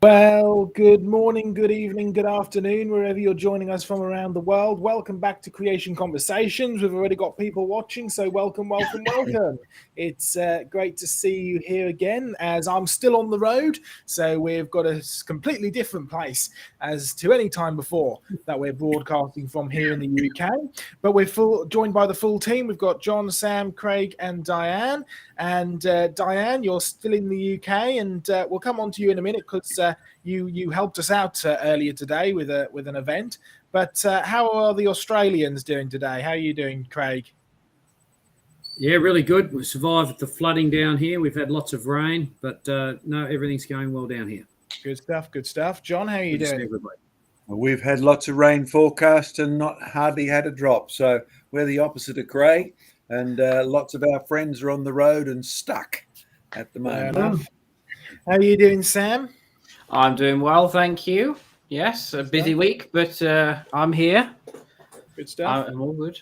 Well, good morning, good evening, good afternoon, wherever you're joining us from around the world. Welcome back to Creation Conversations. We've already got people watching, so welcome, welcome, welcome. It's great to see you here again, as I'm still on the road. So we've got a completely different place as to any time before that we're broadcasting from here in the UK. But we're joined by the full team. We've got John, Sam, Craig, and Diane. And Diane, you're still in the UK, and we'll come on to you in a minute because you helped us out earlier today with an event. But how are the Australians doing today? How are you doing, Craig? Yeah, really good. We survived the flooding down here. We've had lots of rain, but no, everything's going well down here. Good stuff, good stuff. John, how are you doing? Everybody. Well, we've had lots of rain forecast and not hardly had a drop. So we're the opposite of Craig, and lots of our friends are on the road and stuck at the moment. How are you doing, Sam? I'm doing well, thank you. Yes, a busy week, but I'm here. Good stuff. I'm all good.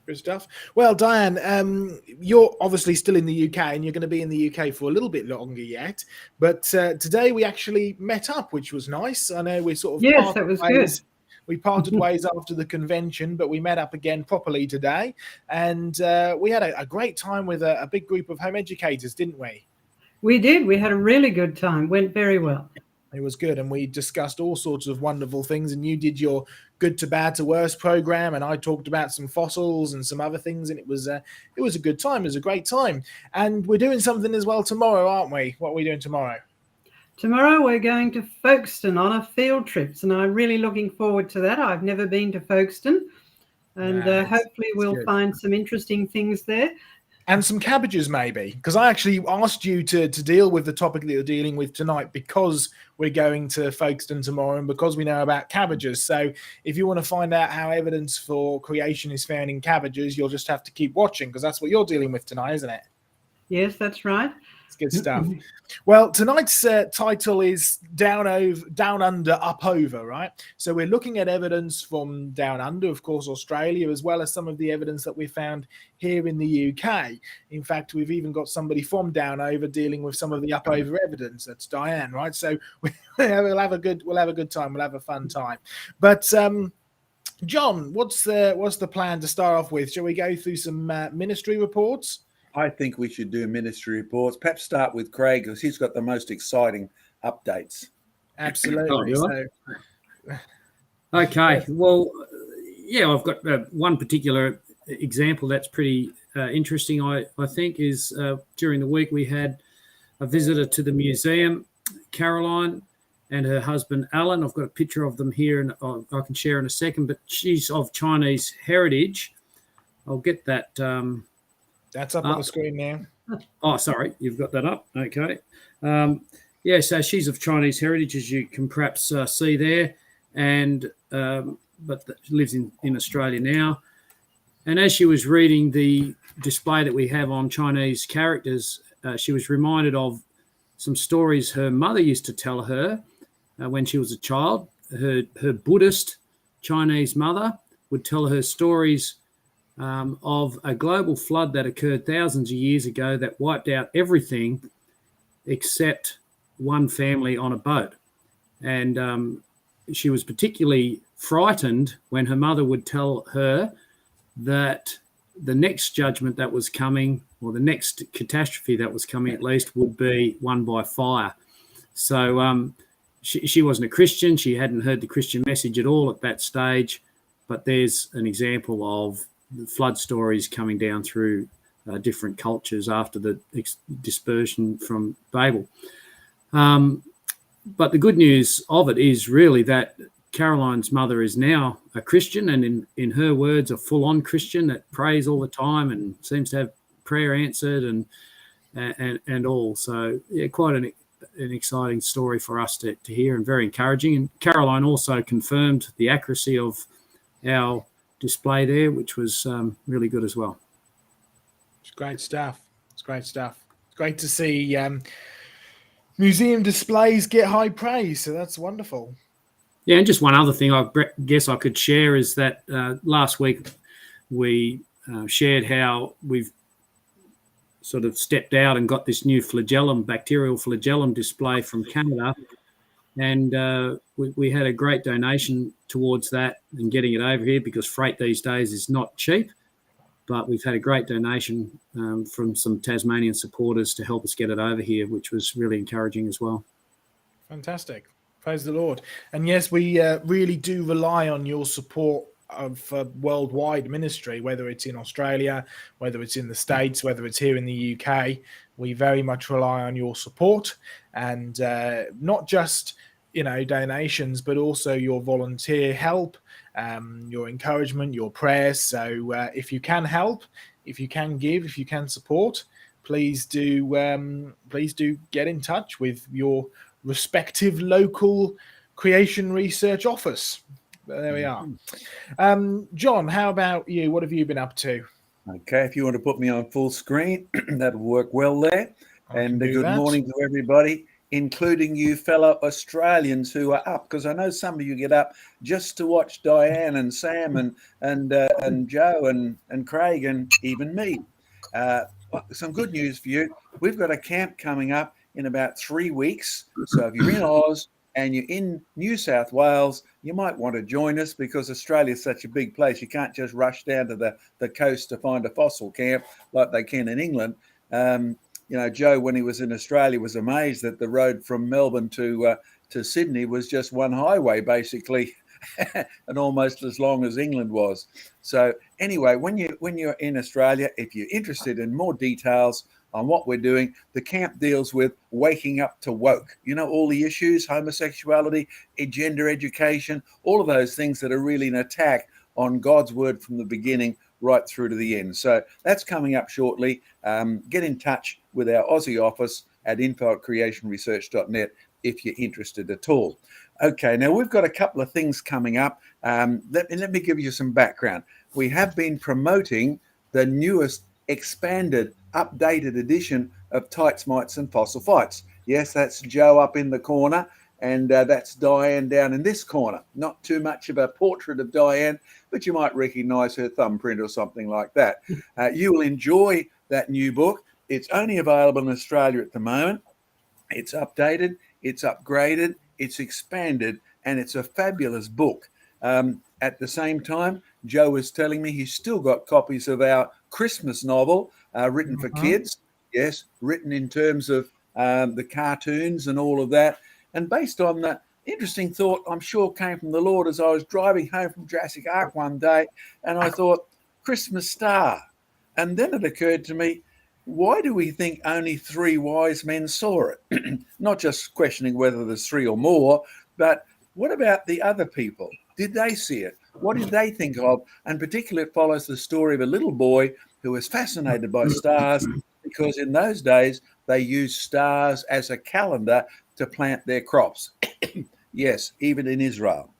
Good stuff. Well, Diane, you're obviously still in the UK, and you're going to be in the UK for a little bit longer yet. But today we actually met up, which was nice. I know we sort of that was good. We parted ways after the convention, but we met up again properly today, and we had a great time with a big group of home educators, didn't we? We did. We had a really good time. Went very well. It was good, and we discussed all sorts of wonderful things, and you did your good to bad to worse program, and I talked about some fossils and some other things, and it was a good time. It was a great time. And we're doing something as well tomorrow, aren't we? What are we doing tomorrow? Tomorrow we're going to Folkestone on a field trip, and I'm really looking forward to that. I've never been to Folkestone, and hopefully we'll find some interesting things there. And some cabbages, maybe, because I actually asked you to deal with the topic that you're dealing with tonight because we're going to Folkestone tomorrow and because we know about cabbages. So if you want to find out how evidence for creation is found in cabbages, you'll just have to keep watching because that's what you're dealing with tonight, isn't it? Yes, that's right. It's good stuff. Well, tonight's title is Downunder, Upover, right? So we're looking at evidence from Down Under, of course, Australia, as well as some of the evidence that we found here in the UK. In fact, we've even got somebody from Down Over dealing with some of the Upover evidence. That's Diane, right? So we'll have a good time. We'll have a fun time. But John, what's the plan to start off with? Shall we go through some ministry reports? I think we should do ministry reports. Perhaps start with Craig because he's got the most exciting updates. Absolutely. Okay. Well, yeah, I've got one particular example that's pretty interesting, I think, is during the week we had a visitor to the museum, Caroline, and her husband, Alan. I've got a picture of them here, and I can share in a second, but she's of Chinese heritage. I'll get that... That's up on the screen now. Oh, sorry. You've got that up. Okay. So she's of Chinese heritage, as you can perhaps see there, and but lives in Australia now. And as she was reading the display that we have on Chinese characters, she was reminded of some stories her mother used to tell her when she was a child. Her Buddhist Chinese mother would tell her stories of a global flood that occurred thousands of years ago that wiped out everything except one family on a boat. And she was particularly frightened when her mother would tell her that the next judgment that was coming, or the next catastrophe that was coming at least, would be one by fire. So she wasn't a Christian. She hadn't heard the Christian message at all at that stage. But there's an example of the flood stories coming down through different cultures after the dispersion from Babel. But the good news of it is really that Caroline's mother is now a Christian, and in her words, a full-on Christian that prays all the time and seems to have prayer answered and all. So, yeah, quite an exciting story for us to hear, and very encouraging. And Caroline also confirmed the accuracy of our display there, which was really good as well. It's great stuff. It's great to see museum displays get high praise. So that's wonderful. Yeah, and just one other thing I guess I could share is that last week we shared how we've sort of stepped out and got this new bacterial flagellum display from Canada. And we had a great donation towards that and getting it over here, because freight these days is not cheap. But we've had a great donation from some Tasmanian supporters to help us get it over here, which was really encouraging as well. Fantastic. Praise the Lord. And yes, we really do rely on your support of worldwide ministry, whether it's in Australia, whether it's in the States, whether it's here in the UK. We very much rely on your support, and not just, donations, but also your volunteer help, your encouragement, your prayers. So if you can help, if you can give, if you can support, please do get in touch with your respective local creation research office. There we are. John, how about you? What have you been up to? Okay, if you want to put me on full screen, that'll work well there. And good morning to everybody, including you fellow Australians who are up, because I know some of you get up just to watch Diane and Sam and Joe and Craig and even me. Some good news for you. We've got a camp coming up in about 3 weeks. So if you're in Oz and you're in New South Wales, you might want to join us, because Australia is such a big place. You can't just rush down to the coast to find a fossil camp like they can in England. Joe, when he was in Australia, was amazed that the road from Melbourne to Sydney was just one highway, basically, and almost as long as England was. So anyway, when you're in Australia, if you're interested in more details on what we're doing, the camp deals with waking up to woke. All the issues, homosexuality, gender education, all of those things that are really an attack on God's word from the beginning right through to the end. So that's coming up shortly. Get in touch with our Aussie office at info@creationresearch.net if you're interested at all. Okay, now we've got a couple of things coming up. Let me give you some background. We have been promoting the newest, expanded, updated edition of Tights, Mites and Fossil Fights. Yes, that's Joe up in the corner, and that's Diane down in this corner. Not too much of a portrait of Diane, but you might recognize her thumbprint or something like that. You will enjoy that new book. It's only available in Australia at the moment. It's updated, it's upgraded, it's expanded, and it's a fabulous book. At the same time, Joe was telling me he's still got copies of our Christmas novel written for kids. Yes, written in terms of the cartoons and all of that. And based on that interesting thought, I'm sure came from the Lord, as I was driving home from Jurassic Ark one day, and I thought, Christmas star. And then it occurred to me, why do we think only 3 wise men saw it? Not just questioning whether there's 3 or more, but what about the other people? Did they see it? What did they think of? And particularly it follows the story of a little boy who was fascinated by stars, because in those days they used stars as a calendar to plant their crops. Yes, even in Israel.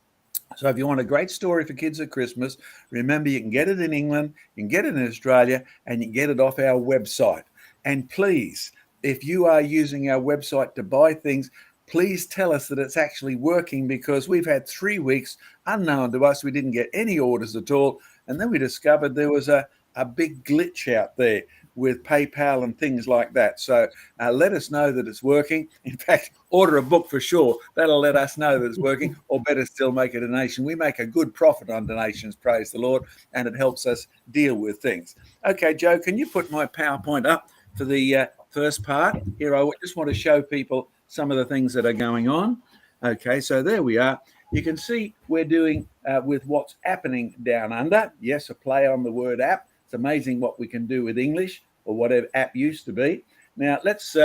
So if you want a great story for kids at Christmas, remember you can get it in England, you can get it in Australia, and you can get it off our website. And please, if you are using our website to buy things, please tell us that it's actually working, because we've had 3 weeks unknown to us. We didn't get any orders at all. And then we discovered there was a big glitch out there with PayPal and things like that. So let us know that it's working. In fact, order a book for sure. That'll let us know that it's working, or better still, make a donation. We make a good profit on donations, praise the Lord, and it helps us deal with things. Okay, Joe, can you put my PowerPoint up for the first part? Here, I just want to show people some of the things that are going on. Okay, so there we are. You can see we're doing with what's happening down under. Yes, a play on the word app. It's amazing what we can do with English, or whatever app used to be. Now, let's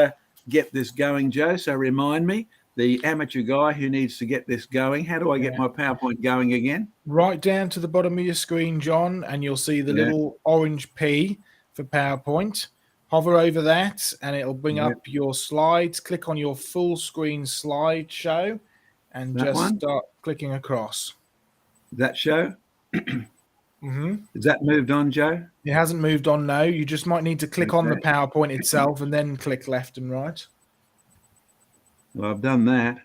get this going, Joe. So remind me, the amateur guy who needs to get this going, how do I get my PowerPoint going again? Right down to the bottom of your screen, John, and you'll see the little orange P for PowerPoint. Hover over that, and it'll bring up your slides. Click on your full screen slideshow, and start clicking across. That show? Is that moved on, Joe? It hasn't moved on, no. You just might need to click on the PowerPoint itself and then click left and right. Well, I've done that.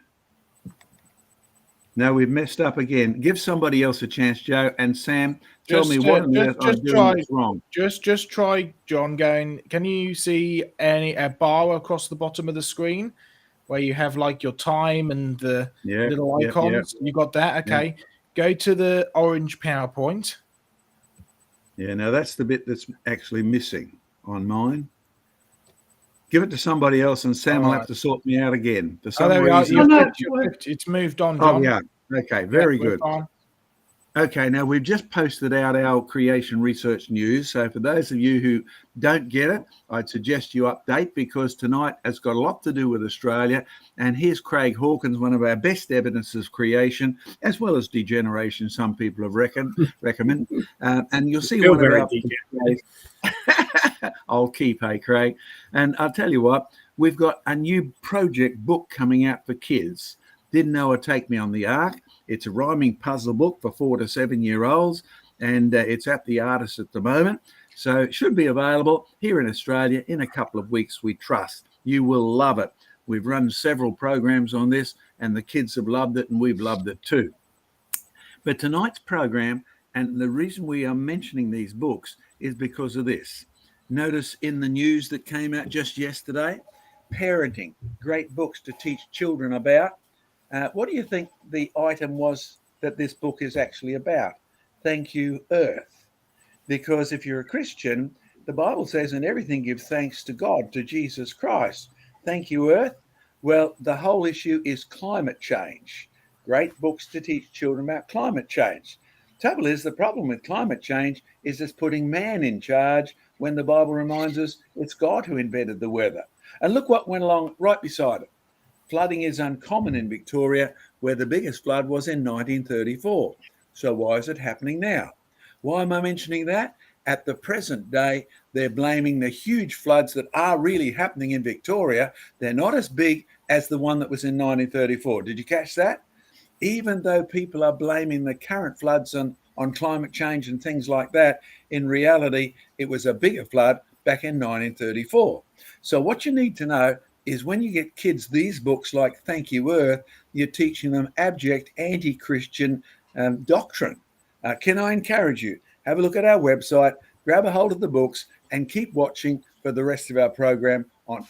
Now we've messed up again. Give somebody else a chance, Joe. And Sam, tell me what on earth I'm doing that's wrong. Just try, John, going. Can you see a bar across the bottom of the screen? where you have like your time and the little Yeah. icons. You got that? Okay. Go to the orange PowerPoint. Yeah, now that's the bit that's actually missing on mine. Give it to somebody else, and Sam will have to sort me out again. For some there we are. reason. It's moved on, John. Oh, yeah. Okay, very good. Okay, now we've just posted out our creation research news. So for those of you who don't get it, I'd suggest you update, because tonight has got a lot to do with Australia. And here's Craig Hawkins, one of our best evidences of creation, as well as degeneration, some people have recommend. And you'll see one of our... I'll keep, hey, Craig. And I'll tell you what, we've got a new project book coming out for kids. Didn't know it'd take me on the ark. It's a rhyming puzzle book for 4 to 7-year-olds, and it's at the artist at the moment. So it should be available here in Australia in a couple of weeks, we trust. You will love it. We've run several programs on this, and the kids have loved it, and we've loved it too. But tonight's program, and the reason we are mentioning these books, is because of this. Notice in the news that came out just yesterday, parenting, great books to teach children about. What do you think the item was that this book is actually about? Thank you, Earth. Because if you're a Christian, the Bible says, in everything give thanks to God, to Jesus Christ. Thank you, Earth. Well, the whole issue is climate change. Great books to teach children about climate change. Trouble is, the problem with climate change is it's putting man in charge, when the Bible reminds us it's God who invented the weather. And look what went along right beside it. Flooding is uncommon in Victoria, where the biggest flood was in 1934. So why is it happening now? Why am I mentioning that? At the present day, they're blaming the huge floods that are really happening in Victoria. They're not as big as the one that was in 1934. Did you catch that? Even though people are blaming the current floods on climate change and things like that, in reality, it was a bigger flood back in 1934. So what you need to know is, when you get kids these books like Thank You, Earth, you're teaching them abject anti-Christian doctrine. Can I encourage you? Have a look at our website, grab a hold of the books, and keep watching for the rest of our program on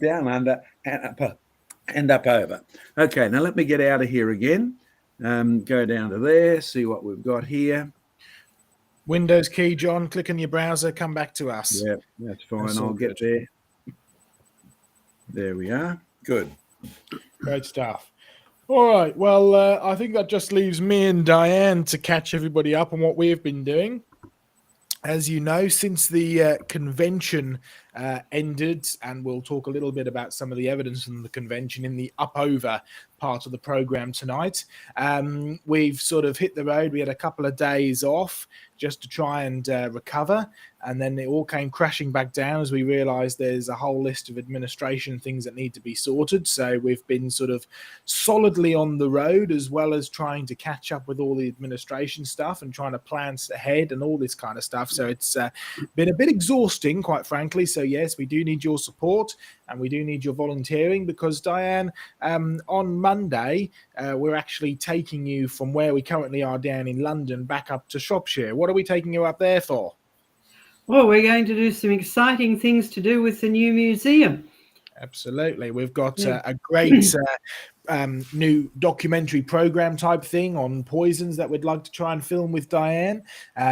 Down Under and Up Over. Okay, now let me get out of here again. Go down to there, see what we've got here. Windows key, John. Click on your browser, come back to us. Yeah, that's fine. I'll get there. There we are. Good. Great stuff. All right. Well, I think that just leaves me and Diane to catch everybody up on what we've been doing. As you know, since the convention ended, and we'll talk a little bit about some of the evidence from the convention in the Upover part of the program tonight. We've sort of hit the road. We had a couple of days off just to try and recover, and then it all came crashing back down as we realized there's a whole list of administration things that need to be sorted. So we've been sort of solidly on the road, as well as trying to catch up with all the administration stuff and trying to plan ahead and all this kind of stuff. So it's been a bit exhausting, quite frankly. So yes, we do need your support, and we do need your volunteering, because Diane, on Monday, we're actually taking you from where we currently are down in London back up to Shropshire. What are we taking you up there for? Well, we're going to do some exciting things to do with the new museum. Absolutely. We've got a great new documentary program type thing on poisons that we'd like to try and film with Diane.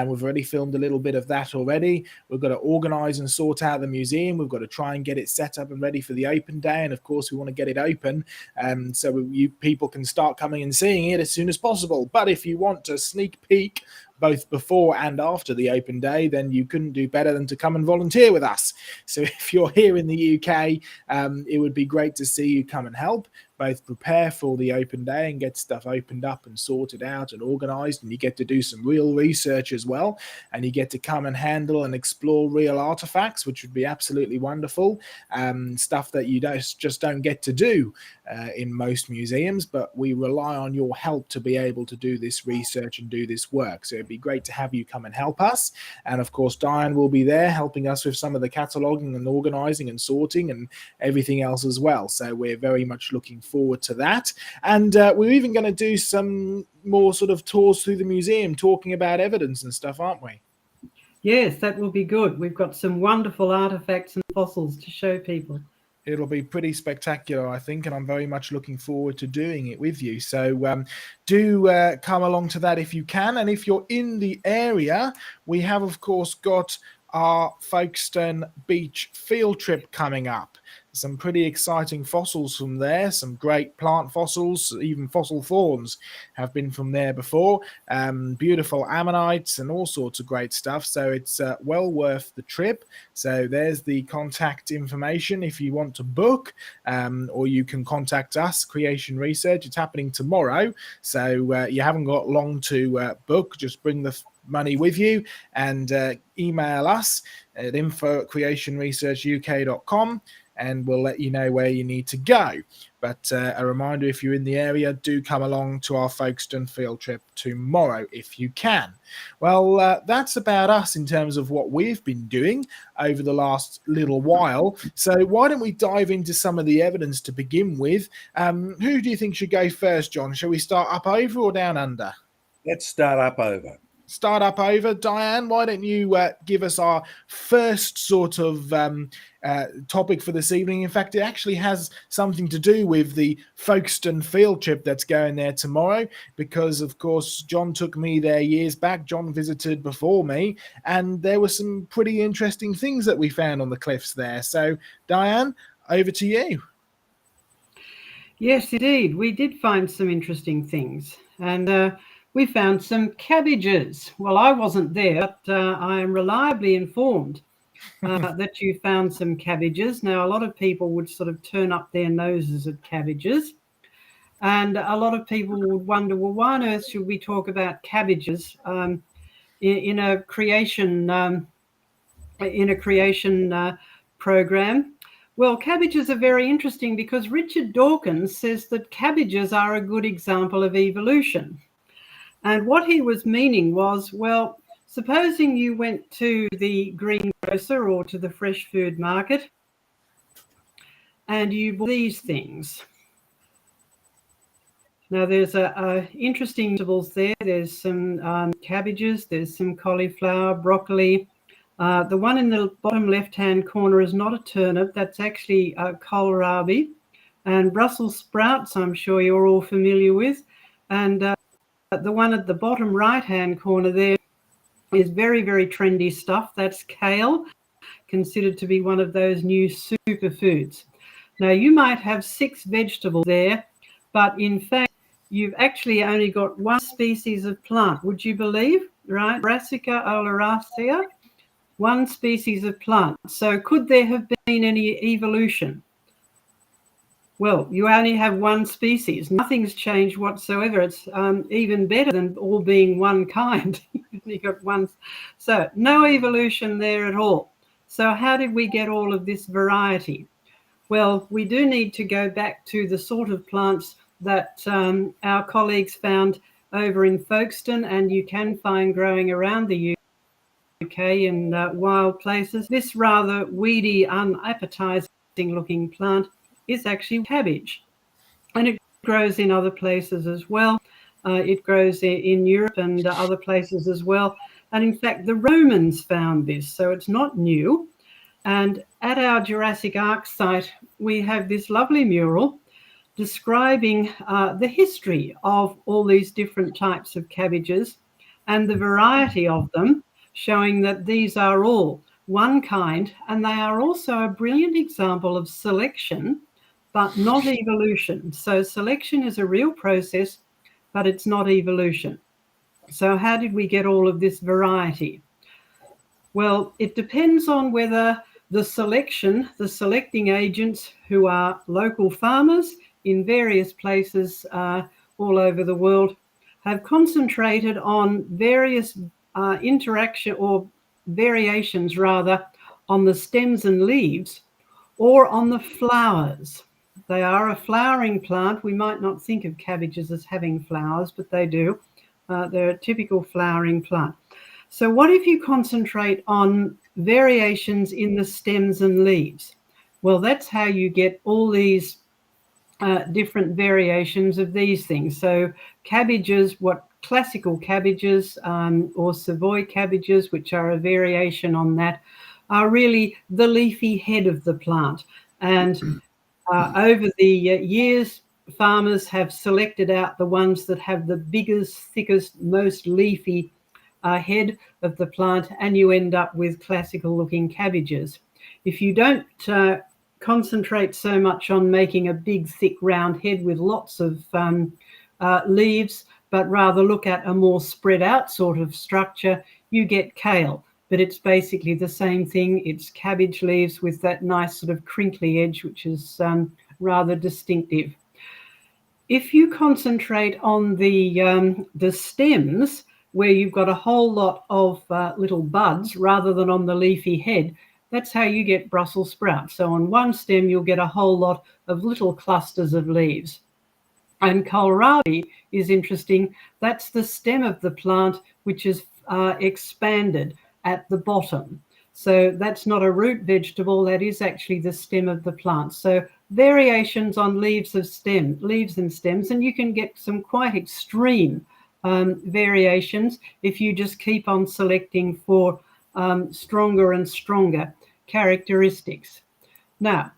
We've already filmed a little bit of that already. We've got to organise and sort out the museum. We've got to try and get it set up and ready for the open day. And of course, we want to get it open so you people can start coming and seeing it as soon as possible. But if you want a sneak peek both before and after the open day, then you couldn't do better than to come and volunteer with us. So if you're here in the UK, it would be great to see you come and help, both prepare for the open day and get stuff opened up and sorted out and organised, and you get to do some real research as well, and you get to come and handle and explore real artifacts, which would be absolutely wonderful, stuff that you just don't get to do in most museums, but we rely on your help to be able to do this research and do this work. So it'd be great to have you come and help us. And of course, Diane will be there helping us with some of the cataloguing and organising and sorting and everything else as well. So we're very much looking forward to that. And we're even going to do some more sort of tours through the museum, talking about evidence and stuff, aren't we? Yes, that will be good. We've got some wonderful artifacts and fossils to show people. It'll be pretty spectacular, I think, and I'm very much looking forward to doing it with you. So do come along to that if you can. And if you're in the area, we have, of course, got our Folkestone Beach field trip coming up. Some pretty exciting fossils from there, some great plant fossils, even fossil thorns have been from there before. Beautiful ammonites and all sorts of great stuff. So it's well worth the trip. So there's the contact information if you want to book, or you can contact us, Creation Research. It's happening tomorrow. So you haven't got long to book. Just bring the money with you and email us at info@creationresearchuk.com. and we'll let you know where you need to go. But a reminder, if you're in the area, do come along to our Folkestone field trip tomorrow if you can. Well, that's about us in terms of what we've been doing over the last little while. So why don't we dive into some of the evidence to begin with? Who do you think should go first, John? Shall we start up over or down under? Let's start up over. Start up over. Diane, why don't you give us our first sort of topic for this evening? In fact, it actually has something to do with the Folkestone field trip that's going there tomorrow, because, of course, John took me there years back. John visited before me, and there were some pretty interesting things that we found on the cliffs there. So, Diane, over to you. Yes, indeed. We did find some interesting things. And we found some cabbages. Well, I wasn't there, but I am reliably informed that you found some cabbages. Now, a lot of people would sort of turn up their noses at cabbages. And a lot of people would wonder, well, why on earth should we talk about cabbages in a creation program? Well, cabbages are very interesting because Richard Dawkins says that cabbages are a good example of evolution. And what he was meaning was, well, supposing you went to the greengrocer or to the fresh food market and you bought these things. Now, there's interesting vegetables there. There's some cabbages, there's some cauliflower, broccoli. The one in the bottom left-hand corner is not a turnip. That's actually kohlrabi. And Brussels sprouts, I'm sure you're all familiar with. And the one at the bottom right-hand corner there is very, very trendy stuff. That's kale, considered to be one of those new superfoods. Now, you might have 6 vegetables there, but in fact, you've actually only got one species of plant. Would you believe, right? Brassica oleracea, one species of plant. So could there have been any evolution? Well, you only have one species. Nothing's changed whatsoever. It's even better than all being one kind. You got one. So no evolution there at all. So how did we get all of this variety? Well, we do need to go back to the sort of plants that our colleagues found over in Folkestone, and you can find growing around the UK in wild places. This rather weedy, unappetizing looking plant is actually cabbage, and it grows in other places as well. It grows in Europe and other places as well. And in fact, the Romans found this, so it's not new. And at our Jurassic Ark site, we have this lovely mural describing the history of all these different types of cabbages and the variety of them, showing that these are all one kind, and they are also a brilliant example of selection, but not evolution. So selection is a real process, but it's not evolution. So how did we get all of this variety? Well, it depends on whether the selecting agents, who are local farmers in various places all over the world, have concentrated on various interaction or variations rather on the stems and leaves or on the flowers. They are a flowering plant. We might not think of cabbages as having flowers, but they do. They're a typical flowering plant. So what if you concentrate on variations in the stems and leaves? Well, that's how you get all these different variations of these things. So cabbages, what classical cabbages or Savoy cabbages, which are a variation on that, are really the leafy head of the plant. And over the years, farmers have selected out the ones that have the biggest, thickest, most leafy head of the plant, and you end up with classical looking cabbages. If you don't concentrate so much on making a big, thick, round head with lots of leaves, but rather look at a more spread out sort of structure, you get kale. But it's basically the same thing. It's cabbage leaves with that nice sort of crinkly edge, which is rather distinctive. If you concentrate on the stems, where you've got a whole lot of little buds rather than on the leafy head, that's how you get Brussels sprouts. So on one stem, you'll get a whole lot of little clusters of leaves. And kohlrabi is interesting. That's the stem of the plant, which is expanded at the bottom. So that's not a root vegetable. That is actually the stem of the plant. So variations on leaves and stems, and you can get some quite extreme variations if you just keep on selecting for stronger and stronger characteristics. Now,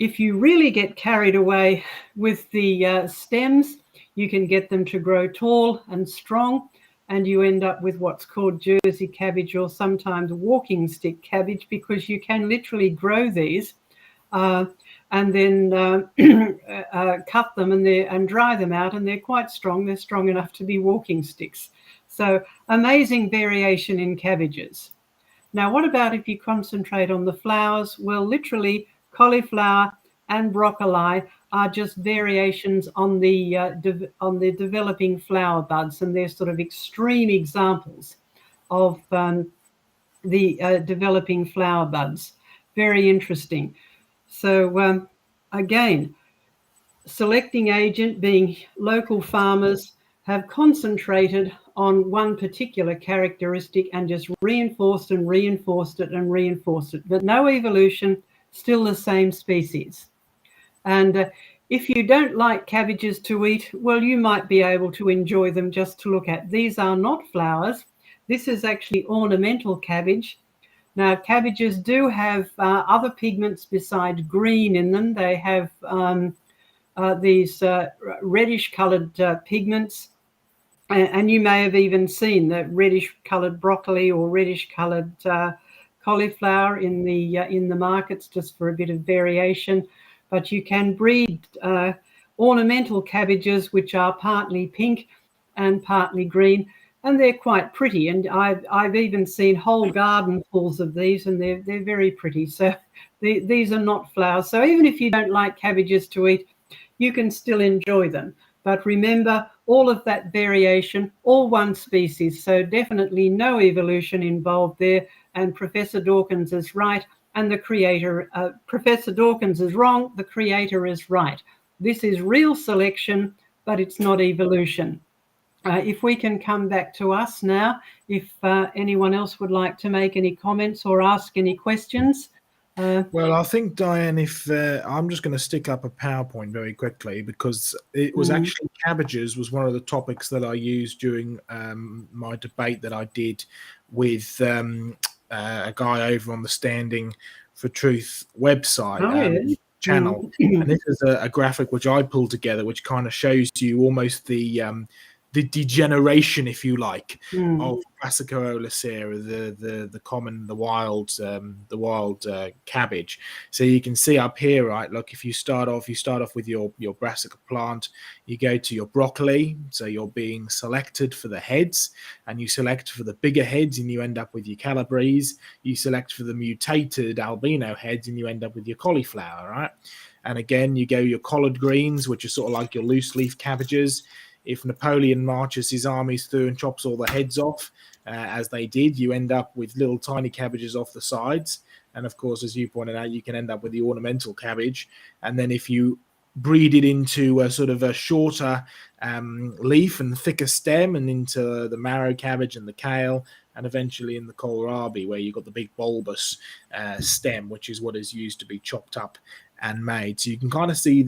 if you really get carried away with the stems, you can get them to grow tall and strong, and you end up with what's called Jersey cabbage, or sometimes walking stick cabbage, because you can literally grow these and then cut them and dry them out, and they're quite strong. They're strong enough to be walking sticks. So amazing variation in cabbages. Now, what about if you concentrate on the flowers? Well, literally cauliflower and broccoli are just variations on the developing flower buds, and they're sort of extreme examples of the developing flower buds. Very interesting. So again, selecting agent being local farmers have concentrated on one particular characteristic and just reinforced and reinforced it and reinforced it, but no evolution, still the same species. And if you don't like cabbages to eat, well, you might be able to enjoy them just to look at. These are not flowers. This is actually ornamental cabbage. Now, cabbages do have other pigments besides green in them. They have these reddish-coloured pigments, and you may have even seen the reddish-coloured broccoli or reddish-coloured cauliflower in the markets, just for a bit of variation. But you can breed ornamental cabbages, which are partly pink and partly green, and they're quite pretty. And I've even seen whole gardenfuls of these, and they're very pretty. So these are not flowers. So even if you don't like cabbages to eat, you can still enjoy them. But remember, all of that variation, all one species. So definitely no evolution involved there. And Professor Dawkins is right. And the creator, Professor Dawkins is wrong, the creator is right. This is real selection, but it's not evolution. If we can come back to us now, if anyone else would like to make any comments or ask any questions. Well, I think, Diane, if I'm just going to stick up a PowerPoint very quickly, because it was actually cabbages was one of the topics that I used during my debate that I did with a guy over on the Standing for Truth website channel. And this is a graphic which I pulled together, which kind of shows you almost the degeneration, if you like, of Brassica oleracea, the common, the wild cabbage. So you can see up here, right? Look, if you start off with your brassica plant, you go to your broccoli, so you're being selected for the heads, and you select for the bigger heads, and you end up with your calabrese. You select for the mutated albino heads, and you end up with your cauliflower, right? And again, you go your collard greens, which are sort of like your loose leaf cabbages. If Napoleon marches his armies through and chops all the heads off, as they did, you end up with little tiny cabbages off the sides. And of course, as you pointed out, you can end up with the ornamental cabbage. And then if you breed it into a sort of a shorter leaf and thicker stem, and into the marrow cabbage and the kale, and eventually in the kohlrabi, where you've got the big bulbous stem, which is what is used to be chopped up and made. So you can kind of see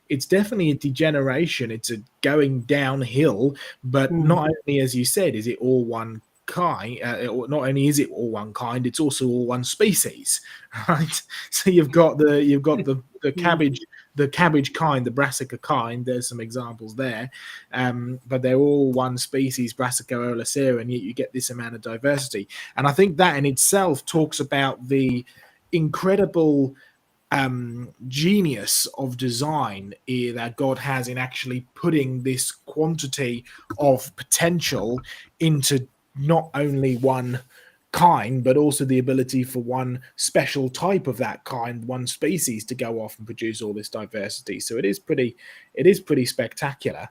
it's definitely a degeneration. It's a going downhill, but not only, as you said, is it all one kind. Not only is it all one kind, it's also all one species, right? So you've got the cabbage. The cabbage kind, the brassica kind, there's some examples there, but they're all one species, Brassica oleracea, and yet you get this amount of diversity. And I think that in itself talks about the incredible genius of design that God has in actually putting this quantity of potential into not only one kind, but also the ability for one special type of that kind, one species, to go off and produce all this diversity. So it is pretty spectacular.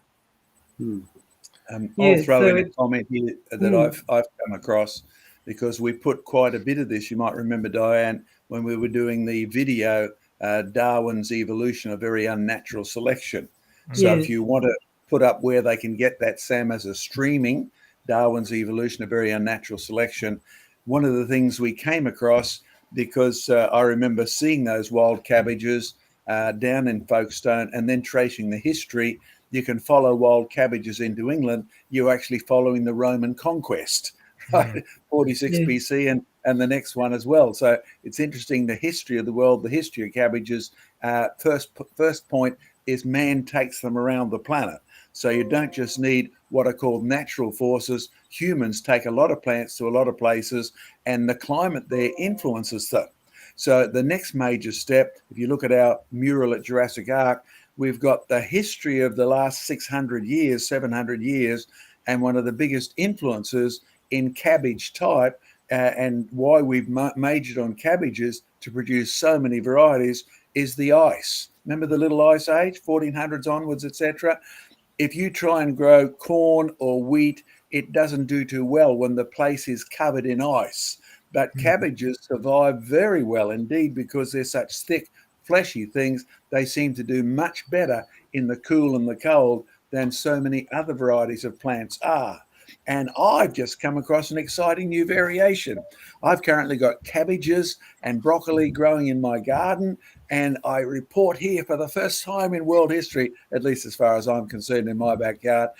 I'll throw in a comment here that I've come across, because we put quite a bit of this. You might remember, Diane, when we were doing the video, Darwin's Evolution, a Very Unnatural Selection. So if you want to put up where they can get that, Sam, as a streaming, Darwin's Evolution, a Very Unnatural Selection, one of the things we came across, because I remember seeing those wild cabbages down in Folkestone and then tracing the history. You can follow wild cabbages into England. You're actually following the Roman conquest, right? 46 BC and the next one as well. So it's interesting, the history of the world, the history of cabbages. First point is man takes them around the planet. So you don't just need what are called natural forces. Humans take a lot of plants to a lot of places, and the climate there influences them. So the next major step, if you look at our mural at Jurassic Ark, we've got the history of the last 600 years, 700 years, and one of the biggest influences in cabbage type, and why we've majored on cabbages to produce so many varieties, is the ice. Remember the little ice age, 1400s onwards, etc.? If you try and grow corn or wheat, it doesn't do too well when the place is covered in ice. But cabbages survive very well indeed, because they're such thick, fleshy things. They seem to do much better in the cool and the cold than so many other varieties of plants are. And I've just come across an exciting new variation. I've currently got cabbages and broccoli growing in my garden, and I report here for the first time in world history, at least as far as I'm concerned, in my backyard,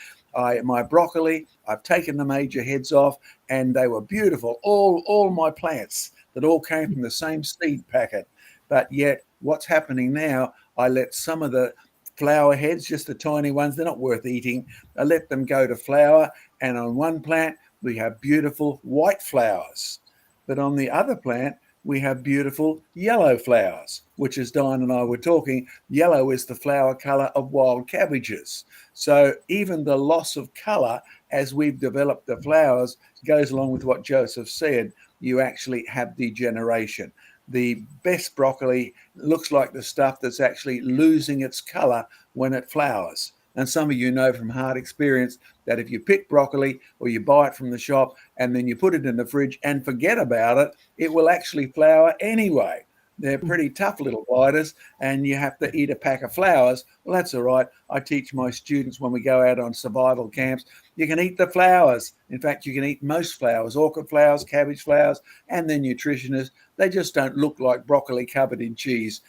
my broccoli, I've taken the major heads off, and they were beautiful. All my plants that all came from the same seed packet. But yet what's happening now, I let some of the flower heads, just the tiny ones, they're not worth eating, I let them go to flower, and on one plant we have beautiful white flowers, but on the other plant we have beautiful yellow flowers, which, as Diane and I were talking, yellow is the flower color of wild cabbages. So even the loss of color as we've developed the flowers goes along with what Joseph said. You actually have degeneration. The best broccoli looks like the stuff that's actually losing its color when it flowers. And some of you know from hard experience that if you pick broccoli or you buy it from the shop and then you put it in the fridge and forget about it, it will actually flower anyway. They're pretty tough little biters, and you have to eat a pack of flowers. Well, that's all right. I teach my students when we go out on survival camps, you can eat the flowers. In fact, you can eat most flowers, orchid flowers, cabbage flowers, and they're nutritionists. They just don't look like broccoli covered in cheese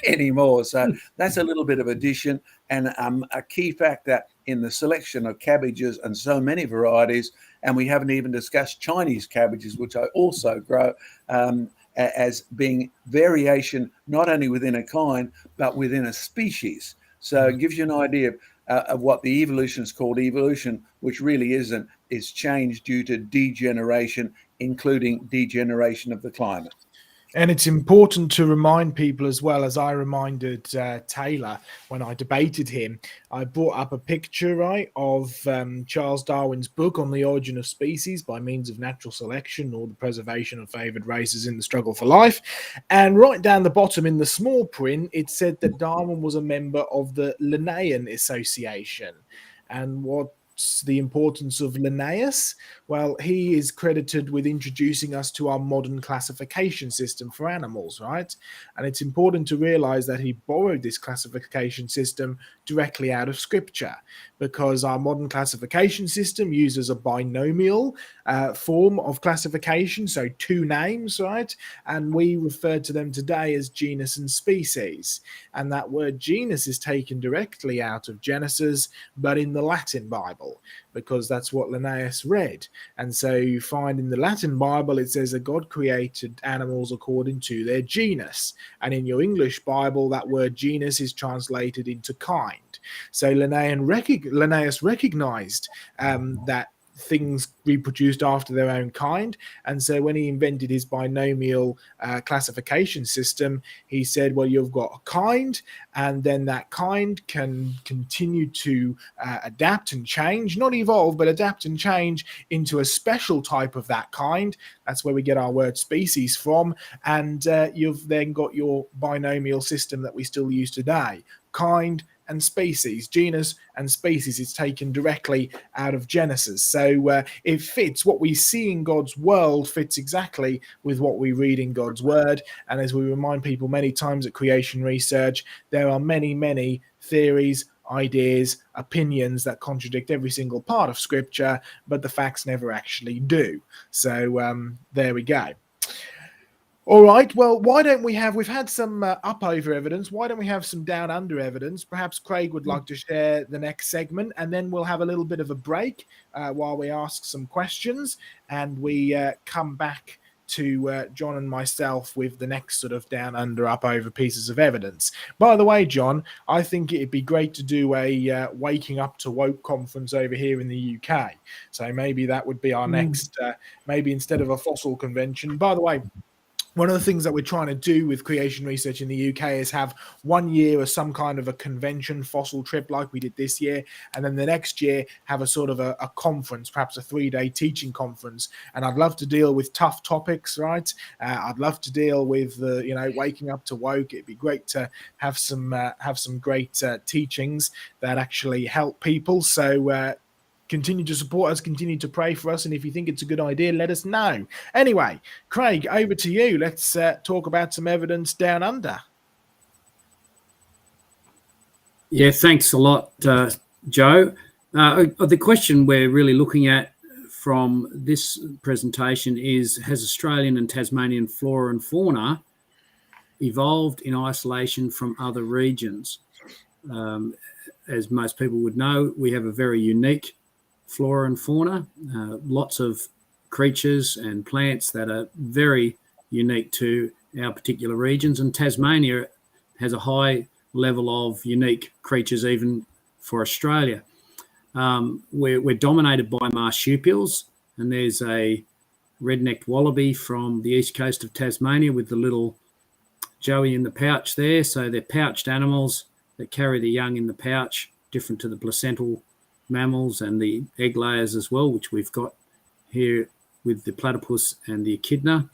anymore. So that's a little bit of addition, and a key factor in the selection of cabbages and so many varieties. And we haven't even discussed Chinese cabbages, which I also grow, as being variation not only within a kind but within a species. So it gives you an idea of what the evolution is called evolution, which really isn't. It's change due to degeneration, including degeneration of the climate. And it's important to remind people as well, as I reminded Taylor when I debated him, I brought up a picture, right, of Charles Darwin's book on the origin of species by means of natural selection or the preservation of favored races in the struggle for life. And right down the bottom in the small print, it said that Darwin was a member of the Linnaean Association. And what's the importance of Linnaeus? Well, he is credited with introducing us to our modern classification system for animals, right? And it's important to realize that he borrowed this classification system directly out of scripture, because our modern classification system uses a binomial form of classification, so two names, right? And we refer to them today as genus and species. And that word genus is taken directly out of Genesis, but in the Latin Bible. Bible, because that's what Linnaeus read. And so you find in the Latin Bible, it says that God created animals according to their genus. And in your English Bible, that word genus is translated into kind. So Linnaeus recognized that things reproduced after their own kind. And so when he invented his binomial classification system, he said, well, you've got a kind, and then that kind can continue to adapt and change, not evolve, but adapt and change into a special type of that kind. That's where we get our word species from. And you've then got your binomial system that we still use today. Kind and species, genus and species, is taken directly out of Genesis. So it fits what we see in God's world, fits exactly with what we read in God's word. And as we remind people many times at Creation Research, there are many, many theories, ideas, opinions that contradict every single part of Scripture, but the facts never actually do. So there we go. All right, well, why don't we've had some Upover evidence, why don't we have some Down Under evidence? Perhaps Craig would like to share the next segment, and then we'll have a little bit of a break while we ask some questions, and we come back to John and myself with the next sort of Down Under Upover pieces of evidence. By the way, John, I think it'd be great to do a Waking Up to Woke conference over here in the UK. So maybe that would be our next, maybe instead of a fossil convention. By the way, one of the things that we're trying to do with Creation Research in the UK is have 1 year as some kind of a convention fossil trip like we did this year, and then the next year have a sort of a conference, perhaps a 3-day teaching conference. And I'd love to deal with tough topics, right? I'd love to deal with waking up to woke. It'd be great to have some great teachings that actually help people. So continue to support us, continue to pray for us, and if you think it's a good idea, let us know. Anyway, Craig, over to you. Let's talk about some evidence down under. Yeah, thanks a lot, Joe. The question we're really looking at from this presentation is, has Australian and Tasmanian flora and fauna evolved in isolation from other regions? As most people would know, we have a very unique flora and fauna, lots of creatures and plants that are very unique to our particular regions, and Tasmania has a high level of unique creatures even for Australia. We're dominated by marsupials, and there's a red-necked wallaby from the east coast of Tasmania with the little joey in the pouch there. So they're pouched animals that carry the young in the pouch, different to the placental mammals and the egg layers as well, which we've got here with the platypus and the echidna.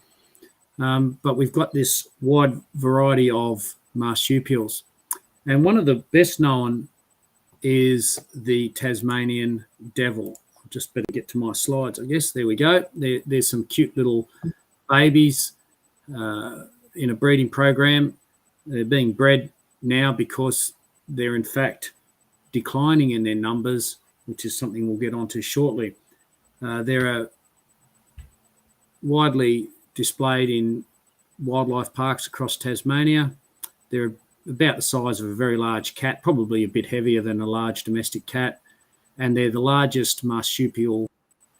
But we've got this wide variety of marsupials. And one of the best known is the Tasmanian devil. I'll just better get to my slides, I guess. There we go. There's some cute little babies in a breeding program. They're being bred now because they're in fact declining in their numbers, which is something we'll get onto shortly. They're widely displayed in wildlife parks across Tasmania. They're about the size of a very large cat, probably a bit heavier than a large domestic cat, and they're the largest marsupial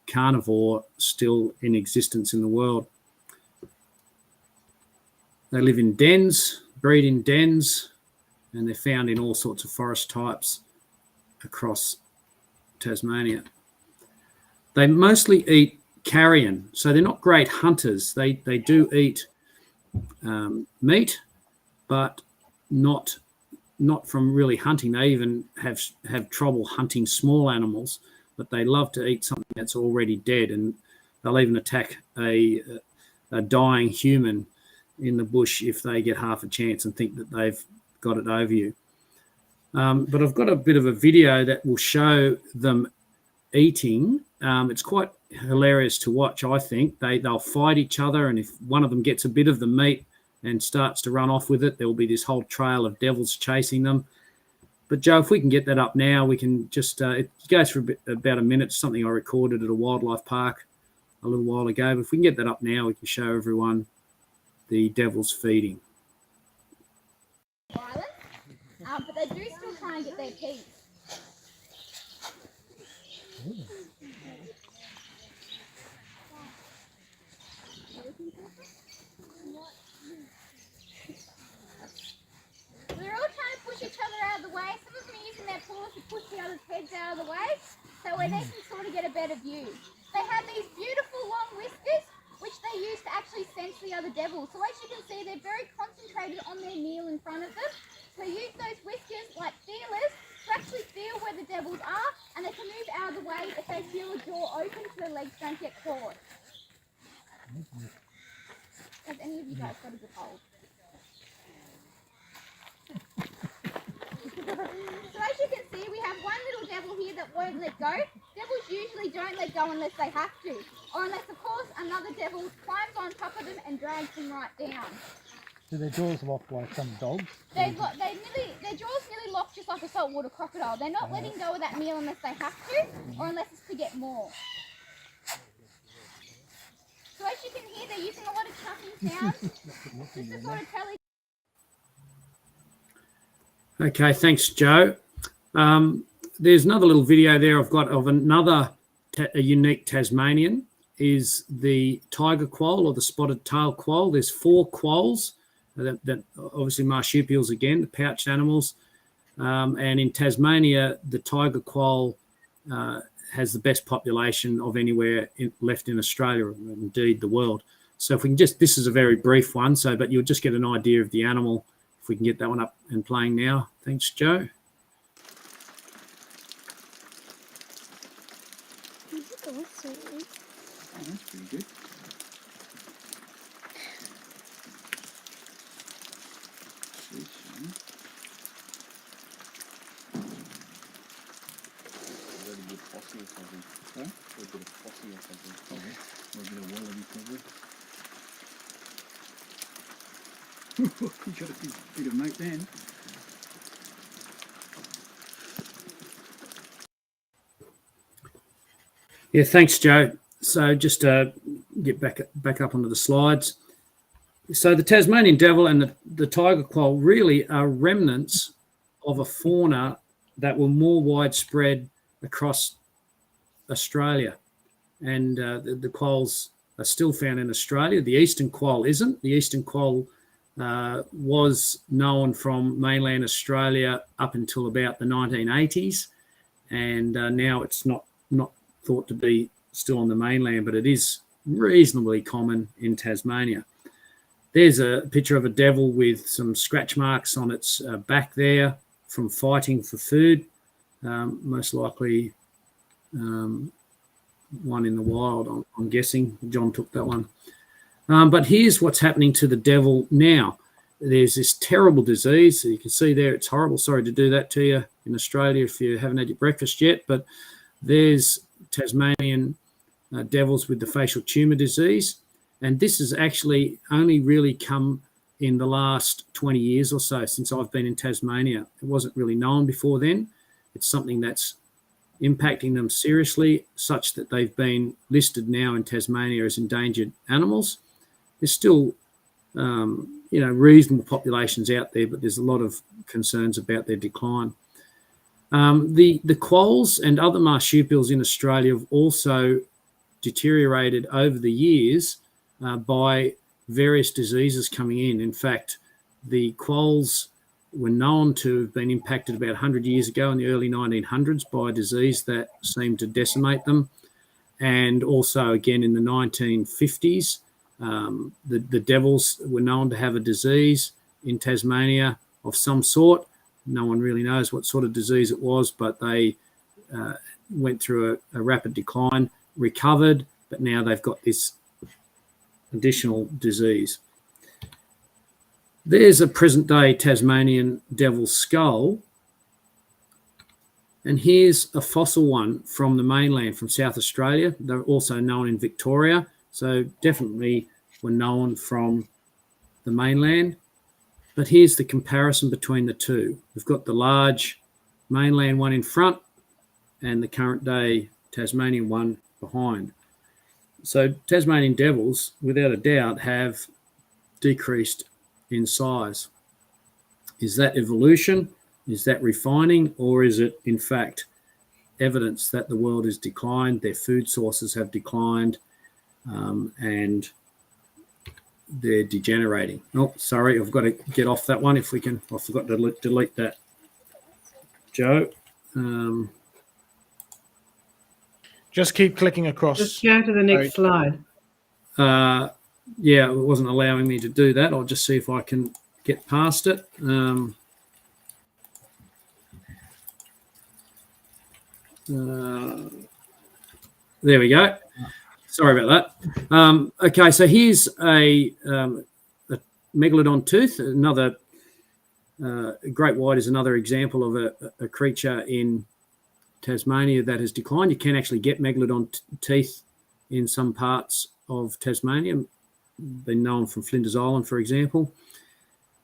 carnivore still in existence in the world. They live in dens, breed in dens, and they're found in all sorts of forest types across Tasmania. They mostly eat carrion, so they're not great hunters. They do eat meat, but not from really hunting. They even have trouble hunting small animals, but they love to eat something that's already dead, and they'll even attack a dying human in the bush if they get half a chance and think that they've got it over you. But I've got a bit of a video that will show them eating. It's quite hilarious to watch, I think. They'll fight each other, and if one of them gets a bit of the meat and starts to run off with it, there will be this whole trail of devils chasing them. But Joe, if we can get that up now, we can just, it goes for about a minute, something I recorded at a wildlife park a little while ago. But if we can get that up now, we can show everyone the devils feeding. But they do still try and get their teeth. push the other's heads out of the way so where they can sort of get a better view. They have these beautiful long whiskers which they use to actually sense the other devils. So as you can see, they're very concentrated on their meal in front of them. So use those whiskers like feelers to actually feel where the devils are, and they can move out of the way if they feel a door open so their legs don't get caught. Have any of you guys got a good hold? So as you can see, we have one little devil here that won't let go. Devils usually don't let go unless they have to, or unless, of course, another devil climbs on top of them and drags them right down. Do their jaws lock like some dogs? Their jaws nearly lock just like a saltwater crocodile. They're not letting go of that meal unless they have to, or unless it's to get more. So as you can hear, they're using a lot of chucking sounds just to sort of tell each. Okay, thanks, Joe. There's another little video there I've got of another a unique Tasmanian, is the tiger quoll or the spotted tail quoll. There's 4 quolls that obviously marsupials again, the pouched animals. And in Tasmania, the tiger quoll has the best population of anywhere left in Australia, or indeed the world. So if we can this is a very brief one, but you'll just get an idea of the animal. If we can get that one up and playing now. Thanks, Joe. That's pretty good. Really good posse or something. Huh? A bit of posse or something. Probably. Or a bit of wallaby probably. You got a bit of mate then. Yeah, thanks, Joe. So just to get back up onto the slides. So the Tasmanian devil and the tiger quoll really are remnants of a fauna that were more widespread across Australia. And the quolls are still found in Australia. The eastern quoll isn't. The eastern quoll was known from mainland Australia up until about the 1980s. And now it's not thought to be still on the mainland, but it is reasonably common in Tasmania. There's a picture of a devil with some scratch marks on its back there from fighting for food, most likely one in the wild, I'm guessing. John took that one. But here's what's happening to the devil now. There's this terrible disease. So you can see there, it's horrible. Sorry to do that to you in Australia if you haven't had your breakfast yet, but there's Tasmanian devils with the facial tumour disease. And this has actually only really come in the last 20 years or so since I've been in Tasmania. It wasn't really known before then. It's something that's impacting them seriously, such that they've been listed now in Tasmania as endangered animals. There's still, reasonable populations out there, but there's a lot of concerns about their decline. The quolls and other marsupials in Australia have also deteriorated over the years by various diseases coming in. In fact, the quolls were known to have been impacted about 100 years ago in the early 1900s by a disease that seemed to decimate them. And also again in the 1950s, the devils were known to have a disease in Tasmania of some sort. No one really knows what sort of disease it was, but they went through a rapid decline, recovered, but now they've got this additional disease. There's a present-day Tasmanian devil skull, and here's a fossil one from the mainland, from South Australia. They're also known in Victoria, so definitely were known from the mainland. But here's the comparison between the two. We've got the large mainland one in front and the current day Tasmanian one behind. So Tasmanian devils, without a doubt, have decreased in size. Is that evolution? Is that refining? Or is it, in fact, evidence that the world has declined, their food sources have declined, and they're degenerating? Oh, sorry, I've got to get off that one if we can. I forgot to delete that. Joe, Just keep clicking across. Just go to the next slide. Yeah, it wasn't allowing me to do that. I'll just see if I can get past it. There we go. Sorry about that. Okay, so here's a megalodon tooth. Another great white is another example of a creature in Tasmania that has declined. You can actually get megalodon teeth in some parts of Tasmania, been known from Flinders Island, for example.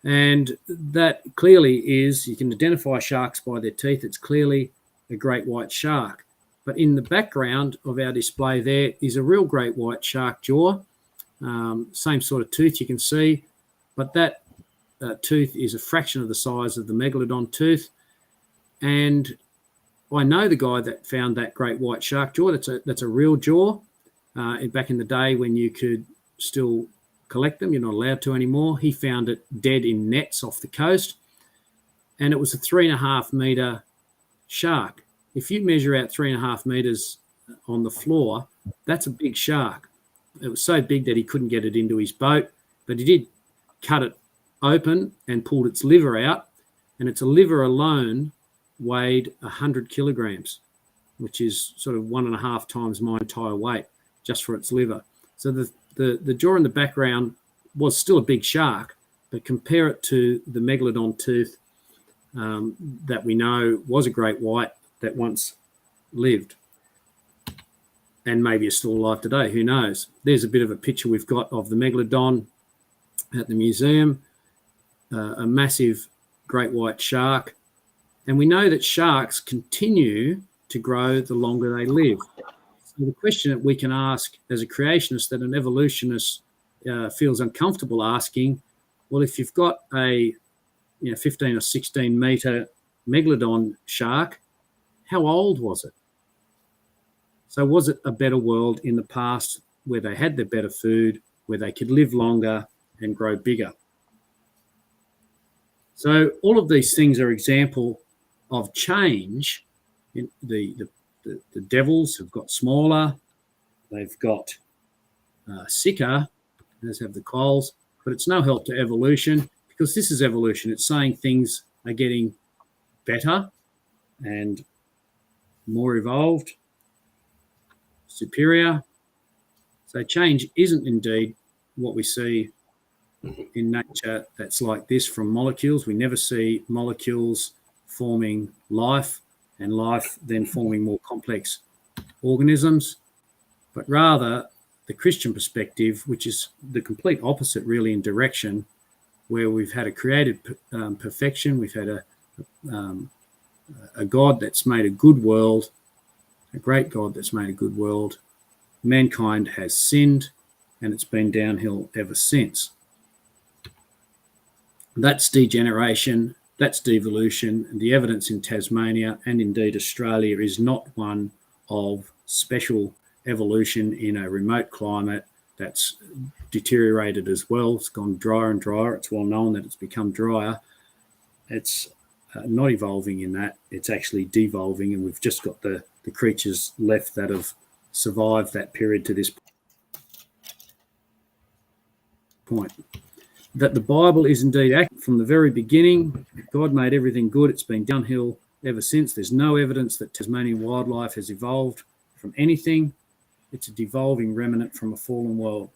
And that clearly is, you can identify sharks by their teeth. It's clearly a great white shark. But in the background of our display there is a real great white shark jaw. Same sort of tooth you can see, but that tooth is a fraction of the size of the megalodon tooth. And I know the guy that found that great white shark jaw. That's a real jaw. Back in the day when you could still collect them, you're not allowed to anymore. He found it dead in nets off the coast, and it was a 3.5 metre shark. If you measure out 3.5 metres on the floor, that's a big shark. It was so big that he couldn't get it into his boat, but he did cut it open and pulled its liver out, and its liver alone weighed 100 kilograms, which is sort of 1.5 times my entire weight just for its liver. So the jaw in the background was still a big shark, but compare it to the megalodon tooth that we know was a great white that once lived and maybe is still alive today. Who knows? There's a bit of a picture we've got of the megalodon at the museum, a massive great white shark. And we know that sharks continue to grow the longer they live. So the question that we can ask as a creationist that an evolutionist feels uncomfortable asking, well, if you've got a 15 or 16 metre megalodon shark, how old was it? So was it a better world in the past where they had their better food, where they could live longer and grow bigger? So all of these things are example of change. The devils have got smaller, they've got sicker, as have the quolls, but it's no help to evolution, because this is evolution. It's saying things are getting better and more evolved, superior. So change isn't indeed what we see in nature that's like this from molecules. We never see molecules forming life and life then forming more complex organisms, but rather the Christian perspective, which is the complete opposite really in direction, where we've had a created perfection, we've had a God that's made a good world, a great God that's made a good world. Mankind has sinned, and it's been downhill ever since. That's degeneration, that's devolution, and the evidence in Tasmania and indeed Australia is not one of special evolution in a remote climate that's deteriorated as well. It's gone drier and drier. It's well known that it's become drier. It's not evolving in that. It's actually devolving, and we've just got the creatures left that have survived that period to this point. That the Bible is indeed accurate from the very beginning. God made everything good. It's been downhill ever since. There's no evidence that Tasmanian wildlife has evolved from anything. It's a devolving remnant from a fallen world.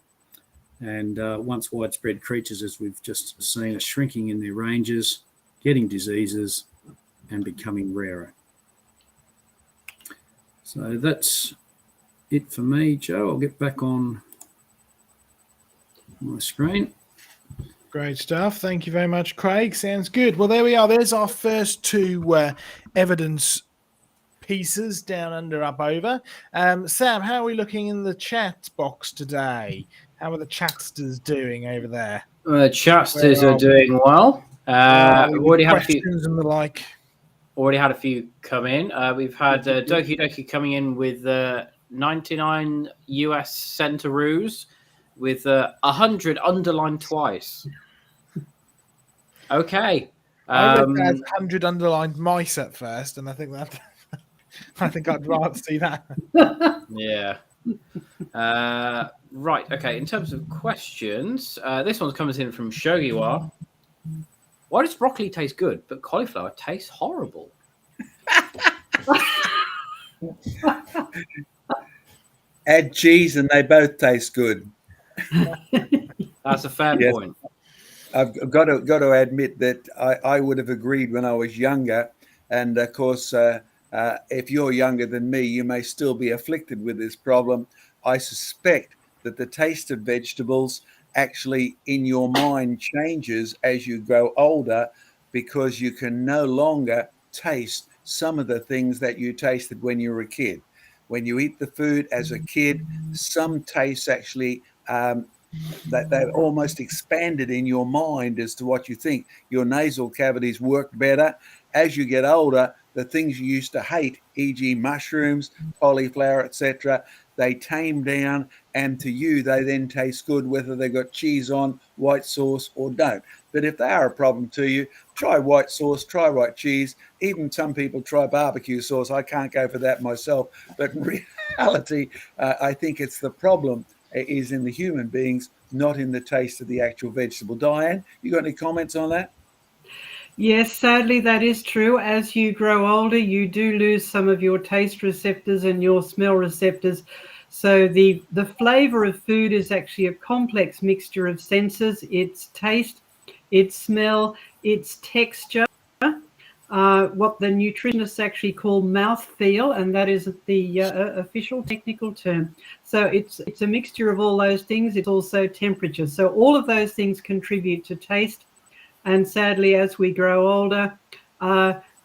And once widespread creatures, as we've just seen, are shrinking in their ranges, getting diseases, and becoming rarer. So that's it for me, Joe. I'll get back on my screen. Great stuff. Thank you very much, Craig. Sounds good. Well, there we are. There's our first two evidence pieces, down, under, up, over. Sam, how are we looking in the chat box today? How are the chatsters doing over there? The chatsters are doing well. Already had a few and the like. Already had a few come in. We've had Doki Doki coming in with 99 US centaroos with 100 underlined twice. Okay. I read that as Um, 100 underlined mice at first, and I think that I think I'd rather see that. yeah. Right. Okay. In terms of questions, this one comes in from Shogiwa. Why does broccoli taste good, but cauliflower tastes horrible? Add cheese and they both taste good. That's a fair Yes. point. I've got to admit that I would have agreed when I was younger, and of course, if you're younger than me, you may still be afflicted with this problem. I suspect that the taste of vegetables actually in your mind changes as you grow older, because you can no longer taste some of the things that you tasted when you were a kid. When you eat the food as a kid, some tastes actually that they've almost expanded in your mind as to what you think. Your nasal cavities work better. As you get older, the things you used to hate, e.g., mushrooms, cauliflower, etc., they tame down, and to you, they then taste good, whether they got cheese on, white sauce, or don't. But if they are a problem to you, try white sauce, try white cheese. Even some people try barbecue sauce. I can't go for that myself. But in reality, I think it's the problem is in the human beings, not in the taste of the actual vegetable. Diane, you got any comments on that? Yes, sadly, that is true. As you grow older, you do lose some of your taste receptors and your smell receptors. So the flavor of food is actually a complex mixture of senses. It's taste, its smell, its texture, what the nutritionists actually call mouth feel, and that is the official technical term. So it's a mixture of all those things. It's also temperature. So all of those things contribute to taste. And sadly, as we grow older,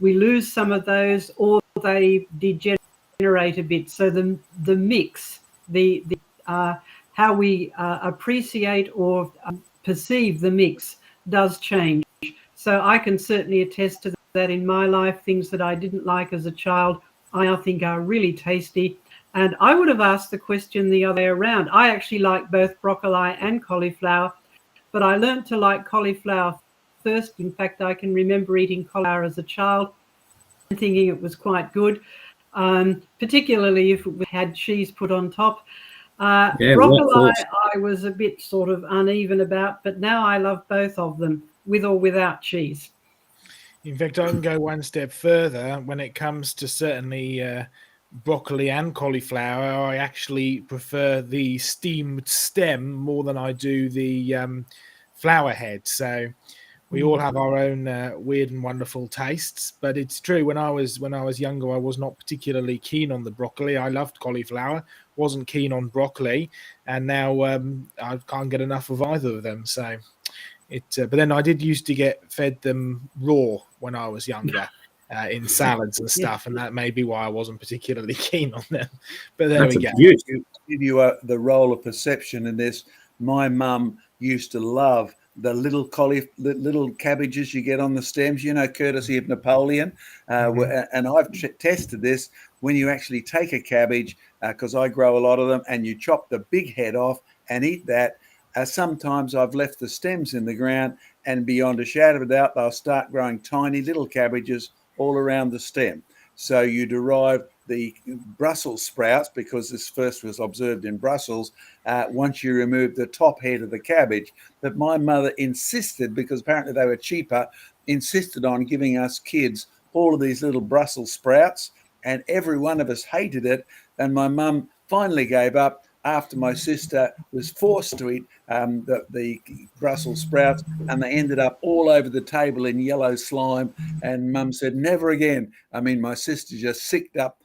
we lose some of those, or they degenerate a bit. So the mix, the how we appreciate or perceive the mix does change. So I can certainly attest to that in my life. Things that I didn't like as a child, I now think are really tasty. And I would have asked the question the other way around. I actually like both broccoli and cauliflower, but I learned to like cauliflower first. In fact, I can remember eating cauliflower as a child and thinking it was quite good, particularly if it had cheese put on top. Yeah, Broccoli, white sauce. I was a bit sort of uneven about, but now I love both of them, with or without cheese. In fact, I can go one step further when it comes to certainly broccoli and cauliflower. I actually prefer the steamed stem more than I do the flower head. So we all have our own weird and wonderful tastes, but it's true. When I was younger, I was not particularly keen on the broccoli. I loved cauliflower, wasn't keen on broccoli, and now I can't get enough of either of them. So but then I did used to get fed them raw when I was younger. In salads and stuff, and that may be why I wasn't particularly keen on them. But there That's we go. abuse. Give you the role of perception in this. My mum used to love the little cabbages you get on the stems, courtesy of Napoleon. And I've tested this. When you actually take a cabbage, because I grow a lot of them, and you chop the big head off and eat that, sometimes I've left the stems in the ground, and beyond a shadow of a doubt, they'll start growing tiny little cabbages all around the stem. So you derive the Brussels sprouts, because this first was observed in Brussels, once you remove the top head of the cabbage. But my mother insisted, because apparently they were cheaper, insisted on giving us kids all of these little Brussels sprouts, and every one of us hated it. And my mum finally gave up after my sister was forced to eat the Brussels sprouts, and they ended up all over the table in yellow slime. And Mum said, never again. I mean, my sister just sicked up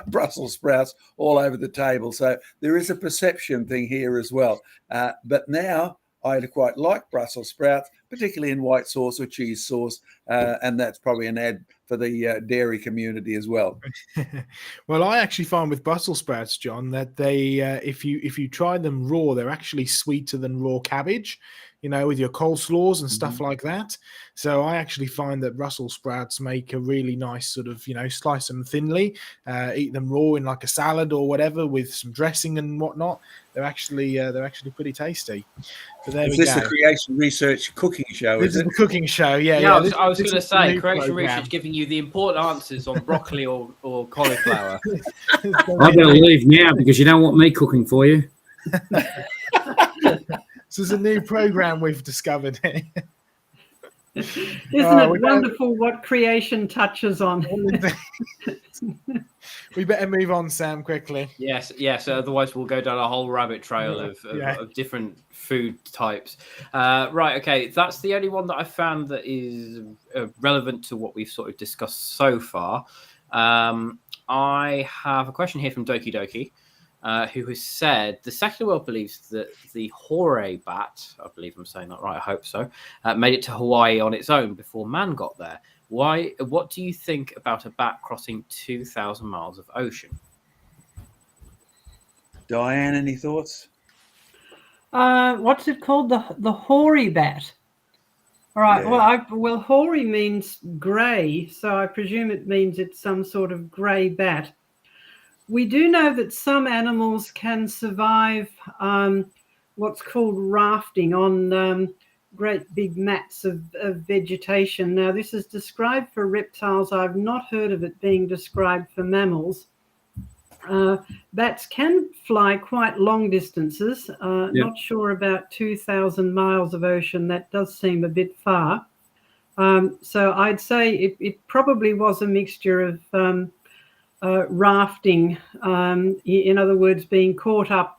Brussels sprouts all over the table. So there is a perception thing here as well. But now I quite like Brussels sprouts, particularly in white sauce or cheese sauce. And that's probably an ad for the dairy community as well. Well, I actually find with Brussels sprouts, John, that they if you try them raw, they're actually sweeter than raw cabbage. with your coleslaws and stuff like that. So I actually find that Brussels sprouts make a really nice sort of, slice them thinly, eat them raw in like a salad or whatever with some dressing and whatnot. They're actually pretty tasty. So there we Is this go. the Creation Research cooking show? This Is is it? the cooking show. Yeah, Yeah, yeah. I was this going to is the say, new Creation program. Research giving you the important answers on broccoli or cauliflower. I better leave now because you don't want me cooking for you. This is a new program we've discovered. Isn't it wonderful what creation touches on? We better move on, Sam, quickly. Yes. Otherwise, we'll go down a whole rabbit trail of different food types. Right. Okay. That's the only one that I found that is relevant to what we've sort of discussed so far. I have a question here from Doki Doki, who has said the secular world believes that the horay bat, I believe I'm saying that right, I hope so, made it to Hawaii on its own before man got there. Why? What do you think about a bat crossing 2,000 miles of ocean? Diane, any thoughts? What's it called? The hoary bat. All right. Yeah. Well, hoary means grey, so I presume it means it's some sort of grey bat. We do know that some animals can survive what's called rafting on great big mats of vegetation. Now, this is described for reptiles. I've not heard of it being described for mammals. Bats can fly quite long distances. Not sure about 2,000 miles of ocean. That does seem a bit far. So I'd say it probably was a mixture of rafting, in other words, being caught up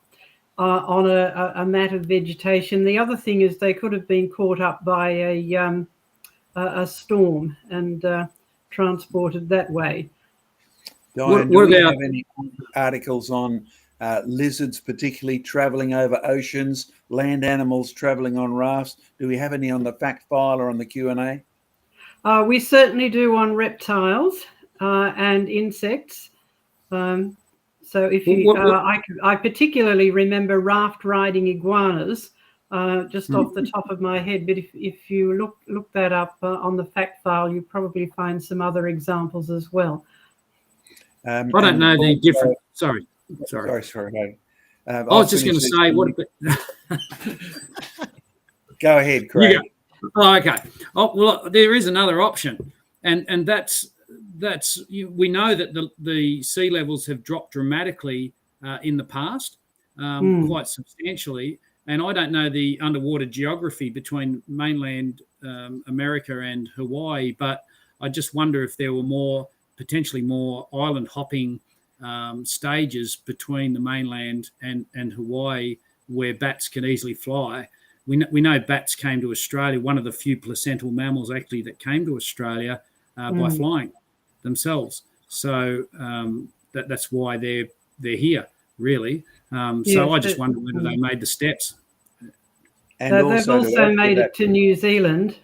on a mat of vegetation. The other thing is they could have been caught up by a storm and transported that way. Diane, do we have any articles on lizards, particularly travelling over oceans, land animals travelling on rafts? Do we have any on the fact file or on the Q&A? We certainly do on reptiles and insects. So if you, I particularly remember raft riding iguanas, just off the top of my head. But if you look that up on the fact file, you probably find some other examples as well. I don't know the different. Sorry. I was just going to say what. Go ahead, Craig. Oh, okay. Oh, well, there is another option, and that's we know that the sea levels have dropped dramatically in the past, quite substantially. And I don't know the underwater geography between mainland America and Hawaii, but I just wonder if there were potentially more island hopping stages between the mainland and Hawaii where bats can easily fly. We know bats came to Australia, one of the few placental mammals actually that came to Australia by flying themselves. So that's why they're here, really. So I just wonder whether they made the steps. And they've also made it to New Zealand.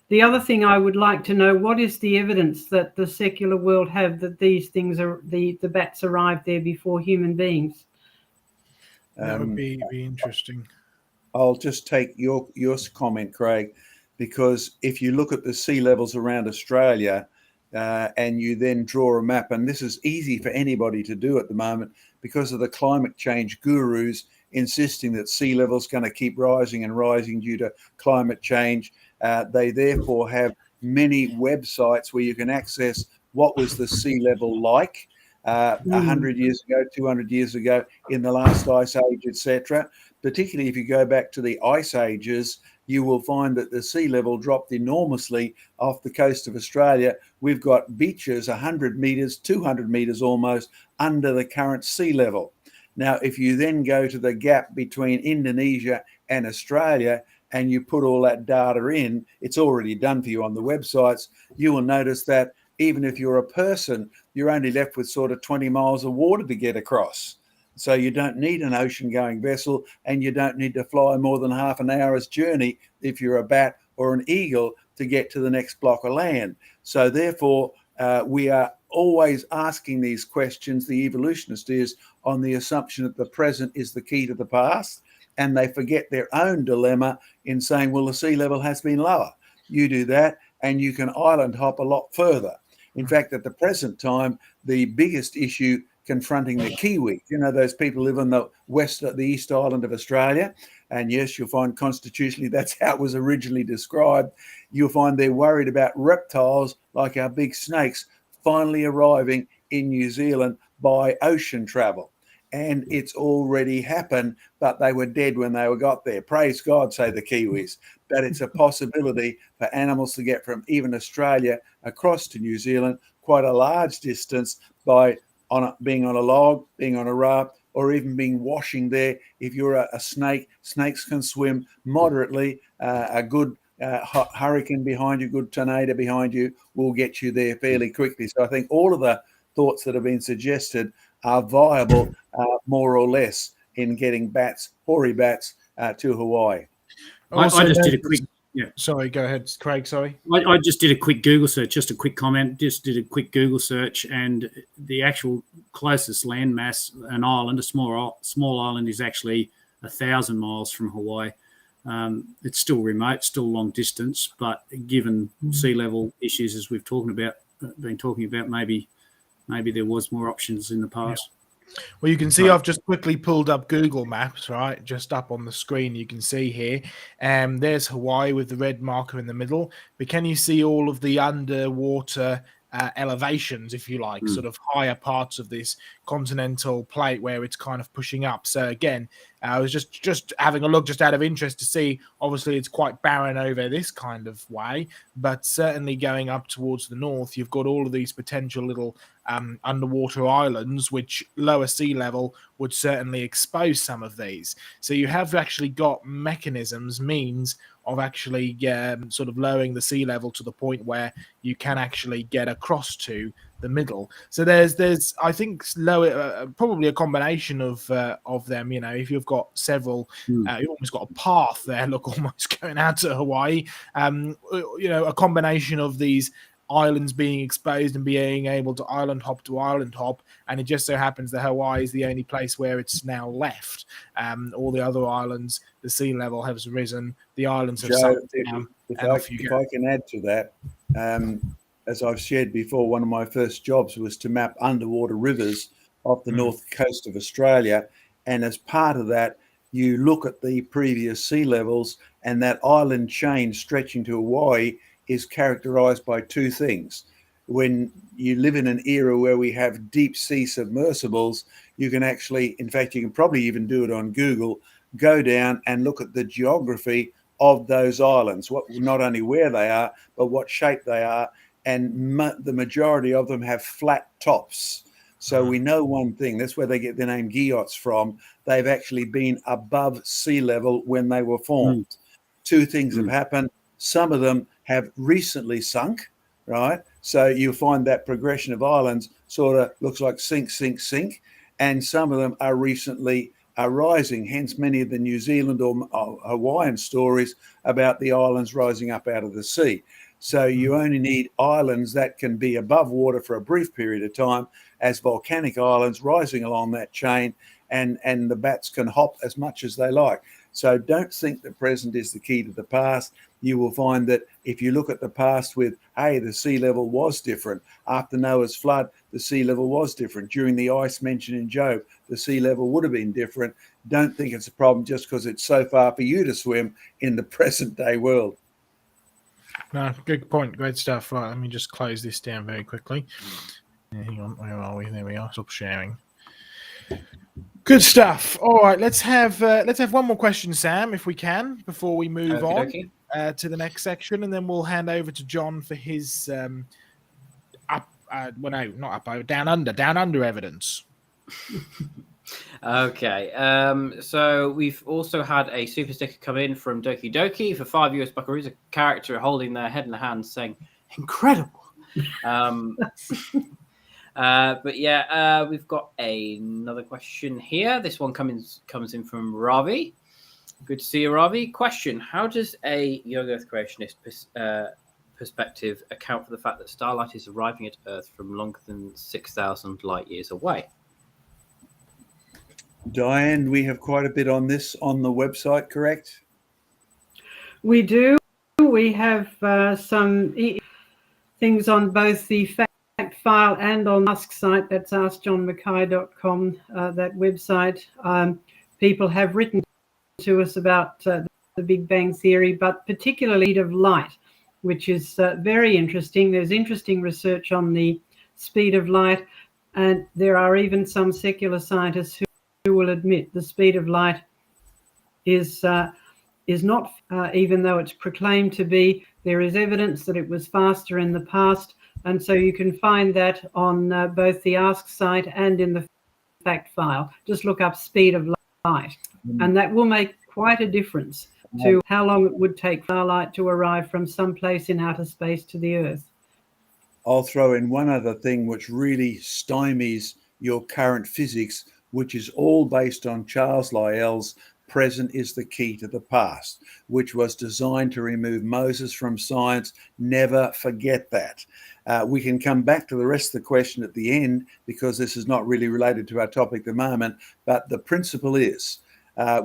The other thing I would like to know, what is the evidence that the secular world have that these things are the bats arrived there before human beings? That would be interesting. I'll just take your comment, Craig, because if you look at the sea levels around Australia and you then draw a map, and this is easy for anybody to do at the moment because of the climate change gurus insisting that sea level is going to keep rising and rising due to climate change. They therefore have many websites where you can access what was the sea level like 100 years ago, 200 years ago, in the last ice age, etc. Particularly if you go back to the ice ages, you will find that the sea level dropped enormously off the coast of Australia. We've got beaches 100 metres, 200 metres almost under the current sea level. Now, if you then go to the gap between Indonesia and Australia and you put all that data in, it's already done for you on the websites, you will notice that even if you're a person, you're only left with sort of 20 miles of water to get across. So you don't need an ocean-going vessel and you don't need to fly more than half an hour's journey if you're a bat or an eagle to get to the next block of land. So therefore, we are always asking these questions, the evolutionist is, on the assumption that the present is the key to the past. and they forget their own dilemma in saying, well, the sea level has been lower. You do that and you can island hop a lot further. In fact, at the present time, the biggest issue confronting the Kiwis, those people live on the East Island of Australia. And yes, you'll find constitutionally that's how it was originally described. You'll find they're worried about reptiles like our big snakes finally arriving in New Zealand by ocean travel. And it's already happened, but they were dead when they got there. Praise God, say the Kiwis. But it's a possibility for animals to get from even Australia across to New Zealand quite a large distance by being on a log, being on a raft, or even being washing there. If you're a snake, snakes can swim moderately. A good hurricane behind you, good tornado behind you will get you there fairly quickly. So I think all of the thoughts that have been suggested are viable, more or less, in getting hoary bats to Hawaii. I just did a quick. Yeah. Sorry, go ahead, Craig. Sorry. I just did a quick Google search, just a quick comment, just did a quick Google search, and the actual closest landmass, an island, a small island, is actually 1,000 miles from Hawaii. It's still remote, still long distance, but given sea level issues, as we've been talking about, maybe there was more options in the past. Yeah. Well, you can see I've just quickly pulled up Google Maps, right? Just up on the screen, you can see here. There's Hawaii with the red marker in the middle. But can you see all of the underwater elevations, if you like, sort of higher parts of this continental plate where it's kind of pushing up? So again, I was just having a look just out of interest to see. Obviously, it's quite barren over this kind of way, but certainly going up towards the north, you've got all of these potential little underwater islands, which lower sea level would certainly expose some of these. So you have actually got means of actually sort of lowering the sea level to the point where you can actually get across to the middle. So there's I think probably a combination of them. If you've got several, you've almost got a path there. Look, almost going out to Hawaii. A combination of these islands being exposed and being able to island hop, and it just so happens that Hawaii is the only place where it's now left. All the other islands, the sea level has risen, the islands have sunk down. If I can add to that, as I've shared before, one of my first jobs was to map underwater rivers off the north coast of Australia, and as part of that, you look at the previous sea levels, and that island chain stretching to Hawaii is characterized by two things. When you live in an era where we have deep sea submersibles, you can actually, in fact, you can probably even do it on Google, go down and look at the geography of those islands, not only where they are, but what shape they are. And the majority of them have flat tops. So we know one thing, that's where they get their name guillots from. They've actually been above sea level when they were formed. Two things have happened. Some of them have recently sunk, right? So you'll find that progression of islands sort of looks like sink, sink, sink. And some of them are recently rising, hence many of the New Zealand or Hawaiian stories about the islands rising up out of the sea. So you only need islands that can be above water for a brief period of time as volcanic islands rising along that chain, and the bats can hop as much as they like. So don't think the present is the key to the past. You will find that if you look at the past with, hey, the sea level was different. After Noah's flood, the sea level was different. During the ice mentioned in Job, the sea level would have been different. Don't think it's a problem just because it's so far for you to swim in the present day world. No, good point. Great stuff. Right, let me just close this down very quickly. Hang on, where are we? There we are. Stop sharing. Good stuff. All right, let's have one more question, Sam, if we can, before we move on to the next section, and then we'll hand over to John for his Down Under evidence. Okay, so we've also had a super sticker come in from Doki Doki for 5 US Buckaroos, a character holding their head in the hand saying, incredible. But yeah, we've got another question here. This one comes in from Ravi. Good to see you, Ravi. Question: how does a young Earth creationist perspective account for the fact that starlight is arriving at Earth from longer than 6,000 light years away? Diane, we have quite a bit on this on the website, correct? We do. We have some things on both the fact file and on the Ask site. That's askjohnmackay.com, that website. People have written to us about the Big Bang Theory, but particularly speed of light, which is very interesting. There's interesting research on the speed of light, and there are even some secular scientists who will admit the speed of light is not, even though it's proclaimed to be, there is evidence that it was faster in the past. And so you can find that on both the Ask site and in the fact file. Just look up speed of light, and that will make quite a difference to how long it would take starlight to arrive from someplace in outer space to the Earth. I'll throw in one other thing which really stymies your current physics, which is all based on Charles Lyell's present is the key to the past, which was designed to remove Moses from science. Never forget that. We can come back to the rest of the question at the end, because this is not really related to our topic at the moment, but the principle is,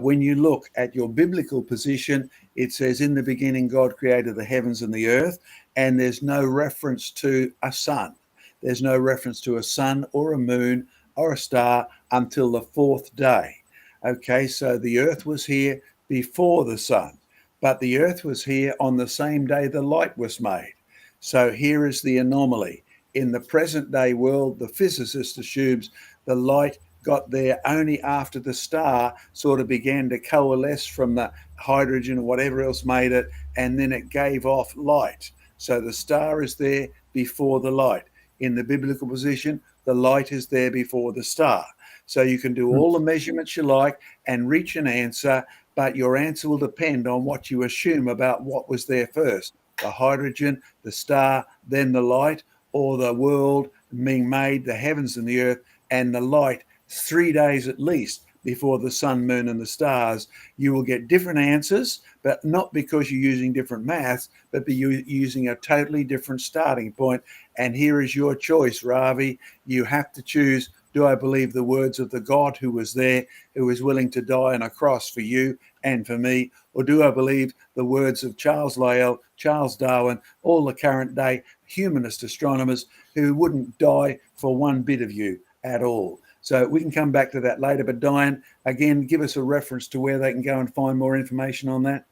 when you look at your biblical position, it says, in the beginning, God created the heavens and the earth, and there's no reference to a sun. There's no reference to a sun or a moon or a star until the fourth day. Okay, so the earth was here before the sun, but the earth was here on the same day the light was made. So here is the anomaly. In the present day world, the physicist assumes the light got there only after the star sort of began to coalesce from the hydrogen or whatever else made it, and then it gave off light. So the star is there before the light. In the biblical position, the light is there before the star. So you can do all the measurements you like and reach an answer, but your answer will depend on what you assume about what was there first, the hydrogen, the star, then the light, or the world being made, the heavens and the earth, and the light 3 days at least before the sun, moon, and the stars. You will get different answers, but not because you're using different maths, but you're using a totally different starting point. And here is your choice, Ravi. You have to choose, do I believe the words of the God who was there, who was willing to die on a cross for you and for me, or do I believe the words of Charles Lyell, Charles Darwin, all the current day humanist astronomers who wouldn't die for one bit of you at all? So we can come back to that later. But Diane, again, give us a reference to where they can go and find more information on that.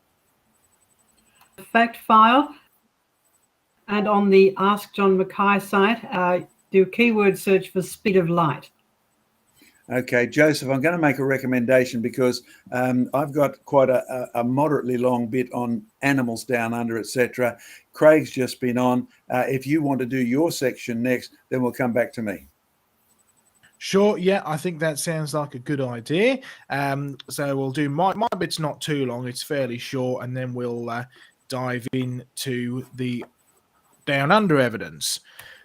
Fact file, and on the Ask John Mackay site, do keyword search for speed of light. Okay, Joseph, I'm going to make a recommendation, because I've got quite a moderately long bit on animals down under, etc. Craig's just been on. If you want to do your section next, then we'll come back to me. Sure, yeah, I think that sounds like a good idea. So we'll do my bit's not too long, it's fairly short, and then we'll dive into the Down Under evidence.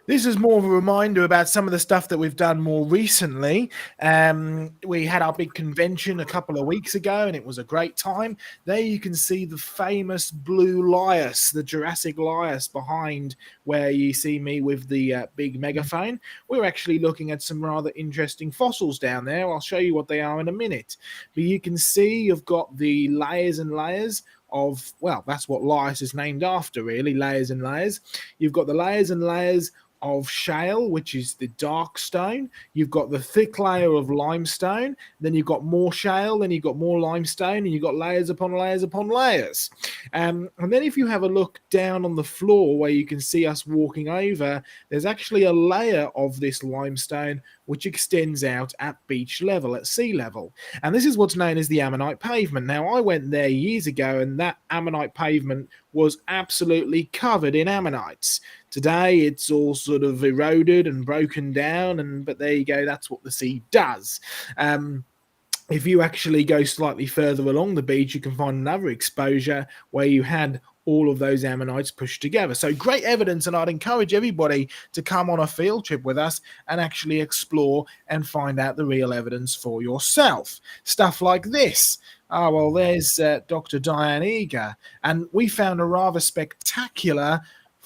This is more of a reminder about some of the stuff that we've done more recently. We had our big convention a couple of weeks ago, and it was a great time. There you can see the famous blue lias, the Jurassic lias, behind where you see me with the big megaphone. We're actually looking at some rather interesting fossils down there. I'll show you what they are in a minute. But you can see you've got the layers and layers of, well, that's what lias is named after, really, layers and layers. You've got the layers and layers of shale, which is the dark stone. You've got the thick layer of limestone, then you've got more shale, then you've got more limestone, and you've got layers upon layers upon layers. And then if you have a look down on the floor where you can see us walking over, there's actually a layer of this limestone which extends out at beach level, at sea level. And this is what's known as the ammonite pavement. Now, I went there years ago, and that ammonite pavement was absolutely covered in ammonites. Today, it's all sort of eroded and broken down, but there you go, that's what the sea does. If you actually go slightly further along the beach, you can find another exposure where you had all of those ammonites pushed together. So great evidence, and I'd encourage everybody to come on a field trip with us and actually explore and find out the real evidence for yourself. Stuff like this. Oh, well, there's Dr. Diane Eager, and we found a rather spectacular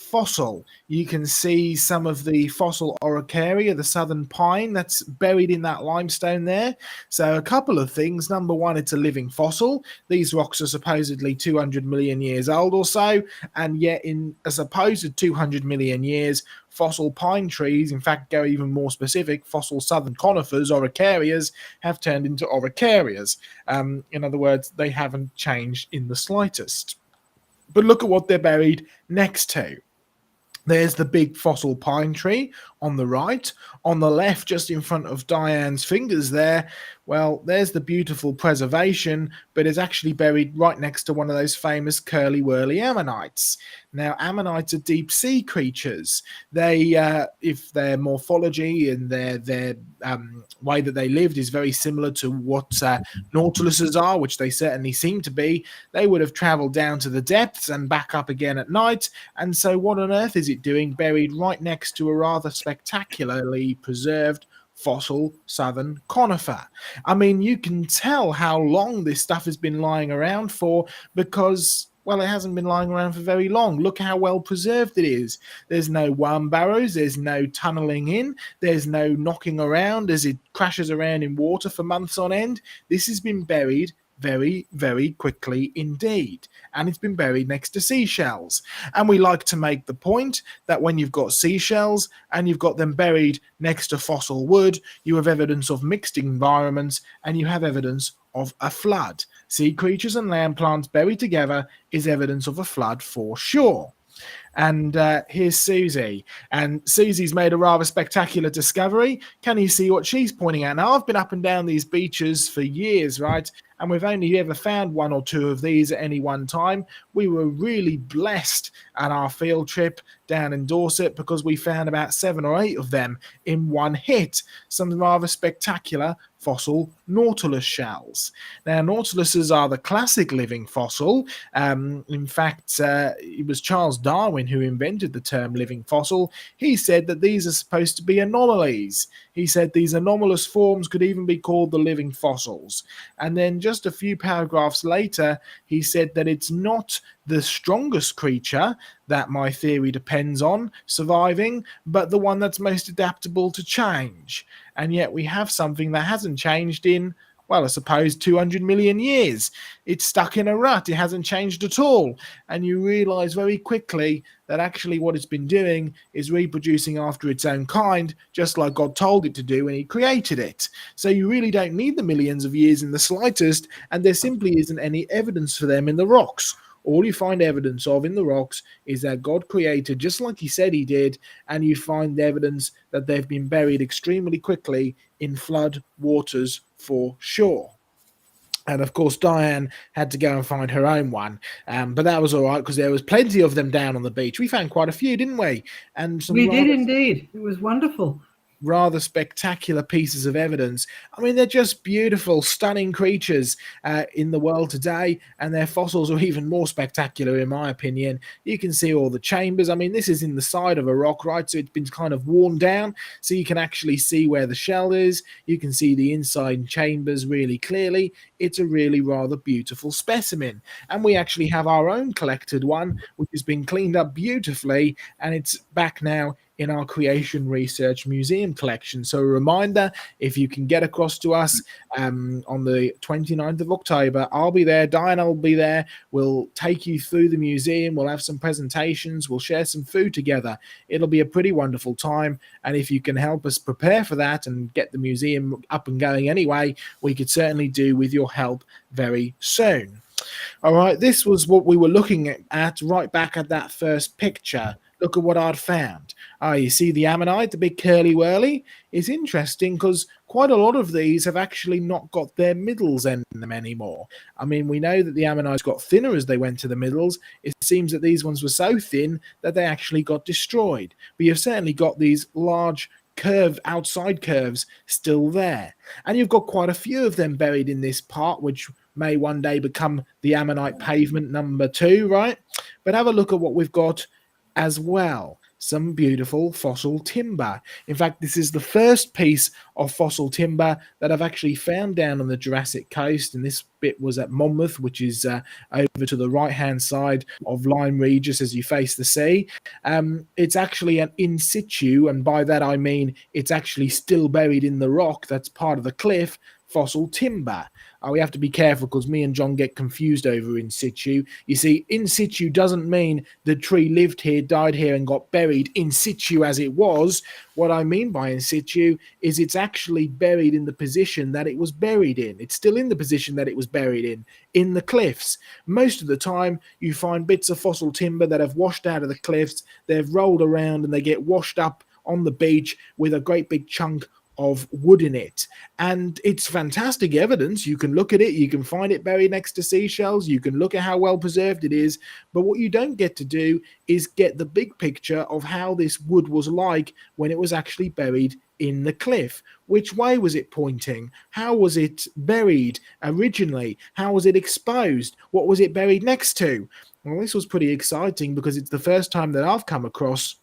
fossil. You can see some of the fossil Araucaria, the southern pine, that's buried in that limestone there. So a couple of things. Number one, it's a living fossil. These rocks are supposedly 200 million years old or so, and yet in a supposed 200 million years, fossil pine trees, in fact, go even more specific, fossil southern conifers, Araucarias, have turned into Araucarias. In other words, they haven't changed in the slightest. But look at what they're buried next to. There's the big fossil pine tree on the right. On the left, just in front of Diane's fingers there, well, there's the beautiful preservation, but it's actually buried right next to one of those famous curly-whirly ammonites. Now, ammonites are deep-sea creatures. They, if their morphology and their way that they lived is very similar to what nautiluses are, which they certainly seem to be, they would have traveled down to the depths and back up again at night. And so what on earth is it doing buried right next to a rather spectacularly preserved fossil southern conifer? I mean, you can tell how long this stuff has been lying around for, because, well, it hasn't been lying around for very long. Look how well preserved it is. There's no worm burrows, there's no tunneling in, there's no knocking around as it crashes around in water for months on end. This has been buried very, very quickly indeed. And it's been buried next to seashells. And we like to make the point that when you've got seashells and you've got them buried next to fossil wood, you have evidence of mixed environments and you have evidence of a flood. Sea creatures and land plants buried together is evidence of a flood for sure. And here's Susie. And Susie's made a rather spectacular discovery. Can you see what she's pointing at? Now, I've been up and down these beaches for years, right? And we've only ever found one or two of these at any one time. We were really blessed at our field trip down in Dorset because we found about 7 or 8 of them in one hit. Some rather spectacular fossil nautilus shells. Now, nautiluses are the classic living fossil. In fact, it was Charles Darwin who invented the term living fossil. He said that these are supposed to be anomalies. He said these anomalous forms could even be called the living fossils. And then just a few paragraphs later, he said that it's not the strongest creature that my theory depends on surviving, but the one that's most adaptable to change. And yet we have something that hasn't changed in, well, I suppose 200 million years. It's stuck in a rut. It hasn't changed at all. And you realize very quickly that actually what it's been doing is reproducing after its own kind, just like God told it to do when he created it. So you really don't need the millions of years in the slightest, and there simply isn't any evidence for them in the rocks. All you find evidence of in the rocks is that God created just like he said he did, and you find evidence that they've been buried extremely quickly in flood waters for sure. And of course, Diane had to go and find her own one. But that was all right because there was plenty of them down on the beach. We found quite a few, didn't we? And some we did indeed. It was wonderful. Rather spectacular pieces of evidence. I mean, they're just beautiful, stunning creatures in the world today, and their fossils are even more spectacular, in my opinion. You can see all the chambers. I mean, this is in the side of a rock, right? So it's been kind of worn down, so you can actually see where the shell is. You can see the inside chambers really clearly. It's a really rather beautiful specimen. And we actually have our own collected one, which has been cleaned up beautifully, and it's back now in our Creation Research Museum collection. So a reminder, if you can get across to us on the 29th of October, I'll be there, Diana will be there, we'll take you through the museum, we'll have some presentations, we'll share some food together. It'll be a pretty wonderful time, and if you can help us prepare for that and get the museum up and going anyway, we could certainly do with your help very soon. All right, this was what we were looking at right back at that first picture. Look at what I'd found. You see the ammonite, the big curly whirly? It's interesting because quite a lot of these have actually not got their middles in them anymore. I mean, we know that the ammonites got thinner as they went to the middles. It seems that these ones were so thin that they actually got destroyed. But you've certainly got these large outside curves still there. And you've got quite a few of them buried in this part, which may one day become the ammonite pavement number 2, right? But have a look at what we've got as well. some beautiful fossil timber. In fact, this is the first piece of fossil timber that I've actually found down on the Jurassic coast, and this bit was at Monmouth, which is over to the right-hand side of Lyme Regis as you face the sea. It's actually an in situ, and by that I mean it's actually still buried in the rock that's part of the cliff, fossil timber. We have to be careful because me and John get confused over in situ. You see, in situ doesn't mean the tree lived here, died here, and got buried in situ as it was. What I mean by in situ is it's actually buried in the position that it was buried in. It's still in the position that it was buried in the cliffs. Most of the time, you find bits of fossil timber that have washed out of the cliffs, they've rolled around, and they get washed up on the beach with a great big chunk of wood in it. And it's fantastic evidence. You can look at it, you can find it buried next to seashells, you can look at how well preserved it is, but what you don't get to do is get the big picture of how this wood was like when it was actually buried in the cliff. Which way was it pointing? How was it buried originally? How was it exposed? What was it buried next to? Well, this was pretty exciting because it's the first time that I've come across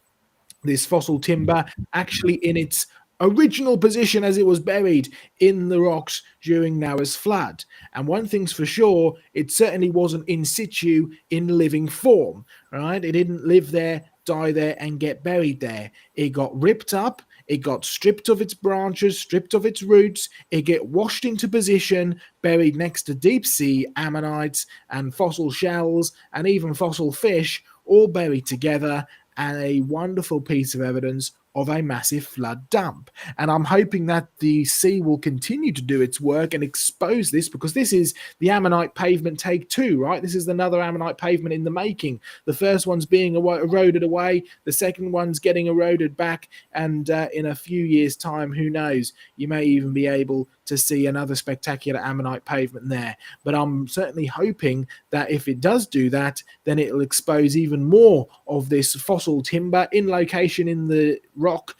this fossil timber actually in its original position as it was buried in the rocks during Noah's flood. And one thing's for sure, it certainly wasn't in situ in living form, right? It didn't live there, die there, and get buried there. It got ripped up, it got stripped of its branches, stripped of its roots, it get washed into position, buried next to deep sea ammonites and fossil shells and even fossil fish, all buried together, and a wonderful piece of evidence of a massive flood dump. And I'm hoping that the sea will continue to do its work and expose this, because this is the ammonite pavement take two, right? This is another ammonite pavement in the making. The first one's being eroded away, the second one's getting eroded back, and in a few years' time, who knows, you may even be able to see another spectacular ammonite pavement there. But I'm certainly hoping that if it does do that, then it'll expose even more of this fossil timber in location in the rock,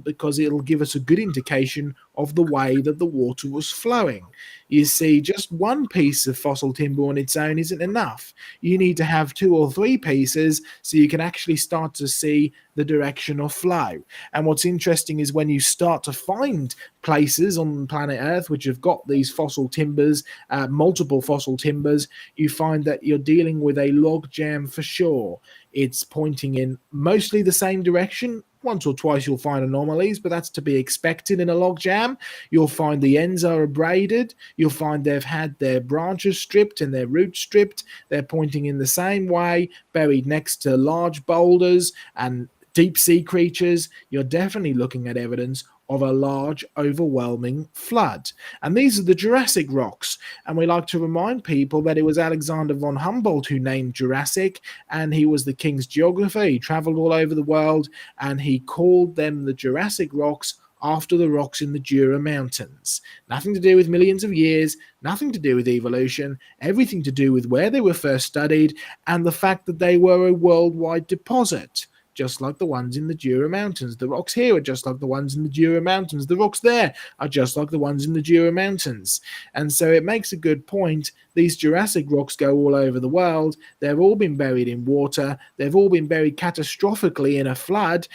because it'll give us a good indication of the way that the water was flowing. You see, just one piece of fossil timber on its own isn't enough. You need to have 2 or 3 pieces so you can actually start to see the direction of flow. And what's interesting is when you start to find places on planet Earth which have got these fossil timbers, multiple fossil timbers, you find that you're dealing with a log jam for sure. It's pointing in mostly the same direction. Once or twice you'll find anomalies, but that's to be expected in a log jam. You'll find the ends are abraded. You'll find they've had their branches stripped and their roots stripped. They're pointing in the same way, buried next to large boulders and deep sea creatures. You're definitely looking at evidence of a large, overwhelming flood. And these are the Jurassic rocks. And we like to remind people that it was Alexander von Humboldt who named Jurassic, and he was the king's geographer. He traveled all over the world, and he called them the Jurassic rocks after the rocks in the Jura Mountains. Nothing to do with millions of years, nothing to do with evolution, everything to do with where they were first studied and the fact that they were a worldwide deposit, just like the ones in the Jura Mountains. The rocks here are just like the ones in the Jura Mountains. The rocks there are just like the ones in the Jura Mountains. And so it makes a good point. These Jurassic rocks go all over the world. They've all been buried in water. They've all been buried catastrophically in a flood,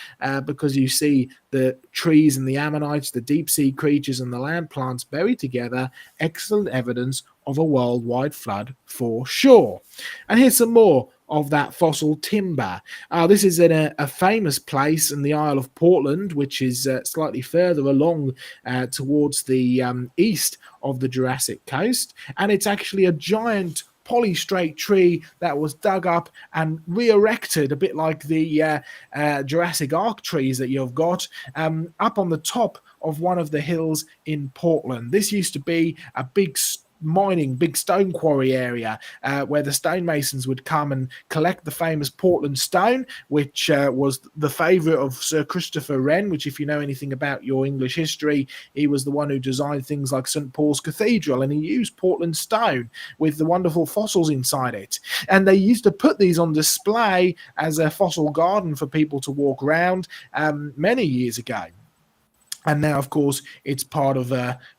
because you see the trees and the ammonites, the deep sea creatures and the land plants buried together. Excellent evidence of a worldwide flood for sure. And here's some more of that fossil timber. This is in a famous place in the Isle of Portland, which is slightly further along towards the east of the Jurassic coast. And it's actually a giant polystrate tree that was dug up and re-erected, a bit like the Jurassic Ark trees that you've got, up on the top of one of the hills in Portland. This used to be a big stone quarry area where the stonemasons would come and collect the famous Portland stone, which was the favorite of Sir Christopher Wren, which, if you know anything about your English history, he was the one who designed things like St. Paul's Cathedral, and he used Portland stone with the wonderful fossils inside it. And they used to put these on display as a fossil garden for people to walk around many years ago. And now, of course, it's part of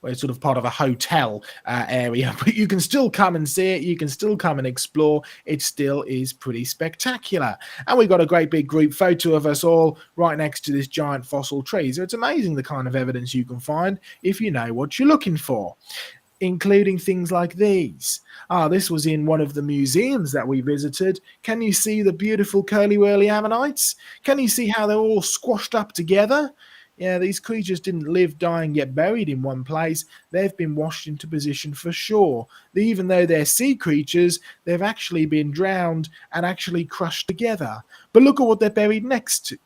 it's sort of part of a hotel area, but you can still come and see it. You can still come and explore. It still is pretty spectacular. And we've got a great big group photo of us all right next to this giant fossil tree. So it's amazing the kind of evidence you can find if you know what you're looking for, including things like these. This was in one of the museums that we visited. Can you see the beautiful curly-whirly ammonites? Can you see how they're all squashed up together? Yeah, these creatures didn't live, die, and get buried in one place. They've been washed into position for sure. Even though they're sea creatures, they've actually been drowned and actually crushed together. But look at what they're buried next to.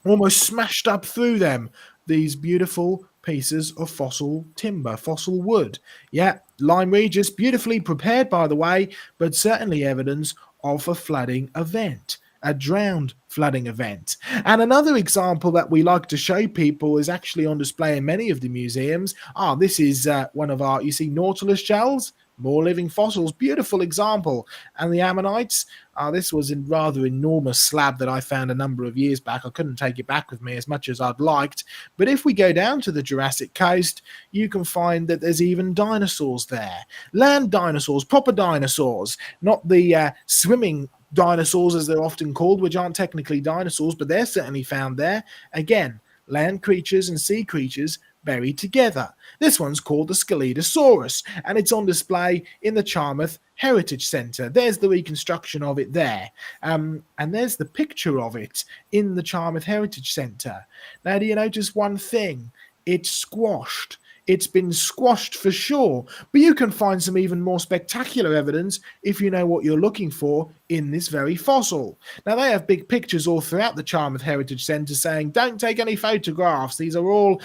Almost smashed up through them. These beautiful pieces of fossil timber, fossil wood. Yeah, Lyme Regis, beautifully prepared, by the way, but certainly evidence of a flooding event. A drowned flooding event. And another example that we like to show people is actually on display in many of the museums. This is one of our, you see, Nautilus shells, more living fossils, beautiful example. And the ammonites, this was a rather enormous slab that I found a number of years back. I couldn't take it back with me as much as I'd liked. But if we go down to the Jurassic coast, you can find that there's even dinosaurs there. Land dinosaurs, proper dinosaurs, not the swimming dinosaurs as they're often called, which aren't technically dinosaurs, but they're certainly found there. Again, land creatures and sea creatures buried together. This one's called the Scelidosaurus, and it's on display in the Charmouth Heritage Centre. There's the reconstruction of it there, and there's the picture of it in the Charmouth Heritage Centre. Now, do you notice one thing? It's squashed. It's been squashed for sure, but you can find some even more spectacular evidence if you know what you're looking for in this very fossil. Now, they have big pictures all throughout the Charmouth Heritage Centre saying, don't take any photographs. These are all,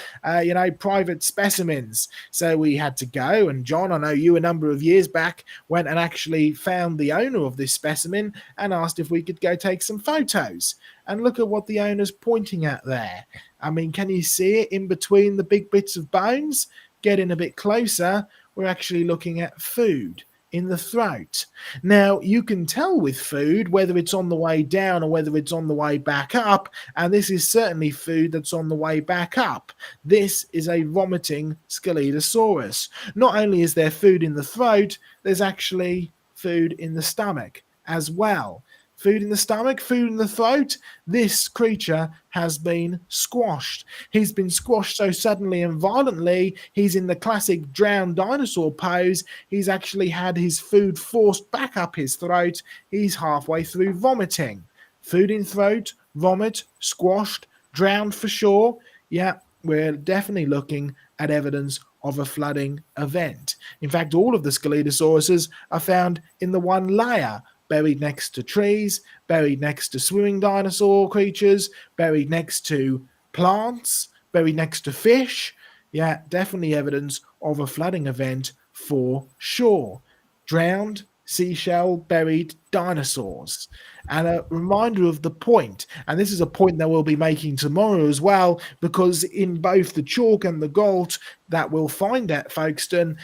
private specimens. So we had to go, and John, I know you a number of years back went and actually found the owner of this specimen and asked if we could go take some photos. And look at what the owner's pointing at there. I mean, can you see it in between the big bits of bones? Getting a bit closer, we're actually looking at food in the throat. Now, you can tell with food whether it's on the way down or whether it's on the way back up, and this is certainly food that's on the way back up. This is a vomiting Scelidosaurus. Not only is there food in the throat, there's actually food in the stomach as well. Food in the stomach, food in the throat. This creature has been squashed. He's been squashed so suddenly and violently, he's in the classic drowned dinosaur pose. He's actually had his food forced back up his throat. He's halfway through vomiting. Food in throat, vomit, squashed, drowned for sure. Yeah, we're definitely looking at evidence of a flooding event. In fact, all of the Scelidosauruses are found in the one layer, buried next to trees, buried next to swimming dinosaur creatures, buried next to plants, buried next to fish. Yeah, definitely evidence of a flooding event for sure. Drowned, seashell, buried dinosaurs. And a reminder of the point, and this is a point that we'll be making tomorrow as well, because in both the chalk and the gault that we'll find at Folkestone,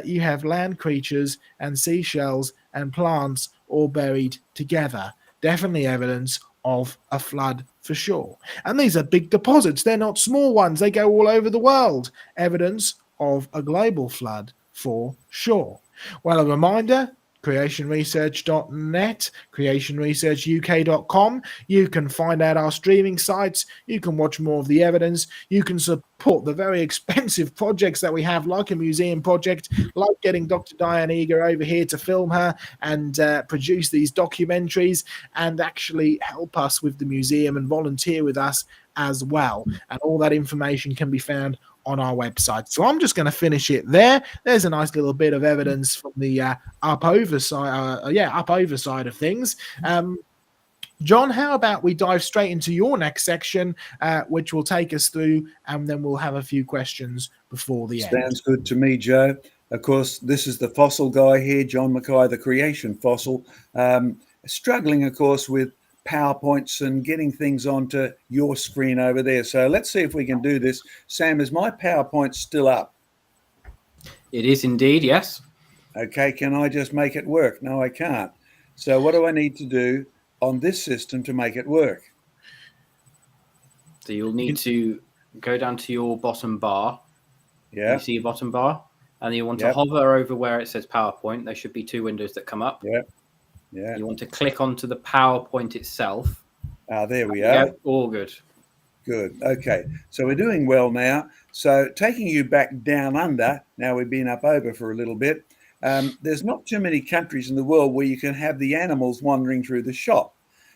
you have land creatures and seashells and plants all buried together. Definitely evidence of a flood for sure. And these are big deposits. They're not small ones. They go all over the world. Evidence of a global flood for sure. Well, a reminder, creationresearch.net, creationresearchuk.com. You can find out our streaming sites. You can watch more of the evidence. You can support the very expensive projects that we have, like a museum project, like getting Dr. Diane Eager over here to film her and produce these documentaries and actually help us with the museum and volunteer with us as well. And all that information can be found on our website. So I'm just going to finish it there. There's a nice little bit of evidence from the upover side of things. John, how about we dive straight into your next section, which will take us through, and then we'll have a few questions before the end. Sounds good to me, Joe. Of course, this is the fossil guy here, John Mackay, the creation fossil, struggling, of course, with PowerPoints and getting things onto your screen over there. So let's see if we can do this. Sam, is my PowerPoint still up? It is indeed, yes. Okay, can I just make it work? No, I can't. So what do I need to do on this system to make it work? So you'll need to go down to your bottom bar. Yeah. You see your bottom bar? And you want to Yep. hover over where it says PowerPoint. There should be 2 windows that come up. Yeah. Yeah. You want to click onto the PowerPoint itself. There we are. Yep, all good. Good. Okay. So we're doing well now. So taking you back down under, now we've been up over for a little bit. There's not too many countries in the world where you can have the animals wandering through the shop.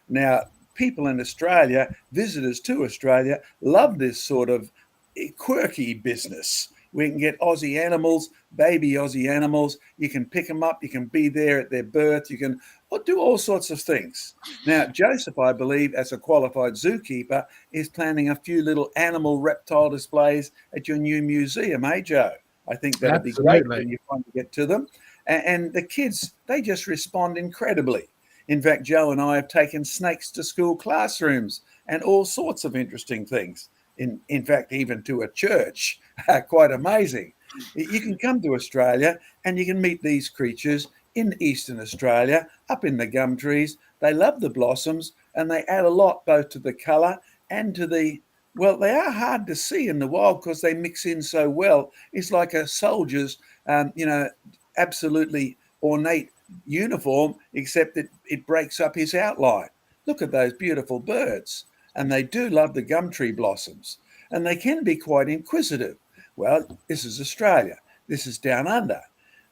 Now, people in Australia, visitors to Australia, love this sort of quirky business. We can get Aussie animals, baby Aussie animals. You can pick them up. You can be there at their birth. You can do all sorts of things. Now, Joseph, I believe, as a qualified zookeeper, is planning a few little animal reptile displays at your new museum, eh, Joe? I think that'd be great when you finally get to them. And the kids, they just respond incredibly. In fact, Joe and I have taken snakes to school classrooms and all sorts of interesting things. In fact, even to a church. Quite amazing. You can come to Australia and you can meet these creatures in Eastern Australia, up in the gum trees. They love the blossoms and they add a lot both to the colour and to the, well, they are hard to see in the wild because they mix in so well. It's like a soldier's, absolutely ornate uniform, except that it breaks up his outline. Look at those beautiful birds. And they do love the gum tree blossoms. And they can be quite inquisitive. Well, this is Australia. This is down under.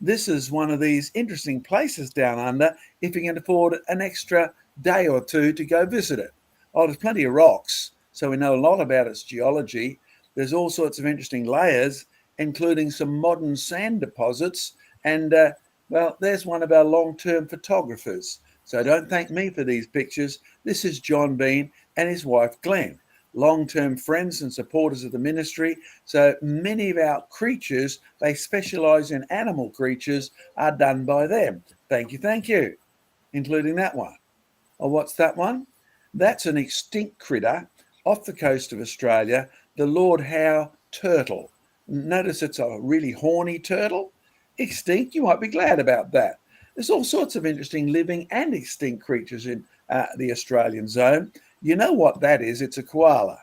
This is one of these interesting places down under if you can afford an extra day or two to go visit it. Oh, there's plenty of rocks, so we know a lot about its geology. There's all sorts of interesting layers, including some modern sand deposits. And, well, there's one of our long-term photographers. So don't thank me for these pictures. This is John Bean and his wife, Glenn, long-term friends and supporters of the ministry. So many of our creatures, they specialize in animal creatures, are done by them. Thank you, including that one. Oh, what's that one? That's an extinct critter off the coast of Australia, the Lord Howe turtle. Notice it's a really horny turtle. Extinct, you might be glad about that. There's all sorts of interesting living and extinct creatures in the Australian zone. You know what that is? It's a koala.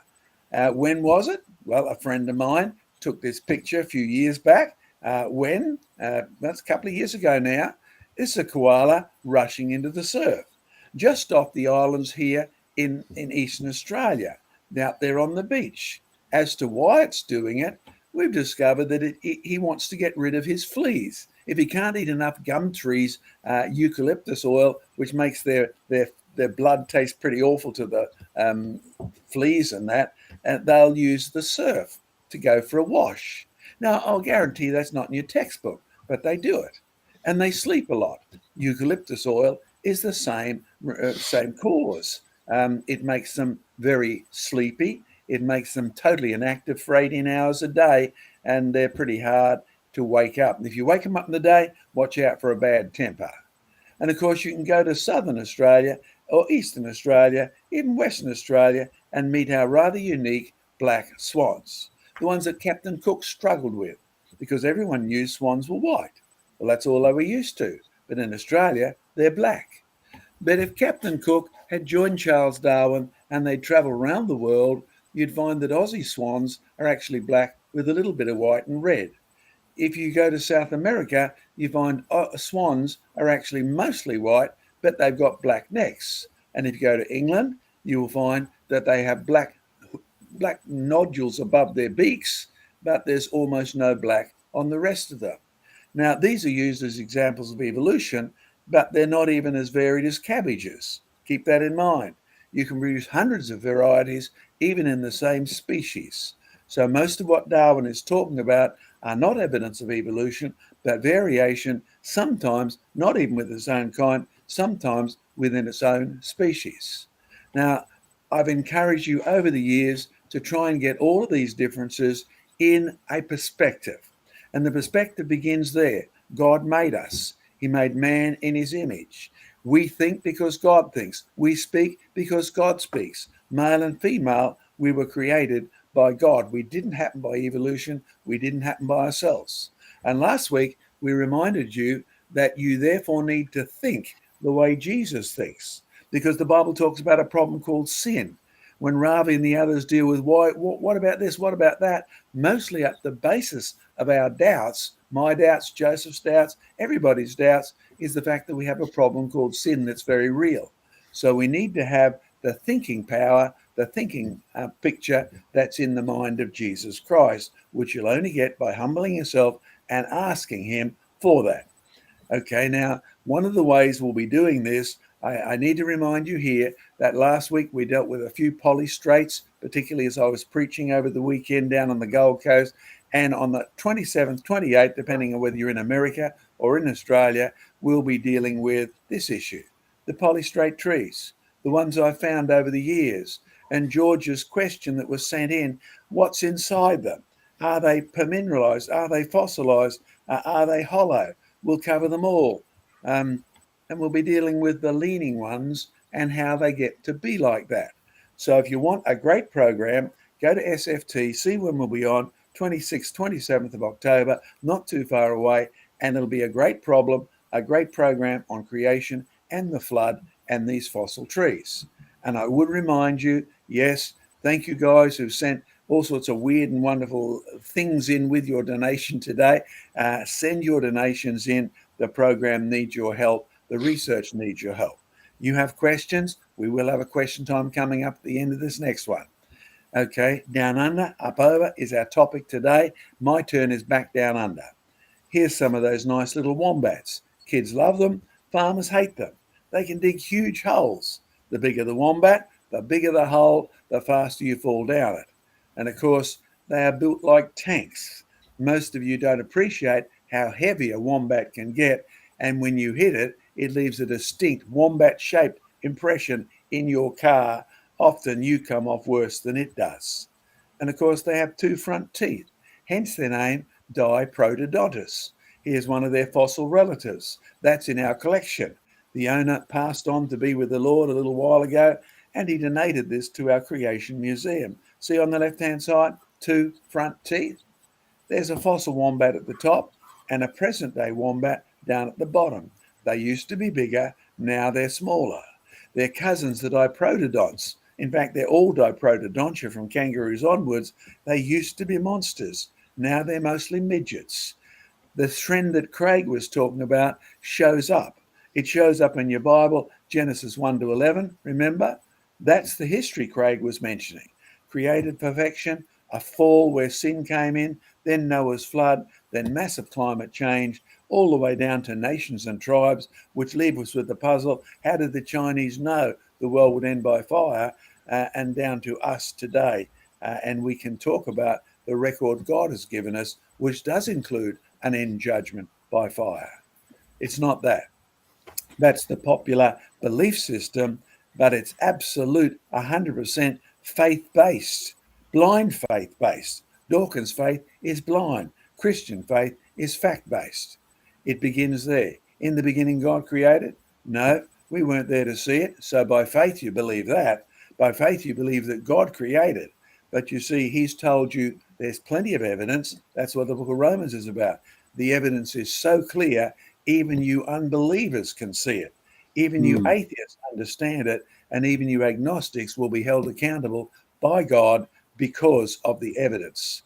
When was it? Well, a friend of mine took this picture a few years back. That's a couple of years ago now. It's a koala rushing into the surf, just off the islands here in Eastern Australia, out there on the beach. As to why it's doing it, we've discovered that he wants to get rid of his fleas. If he can't eat enough gum trees, eucalyptus oil, which makes their blood taste pretty awful to the fleas and that, they'll use the surf to go for a wash. Now, I'll guarantee that's not in your textbook, but they do it. And they sleep a lot. Eucalyptus oil is the same cause. It makes them very sleepy. It makes them totally inactive for 18 hours a day, and they're pretty hard to wake up. And if you wake them up in the day, watch out for a bad temper. And of course, you can go to Southern Australia or Eastern Australia, even Western Australia, and meet our rather unique black swans, the ones that Captain Cook struggled with, because everyone knew swans were white. Well, that's all they were used to. But in Australia, they're black. But if Captain Cook had joined Charles Darwin and they'd travel around the world, you'd find that Aussie swans are actually black with a little bit of white and red. If you go to South America, you find swans are actually mostly white, but they've got black necks. And if you go to England, you will find that they have black nodules above their beaks, but there's almost no black on the rest of them. Now, these are used as examples of evolution, but they're not even as varied as cabbages. Keep that in mind. You can produce hundreds of varieties, even in the same species. So most of what Darwin is talking about are not evidence of evolution, but variation, sometimes not even with its own kind, sometimes within its own species. Now, I've encouraged you over the years to try and get all of these differences in a perspective. And the perspective begins there. God made us. He made man in his image. We think because God thinks. We speak because God speaks. Male and female, we were created by God. We didn't happen by evolution. We didn't happen by ourselves. And last week, we reminded you that you therefore need to think the way Jesus thinks, because the Bible talks about a problem called sin. when Ravi and the others deal with why, what about this, what about that, mostly at the basis of our doubts, my doubts, Joseph's doubts, everybody's doubts, is the fact that we have a problem called sin that's very real. So we need to have the thinking power, the thinking picture that's in the mind of Jesus Christ, which you'll only get by humbling yourself and asking him for that. Okay, now, one of the ways we'll be doing this, I need to remind you here that last week we dealt with a few polystrates, particularly as I was preaching over the weekend down on the Gold Coast. And on the 27th, 28th, depending on whether you're in America or in Australia, we'll be dealing with this issue, the polystrate trees, the ones I've found over the years. And George's question that was sent in, what's inside them? Are they permineralized? Are they fossilized? Are they hollow? We'll cover them all. And we'll be dealing with the leaning ones and how they get to be like that. So if you want a great program, go to SFT, see when we'll be on, 26th, 27th of October, not too far away, and it'll be a great problem, a great program on creation and the flood and these fossil trees. And I would remind you, yes, thank you guys who've sent all sorts of weird and wonderful things in with your donation today. Send your donations in. The program needs your help. The research needs your help. You have questions? We will have a question time coming up at the end of this next one. Okay, down under, up over is our topic today. My turn is back down under. Here's some of those nice little wombats. Kids love them. Farmers hate them. They can dig huge holes. The bigger the wombat, the bigger the hole, the faster you fall down it. And of course, they are built like tanks. Most of you don't appreciate how heavy a wombat can get. And when you hit it, it leaves a distinct wombat-shaped impression in your car. Often you come off worse than it does. And of course, they have two front teeth, hence their name, Diprotodontus. Here's one of their fossil relatives. That's in our collection. The owner passed on to be with the Lord a little while ago, and he donated this to our Creation Museum. See on the left-hand side, two front teeth. There's a fossil wombat at the top and a present-day wombat down at the bottom. They used to be bigger, now they're smaller. They're cousins, the Diprotodonts. In fact, they're all Diprotodontia from kangaroos onwards. They used to be monsters. Now they're mostly midgets. The trend that Craig was talking about shows up. It shows up in your Bible, Genesis 1 to 11, remember? That's the history Craig was mentioning. Created perfection, a fall where sin came in, then Noah's flood, then massive climate change, all the way down to nations and tribes, which leave us with the puzzle, how did the Chinese know the world would end by fire, and down to us today. And we can talk about the record God has given us, which does include an end judgment by fire. It's not that. That's the popular belief system, but it's absolute 100% faith-based, blind faith-based. Dawkins' faith is blind. Christian faith is fact-based. It begins there. In the beginning, God created? No, we weren't there to see it. So by faith, you believe that. By faith, you believe that God created. But you see, he's told you there's plenty of evidence. That's what the book of Romans is about. The evidence is so clear, even you unbelievers can see it. Even you atheists understand it. And even you agnostics will be held accountable by God because of the evidence.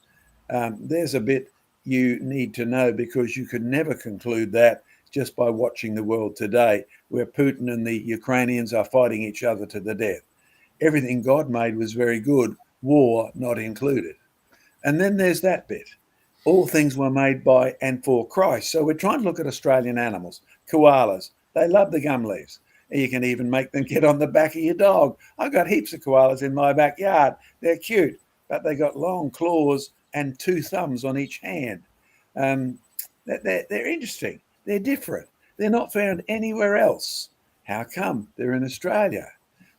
There's a bit you need to know, because you could never conclude that just by watching the world today, where Putin and the Ukrainians are fighting each other to the death. Everything God made was very good, war not included. And then there's that bit. All things were made by and for Christ. So we're trying to look at Australian animals, koalas. They love the gum leaves. You can even make them get on the back of your dog. I've got heaps of koalas in my backyard. They're cute, but they got long claws and two thumbs on each hand. They're interesting. They're different. They're not found anywhere else. How come? They're in Australia.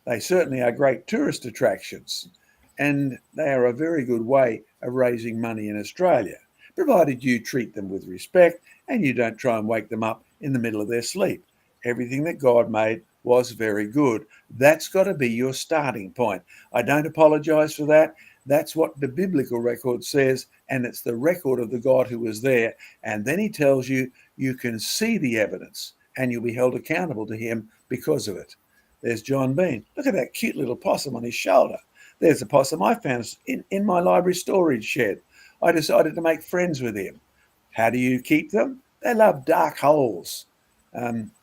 They certainly are great tourist attractions, and they are a very good way of raising money in Australia, provided you treat them with respect and you don't try and wake them up in the middle of their sleep. Everything that God made was very good. That's got to be your starting point. I don't apologize for that. That's what the biblical record says, and it's the record of the God who was there. And then he tells you, you can see the evidence and you'll be held accountable to him because of it. There's John Bean. Look at that cute little possum on his shoulder. There's a possum I found in my library storage shed. I decided to make friends with him. How do you keep them? They love dark holes.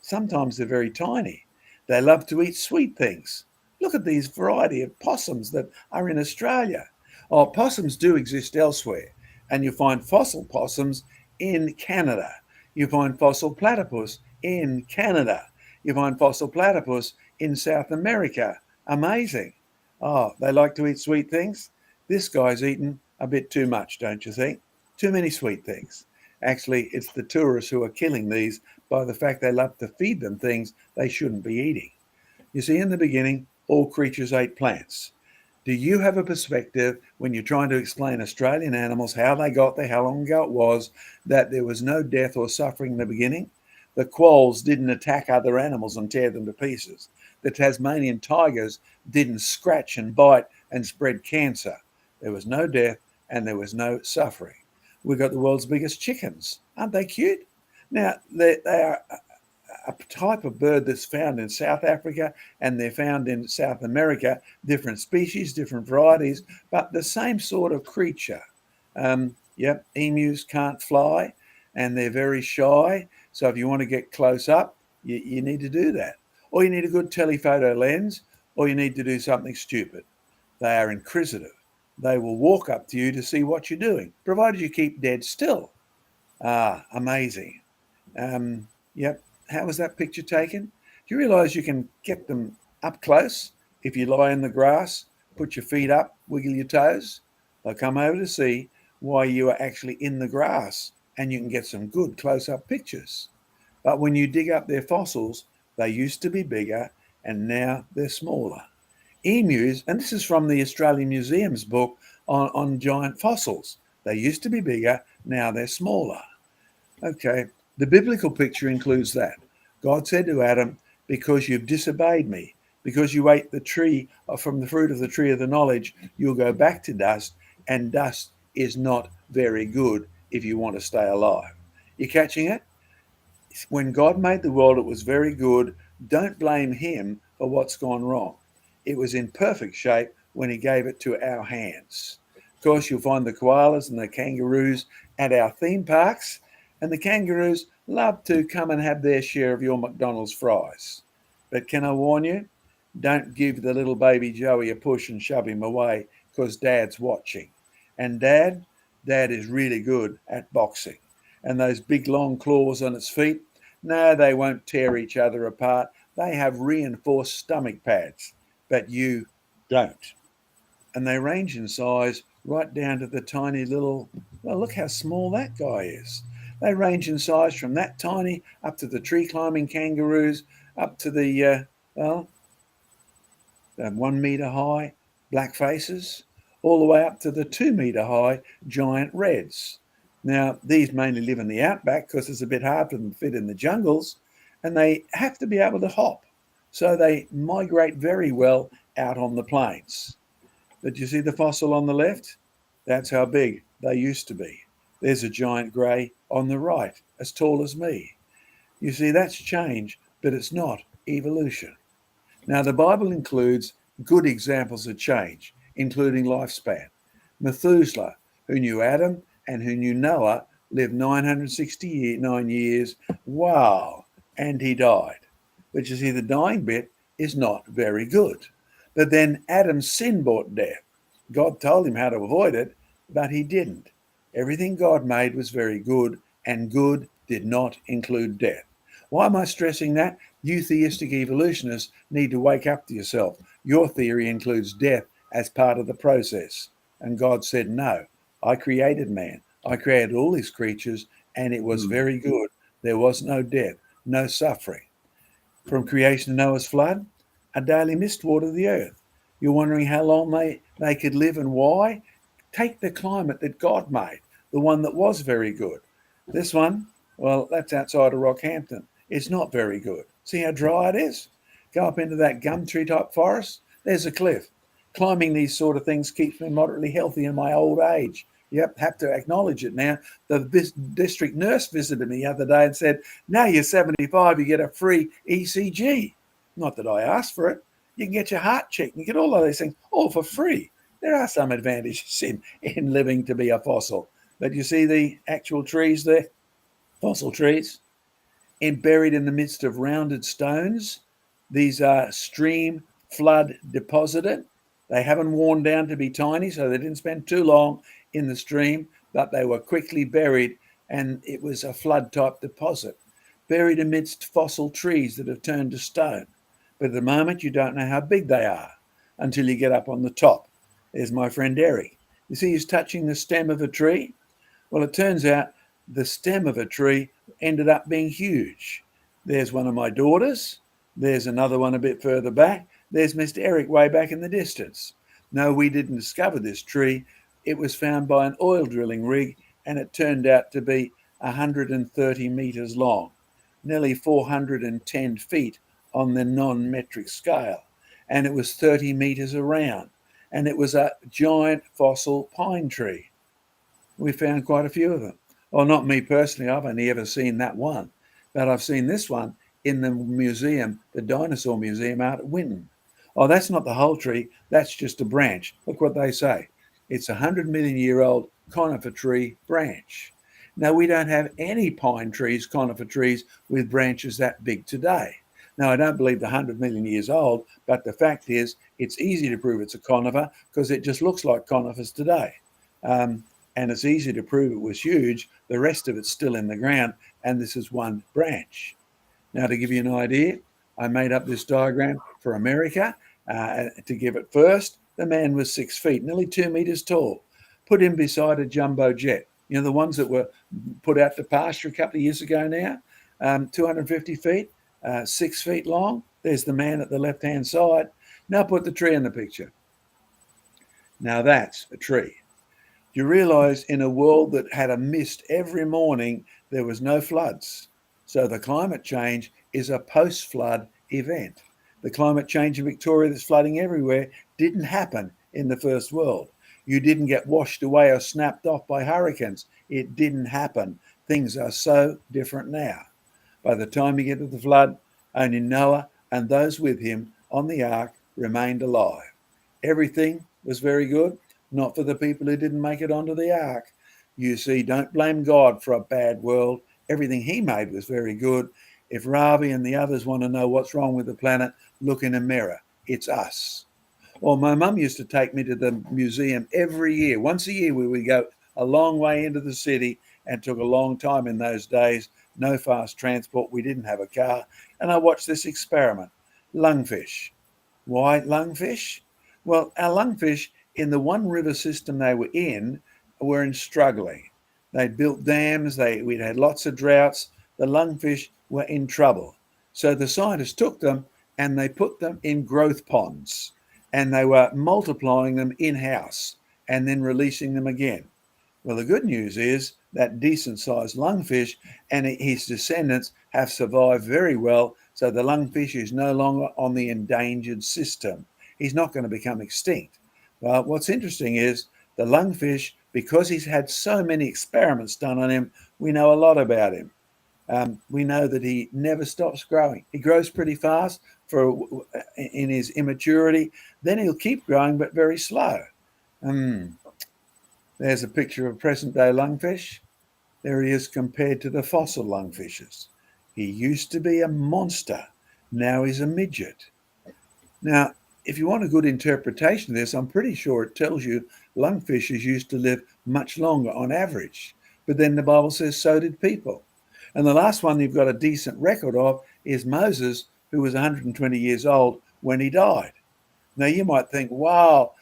Sometimes they're very tiny. They love to eat sweet things. Look at these variety of possums that are in Australia. Oh, possums do exist elsewhere, and you find fossil possums in Canada. You find fossil platypus in Canada. You find fossil platypus in South America. Amazing. Oh, they like to eat sweet things. This guy's eaten a bit too much, don't you think? Too many sweet things. Actually, it's the tourists who are killing these by the fact they love to feed them things they shouldn't be eating. You see, in the beginning, all creatures ate plants. Do you have a perspective when you're trying to explain Australian animals, how they got there, how long ago it was, that there was no death or suffering in the beginning? The quolls didn't attack other animals and tear them to pieces. The Tasmanian tigers didn't scratch and bite and spread cancer. There was no death and there was no suffering. We've got the world's biggest chickens. Aren't they cute? Now, they are a type of bird that's found in South Africa and they're found in South America, different species, different varieties, but the same sort of creature. Emus can't fly and they're very shy. So if you want to get close up, you need to do that. Or you need a good telephoto lens, or you need to do something stupid. They are inquisitive. They will walk up to you to see what you're doing, provided you keep dead still. Amazing. How was that picture taken? Do you realize you can get them up close? If you lie in the grass, put your feet up, wiggle your toes, they'll come over to see why you are actually in the grass, and you can get some good close-up pictures. But when you dig up their fossils, they used to be bigger and now they're smaller. Emus, and this is from the Australian Museum's book on giant fossils. They used to be bigger, now they're smaller. Okay, the biblical picture includes that. God said to Adam, because you've disobeyed me, because you ate the tree from the fruit of the tree of the knowledge, you'll go back to dust, and dust is not very good if you want to stay alive. You catching it? When God made the world, it was very good. Don't blame him for what's gone wrong. It was in perfect shape when he gave it to our hands. Of course, you'll find the koalas and the kangaroos at our theme parks, and the kangaroos love to come and have their share of your McDonald's fries. But can I warn you? Don't give the little baby Joey a push and shove him away, because Dad's watching. And Dad is really good at boxing. And those big long claws on its feet, no, they won't tear each other apart. They have reinforced stomach pads, but you don't. And they range in size right down to the tiny little, well, look how small that guy is. They range in size from that tiny up to the tree climbing kangaroos, up to the 1 meter high black faces, all the way up to the 2 meter high giant reds. Now, these mainly live in the outback because it's a bit hard for them to fit in the jungles, and they have to be able to hop. So they migrate very well out on the plains. But you see the fossil on the left? That's how big they used to be. There's a giant grey on the right, as tall as me. You see, that's change, but it's not evolution. Now, the Bible includes good examples of change, including lifespan. Methuselah, who knew Adam and who knew Noah, lived 969 years. Wow. And he died. But you see, the dying bit is not very good. But then Adam's sin brought death. God told him how to avoid it, but he didn't. Everything God made was very good, and good did not include death. Why am I stressing that? You theistic evolutionists need to wake up to yourself. Your theory includes death as part of the process. And God said, no, I created man. I created all these creatures, and it was very good. There was no death, no suffering. From creation to Noah's flood, a daily mist watered the earth. You're wondering how long they could live and why? Take the climate that God made, the one that was very good. This one, well, that's outside of Rockhampton. It's not very good. See how dry it is? Go up into that gum tree type forest. There's a cliff. Climbing these sort of things keeps me moderately healthy in my old age. Yep, have to acknowledge it now. The district nurse visited me the other day and said, now you're 75, you get a free ECG. Not that I asked for it. You can get your heart checked. You get all of these things all for free. There are some advantages in living to be a fossil. But you see the actual trees there, fossil trees, buried in the midst of rounded stones. These are stream flood deposited. They haven't worn down to be tiny, so they didn't spend too long in the stream, but they were quickly buried, and it was a flood type deposit, buried amidst fossil trees that have turned to stone. But at the moment, you don't know how big they are until you get up on the top. There's my friend Eric. You see, he's touching the stem of a tree. Well, it turns out the stem of a tree ended up being huge. There's one of my daughters. There's another one a bit further back. There's Mr. Eric way back in the distance. No, we didn't discover this tree. It was found by an oil drilling rig, and it turned out to be 130 meters long, nearly 410 feet on the non-metric scale, and it was 30 meters around, and it was a giant fossil pine tree. We found quite a few of them. Well, not me personally, I've only ever seen that one, but I've seen this one in the museum, the Dinosaur Museum out at Winton. Oh, that's not the whole tree, that's just a branch. Look what they say. It's a 100-million-year-old conifer tree branch. Now, we don't have any pine trees, conifer trees, with branches that big today. Now, I don't believe the 100 million years old, but the fact is it's easy to prove it's a conifer because it just looks like conifers today. And it's easy to prove it was huge. The rest of it's still in the ground, and this is one branch. Now, to give you an idea, I made up this diagram for America to give it first. The man was 6 feet, nearly 2 meters tall. Put him beside a jumbo jet. You know, the ones that were put out to pasture a couple of years ago now, 250 feet, 6 feet long. There's the man at the left-hand side. Now put the tree in the picture. Now that's a tree. You realize in a world that had a mist every morning, there was no floods. So the climate change is a post-flood event. The climate change in Victoria that's flooding everywhere didn't happen in the first world. You didn't get washed away or snapped off by hurricanes. It didn't happen. Things are so different now. By the time you get to the flood, only Noah and those with him on the ark remained alive. Everything was very good, not for the people who didn't make it onto the ark. You see, don't blame God for a bad world. Everything he made was very good. If Ravi and the others want to know what's wrong with the planet, look in a mirror. It's us. Well, my mum used to take me to the museum every year. Once a year, we would go a long way into the city, and took a long time in those days. No fast transport. We didn't have a car. And I watched this experiment. Lungfish. Why lungfish? Well, our lungfish in the one river system they were in struggling. They'd built dams. We'd had lots of droughts. The lungfish were in trouble. So the scientists took them and they put them in growth ponds. And they were multiplying them in-house and then releasing them again. Well, the good news is that decent-sized lungfish and his descendants have survived very well, so the lungfish is no longer on the endangered system. He's not going to become extinct. Well, what's interesting is the lungfish, because he's had so many experiments done on him, we know a lot about him. We know that he never stops growing. He grows pretty fast in his immaturity. Then he'll keep growing, but very slow. There's a picture of present-day lungfish. There he is compared to the fossil lungfishes. He used to be a monster. Now he's a midget. Now, if you want a good interpretation of this, I'm pretty sure it tells you lungfishes used to live much longer on average. But then the Bible says so did people. And the last one you've got a decent record of is Moses, who was 120 years old when he died. Now, you might think, wow,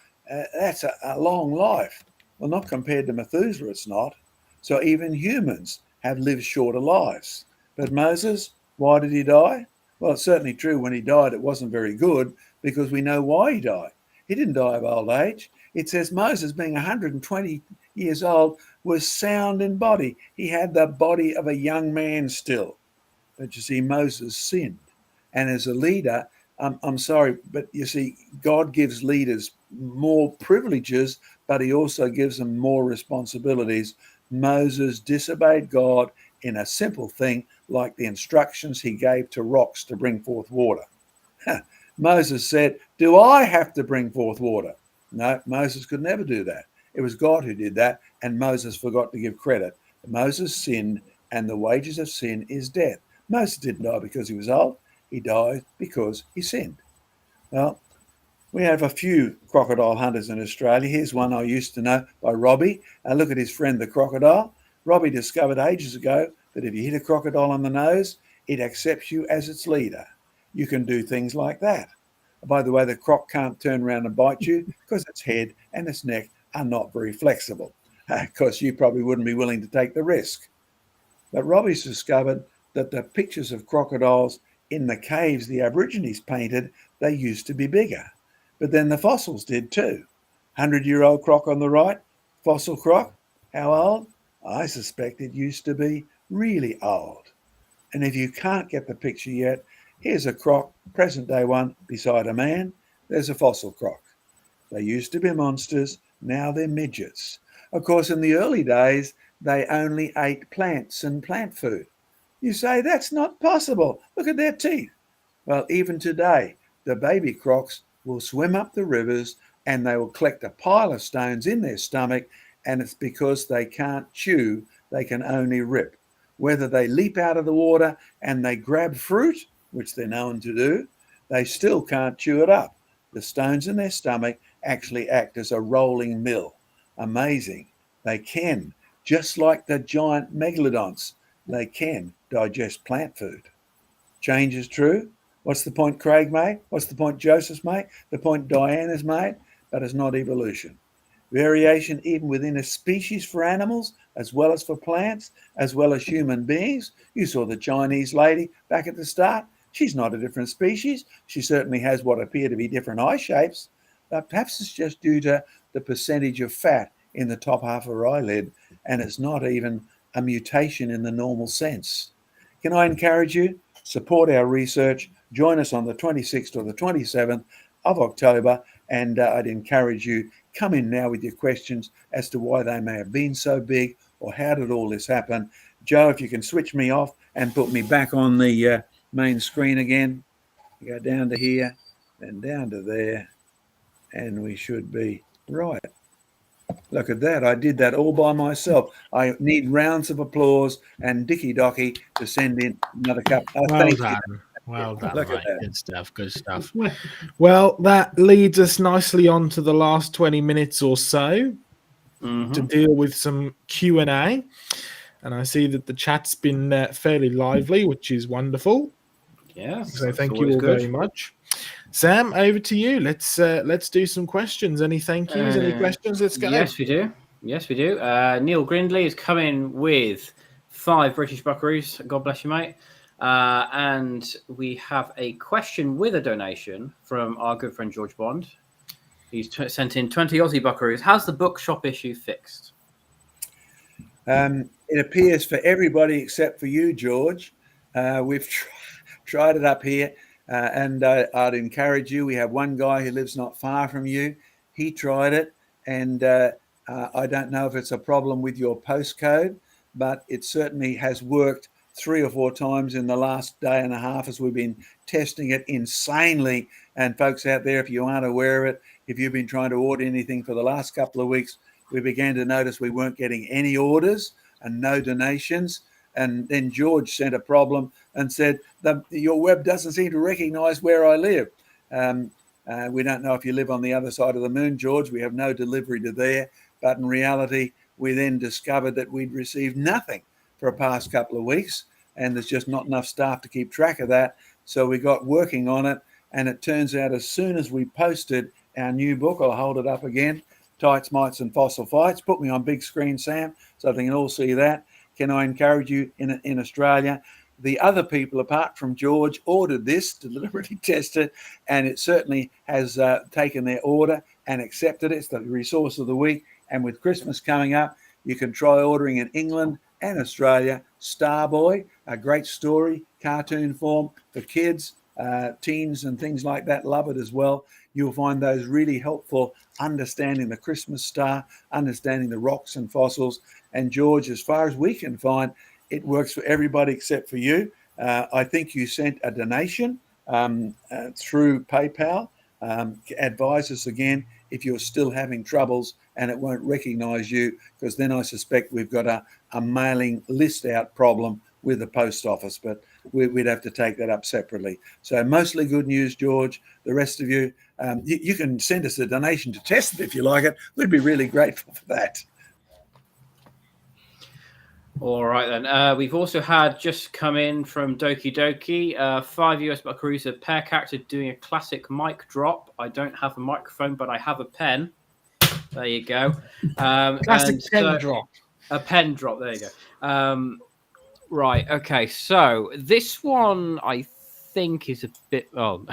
that's a long life. Well, not compared to Methuselah, it's not. So even humans have lived shorter lives. But Moses, why did he die? Well, it's certainly true when he died, it wasn't very good because we know why he died. He didn't die of old age. It says Moses, being 120 years old, was sound in body. He had the body of a young man still. But you see, Moses sinned. And as a leader, I'm sorry, but you see, God gives leaders more privileges, but he also gives them more responsibilities. Moses disobeyed God in a simple thing like the instructions he gave to rocks to bring forth water. Moses said, Do I have to bring forth water? No, Moses could never do that. It was God who did that, and Moses forgot to give credit. Moses sinned, and the wages of sin is death. Moses didn't die because he was old. He died because he sinned. Well, we have a few crocodile hunters in Australia. Here's one I used to know by Robbie. Look at his friend, the crocodile. Robbie discovered ages ago that if you hit a crocodile on the nose, it accepts you as its leader. You can do things like that. By the way, the croc can't turn around and bite you because its head and its neck are not very flexible. Because you probably wouldn't be willing to take the risk. But Robbie's discovered that the pictures of crocodiles in the caves the Aborigines painted, they used to be bigger. But then the fossils did too. 100-year-old croc on the right, fossil croc. How old? I suspect it used to be really old. And if you can't get the picture yet, here's a croc, present day one, beside a man. There's a fossil croc. They used to be monsters, now they're midgets. Of course, in the early days, they only ate plants and plant food. You say, that's not possible. Look at their teeth. Well, even today, the baby crocs will swim up the rivers and they will collect a pile of stones in their stomach, and it's because they can't chew, they can only rip. Whether they leap out of the water and they grab fruit, which they're known to do, they still can't chew it up. The stones in their stomach actually act as a rolling mill. Amazing. They can, just like the giant megalodons, they can digest plant food. Change is true. What's the point Craig made? What's the point Joseph made? The point Diane has made? But it's not evolution. Variation even within a species for animals, as well as for plants, as well as human beings. You saw the Chinese lady back at the start. She's not a different species. She certainly has what appear to be different eye shapes. Perhaps it's just due to the percentage of fat in the top half of her eyelid, and it's not even a mutation in the normal sense. Can I encourage you? Support our research. Join us on the 26th or the 27th of October, and I'd encourage you, come in now with your questions as to why they may have been so big or how did all this happen. Joe, if you can switch me off and put me back on the main screen again. Go down to here and down to there, and we should be right. Look at that. I did that all by myself. I need rounds of applause and Dicky Docky to send in another cup. Well done. Well done, Look mate. at that. Good stuff. Good stuff. Well, that leads us nicely on to the last 20 minutes or so to deal with some Q&A. And I see that the chat's been fairly lively, which is wonderful. Yes. So thank you all very much. Sam, over to you. Let's do some questions. Any thank yous? Any questions? Let's go. Yes, we do. Yes, we do. Neil Grindley is coming with 5 British buckaroos. God bless you, mate. And we have a question with a donation from our good friend George Bond. He's sent in 20 Aussie buckaroos. How's the bookshop issue fixed? It appears for everybody except for you, George. We've tried it up here, and I'd encourage you. We have one guy who lives not far from you. He tried it, and I don't know if it's a problem with your postcode, but it certainly has worked 3 or 4 times in the last day and a half as we've been testing it insanely. And folks out there, if you aren't aware of it, if you've been trying to order anything for the last couple of weeks, we began to notice we weren't getting any orders and no donations. And then George sent a problem and said, your web doesn't seem to recognize where I live. We don't know if you live on the other side of the moon, George. We have no delivery to there. But in reality, we then discovered that we'd received nothing for the past couple of weeks, and there's just not enough staff to keep track of that. So we got working on it, and it turns out as soon as we posted our new book, I'll hold it up again, Tights, Mites and Fossil Fights. Put me on big screen, Sam, so they can all see that. Can I encourage you in Australia? The other people, apart from George, ordered this to deliberately test it, and it certainly has taken their order and accepted it. It's the resource of the week. And with Christmas coming up, you can try ordering in England and Australia. Starboy, a great story, cartoon form for kids, teens and things like that love it as well. You'll find those really helpful, understanding the Christmas star, understanding the rocks and fossils. And George, as far as we can find, it works for everybody except for you. I think you sent a donation through PayPal. Advise us again if you're still having troubles and it won't recognize you, because then I suspect we've got a mailing list out problem with the post office, but we'd have to take that up separately. So mostly good news, George. The rest of you, you can send us a donation to test it if you like it. We'd be really grateful for that. All right, then. We've also had just come in from Doki Doki, 5 US Buckaroos, a pair character doing a classic mic drop. I don't have a microphone, but I have a pen. There you go. Classic pen drop. A pen drop. There you go. Right. Okay. So this one, I think, is a bit. Oh,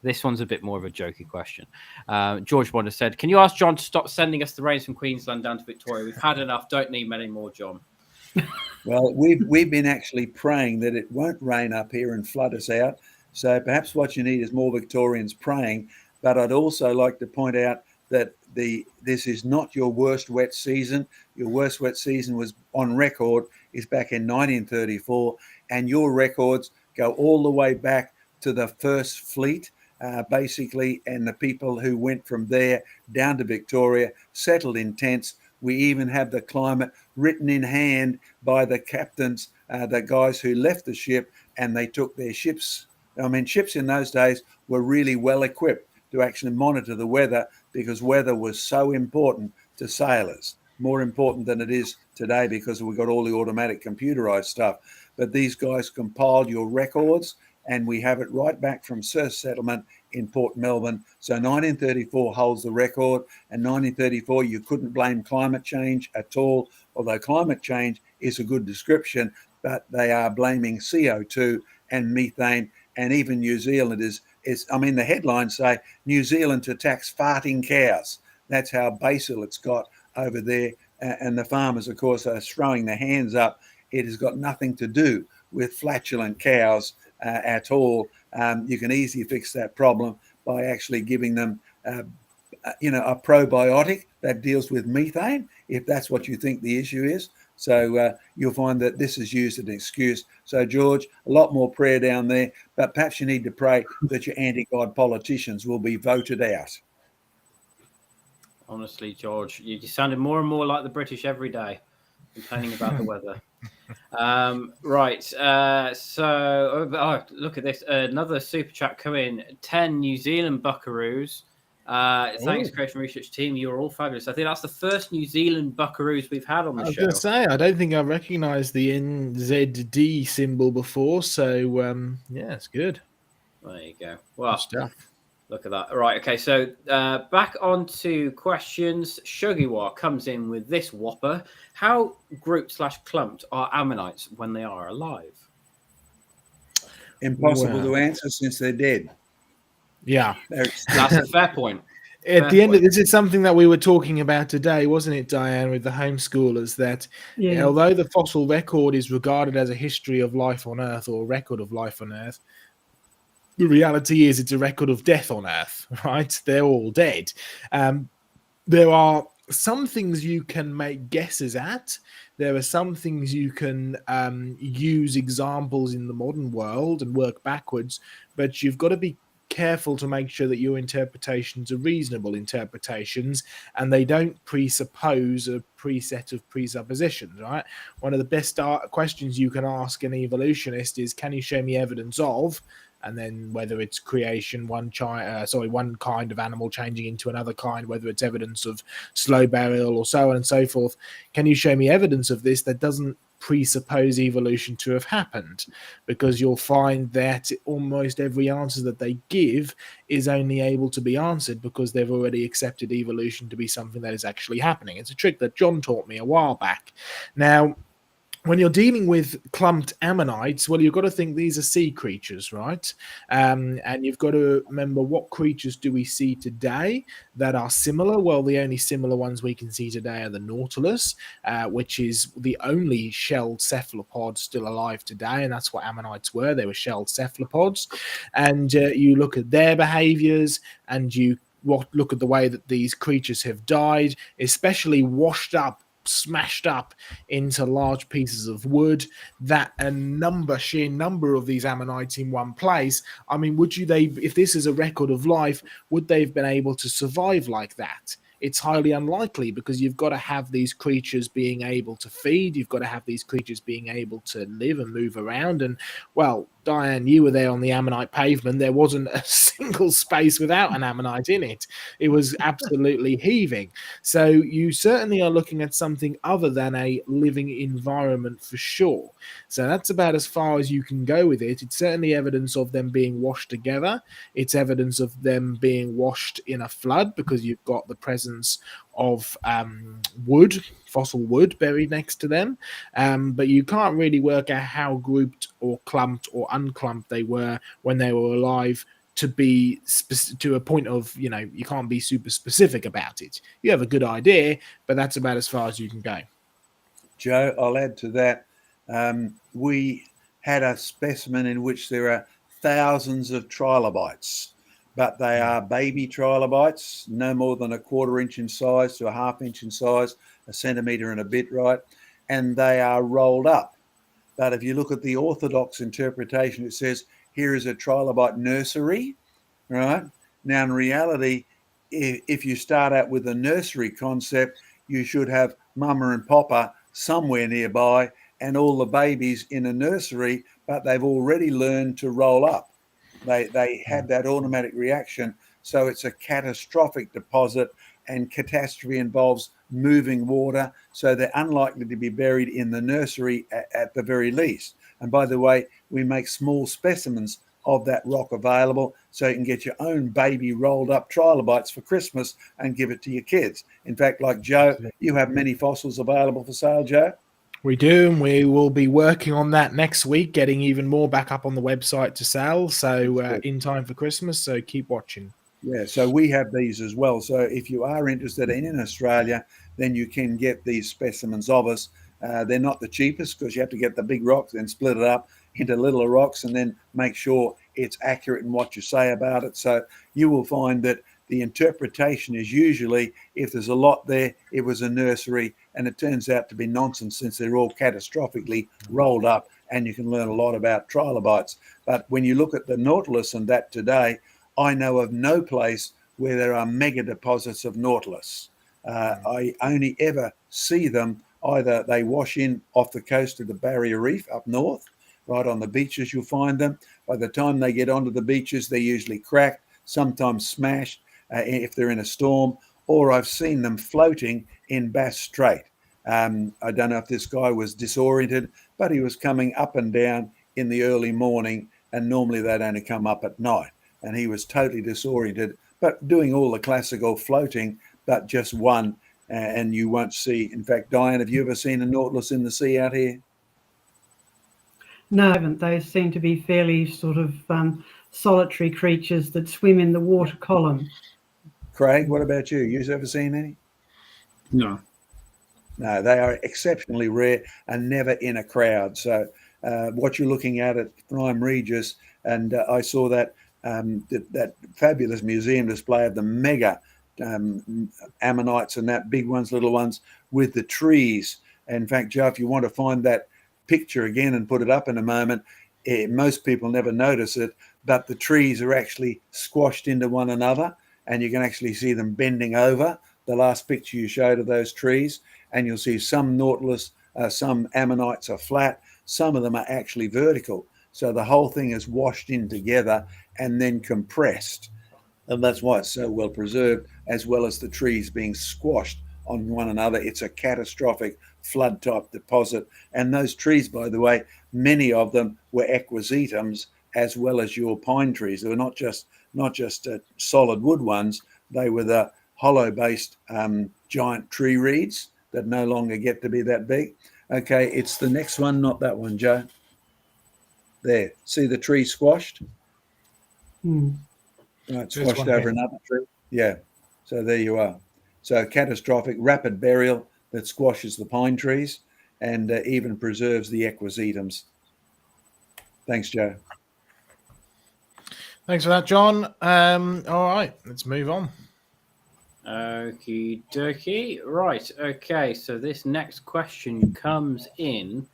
this one's a bit more of a jokey question. George Wonder said, "Can you ask John to stop sending us the rains from Queensland down to Victoria? We've had enough. Don't need many more, John." Well, we've been actually praying that it won't rain up here and flood us out. So perhaps what you need is more Victorians praying. But I'd also like to point out that this is not your worst wet season. Your worst wet season was on record is back in 1934, and your records go all the way back to the first fleet, basically, and the people who went from there down to Victoria, settled in tents. We even have the climate written in hand by the captains, the guys who left the ship, and they took their ships. I mean, ships in those days were really well equipped to actually monitor the weather, because weather was so important to sailors, more important than it is today because we've got all the automatic computerized stuff. But these guys compiled your records, and we have it right back from Surf Settlement in Port Melbourne. So 1934 holds the record, and 1934 you couldn't blame climate change at all, although climate change is a good description, but they are blaming CO2 and methane, and even New Zealand is I mean, the headlines say New Zealand to tax farting cows. That's how basal it's got over there. And the farmers, of course, are throwing their hands up. It has got nothing to do with flatulent cows at all. You can easily fix that problem by actually giving them, a probiotic that deals with methane, if that's what you think the issue is. So you'll find that this is used as an excuse. So, George, a lot more prayer down there, but perhaps you need to pray that your anti-God politicians will be voted out. Honestly, George, you sounded more and more like the British every day, complaining about the weather. Right. So, look at this. Another super chat coming. 10 New Zealand Buckaroos. Thanks, Creation Research Team. You're all fabulous. I think that's the first New Zealand Buckaroos we've had on the show. I was going to say, I don't think I recognised the NZD symbol before. So, yeah, it's good. There you go. Well, look at that. Right. Okay. So back on to questions. Shogiwa comes in with this whopper. How grouped/clumped are ammonites when they are alive? Impossible to answer since they're dead. Yeah. That's a fair point. At the end of this is something that we were talking about today, wasn't it, Diane, with the homeschoolers, that although the fossil record is regarded as a history of life on Earth, or a record of life on Earth, the reality is it's a record of death on Earth, right? They're all dead. There are some things you can make guesses at. There are some things you can use examples in the modern world and work backwards, but you've got to be careful to make sure that your interpretations are reasonable interpretations and they don't presuppose a preset of presuppositions, right? One of the best questions you can ask an evolutionist is, can you show me evidence of, and then whether it's creation, one kind of animal changing into another kind, whether it's evidence of slow burial or so on and so forth. Can you show me evidence of this that doesn't presuppose evolution to have happened? Because you'll find that almost every answer that they give is only able to be answered because they've already accepted evolution to be something that is actually happening. It's a trick that John taught me a while back. Now, when you're dealing with clumped ammonites, well, you've got to think these are sea creatures, right? And you've got to remember, what creatures do we see today that are similar? Well, the only similar ones we can see today are the nautilus, which is the only shelled cephalopod still alive today, and that's what ammonites were. They were shelled cephalopods. And you look at their behaviors, and you look at the way that these creatures have died, especially washed up smashed up into large pieces of wood, that sheer number of these ammonites in one place. I mean, if this is a record of life, would they have been able to survive like that? It's highly unlikely, because you've got to have these creatures being able to feed. You've got to have these creatures being able to live and move around. And, well, Diane, you were there on the ammonite pavement. There wasn't a single space without an ammonite in it. It was absolutely heaving. So you certainly are looking at something other than a living environment for sure. So that's about as far as you can go with it. It's certainly evidence of them being washed together. It's evidence of them being washed in a flood, because you've got the presence of fossil wood buried next to them. But you can't really work out how grouped or clumped or unclumped they were when they were alive, to be to a point of, you can't be super specific about it. You have a good idea, but that's about as far as you can go. Joe, I'll add to that. We had a specimen in which there are thousands of trilobites, but they are baby trilobites, no more than a 1/4 inch in size to a 1/2 inch in size, a centimetre and a bit, right? And they are rolled up. But if you look at the orthodox interpretation, it says here is a trilobite nursery, right? Now, in reality, if you start out with a nursery concept, you should have mama and papa somewhere nearby and all the babies in a nursery, but they've already learned to roll up. They had that automatic reaction. So it's a catastrophic deposit, and catastrophe involves moving water. So they're unlikely to be buried in the nursery at the very least. And by the way, we make small specimens of that rock available, so you can get your own baby rolled up trilobites for Christmas and give it to your kids. In fact, like Joe, you have many fossils available for sale, Joe? We do, and we will be working on that next week, getting even more back up on the website to sell, so in time for Christmas, so keep watching. Yeah, so we have these as well. So if you are interested in Australia, then you can get these specimens of us. They're not the cheapest, because you have to get the big rocks and split it up into littler rocks and then make sure it's accurate in what you say about it. So you will find that the interpretation is usually, if there's a lot there, it was a nursery, and it turns out to be nonsense, since they're all catastrophically rolled up, and you can learn a lot about trilobites. But when you look at the Nautilus and that today, I know of no place where there are mega deposits of Nautilus. I only ever see them, either they wash in off the coast of the Barrier Reef up north, right on the beaches you'll find them. By the time they get onto the beaches, they're usually cracked, sometimes smashed if they're in a storm, or I've seen them floating in Bass Strait. I don't know if this guy was disoriented, but he was coming up and down in the early morning, and normally they'd only come up at night. And he was totally disoriented, but doing all the classical floating, but just one, and you won't see. In fact, Diane, have you ever seen a Nautilus in the sea out here? No, I haven't. They seem to be fairly sort of solitary creatures that swim in the water column. Craig, what about you? You've ever seen any? No. No, they are exceptionally rare and never in a crowd. So what you're looking at Prime Regis, and I saw that that fabulous museum display of the mega ammonites, and that big ones, little ones, with the trees. In fact, Joe, if you want to find that picture again and put it up in a moment, most people never notice it, but the trees are actually squashed into one another, and you can actually see them bending over. The last picture you showed of those trees, and you'll see some Nautilus, some ammonites are flat, some of them are actually vertical. So the whole thing is washed in together and then compressed. And that's why it's so well preserved, as well as the trees being squashed on one another. It's a catastrophic flood type deposit. And those trees, by the way, many of them were equisetums, as well as your pine trees. They were not just solid wood ones. They were the hollow-based giant tree reeds that no longer get to be that big. Okay, it's the next one, not that one, Joe. There, see the tree squashed? Right, squashed over another tree. Yeah, so there you are. So catastrophic, rapid burial that squashes the pine trees and even preserves the equisetums. Thanks, Joe. Thanks for that, John. All right, let's move on. Okie dokie. Right. Okay. So this next question comes in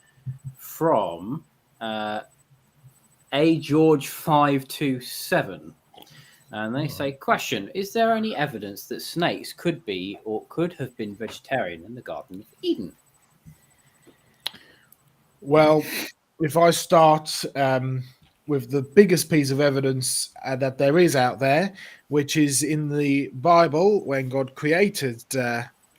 from A George 527. And they say, question, is there any evidence that snakes could be or could have been vegetarian in the Garden of Eden? Well, if I start with the biggest piece of evidence that there is out there, which is in the Bible, when God created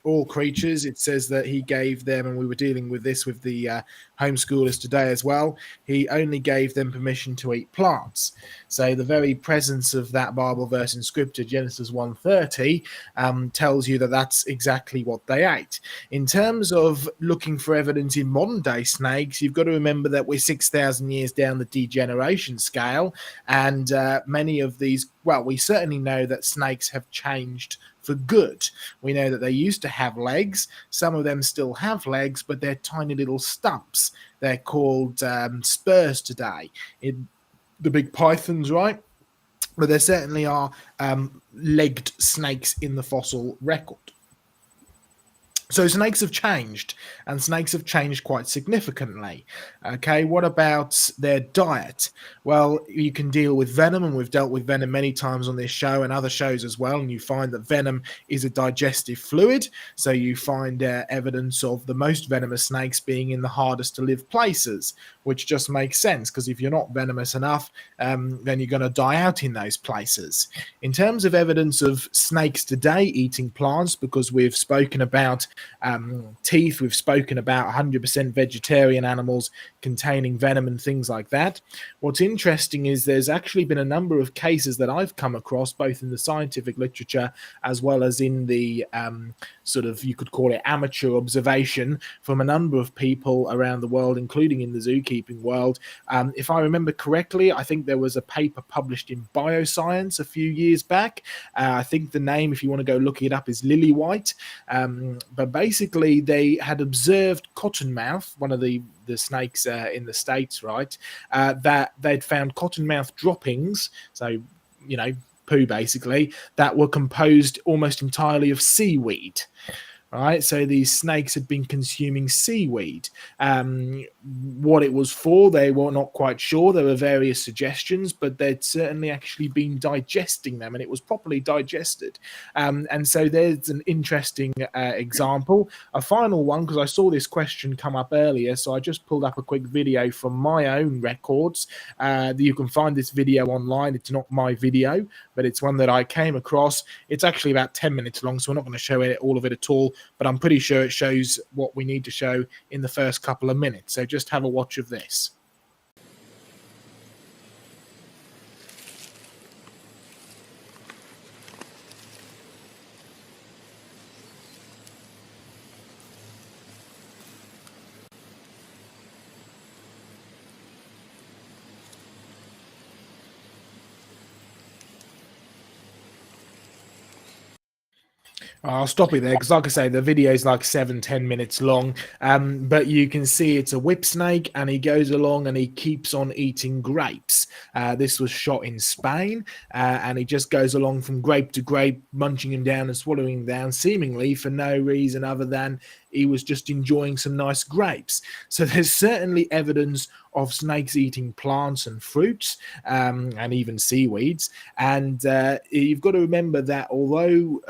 all creatures, it says that he gave them, and we were dealing with this with the homeschoolers today as well, he only gave them permission to eat plants. So the very presence of that Bible verse in scripture, Genesis 1:30, tells you that that's exactly what they ate. In terms of looking for evidence in modern day snakes, you've got to remember that we're 6,000 years down the degeneration scale, and many of these, well, we certainly know that snakes have changed for good. We know that they used to have legs. Some of them still have legs, but they're tiny little stumps. They're called spurs today. The big pythons, right? But there certainly are legged snakes in the fossil record. So snakes have changed, and snakes have changed quite significantly. Okay, what about their diet? Well, you can deal with venom, and we've dealt with venom many times on this show and other shows as well, and you find that venom is a digestive fluid, so you find evidence of the most venomous snakes being in the hardest to live places, which just makes sense, because if you're not venomous enough, then you're going to die out in those places. In terms of evidence of snakes today eating plants, because we've spoken about teeth, we've spoken about 100% vegetarian animals containing venom and things like that. What's interesting is there's actually been a number of cases that I've come across, both in the scientific literature as well as in the sort of, you could call it amateur observation, from a number of people around the world, including in the zookeeping world. If I remember correctly, I think there was a paper published in Bioscience a few years back. I think the name, if you want to go look it up, is Lily White. But basically, they had observed cottonmouth, one of the snakes in the States, right? That they'd found cottonmouth droppings, so, you know, poo basically, that were composed almost entirely of seaweed. Right, so these snakes had been consuming seaweed. What it was for, they were not quite sure. There were various suggestions, but they'd certainly actually been digesting them, and it was properly digested. And so there's an interesting example. A final one, because I saw this question come up earlier, so I just pulled up a quick video from my own records. You can find this video online. It's not my video, but it's one that I came across. It's actually about 10 minutes long, so we're not going to show all of it at all, but I'm pretty sure it shows what we need to show in the first couple of minutes. So just have a watch of this. I'll stop it there because, like I say, the video is like 7-10 minutes long. But you can see it's a whip snake, and he goes along and he keeps on eating grapes. This was shot in Spain, and he just goes along from grape to grape, munching him down and swallowing down, seemingly for no reason other than he was just enjoying some nice grapes. So there's certainly evidence of snakes eating plants and fruits, and even seaweeds. And you've got to remember that although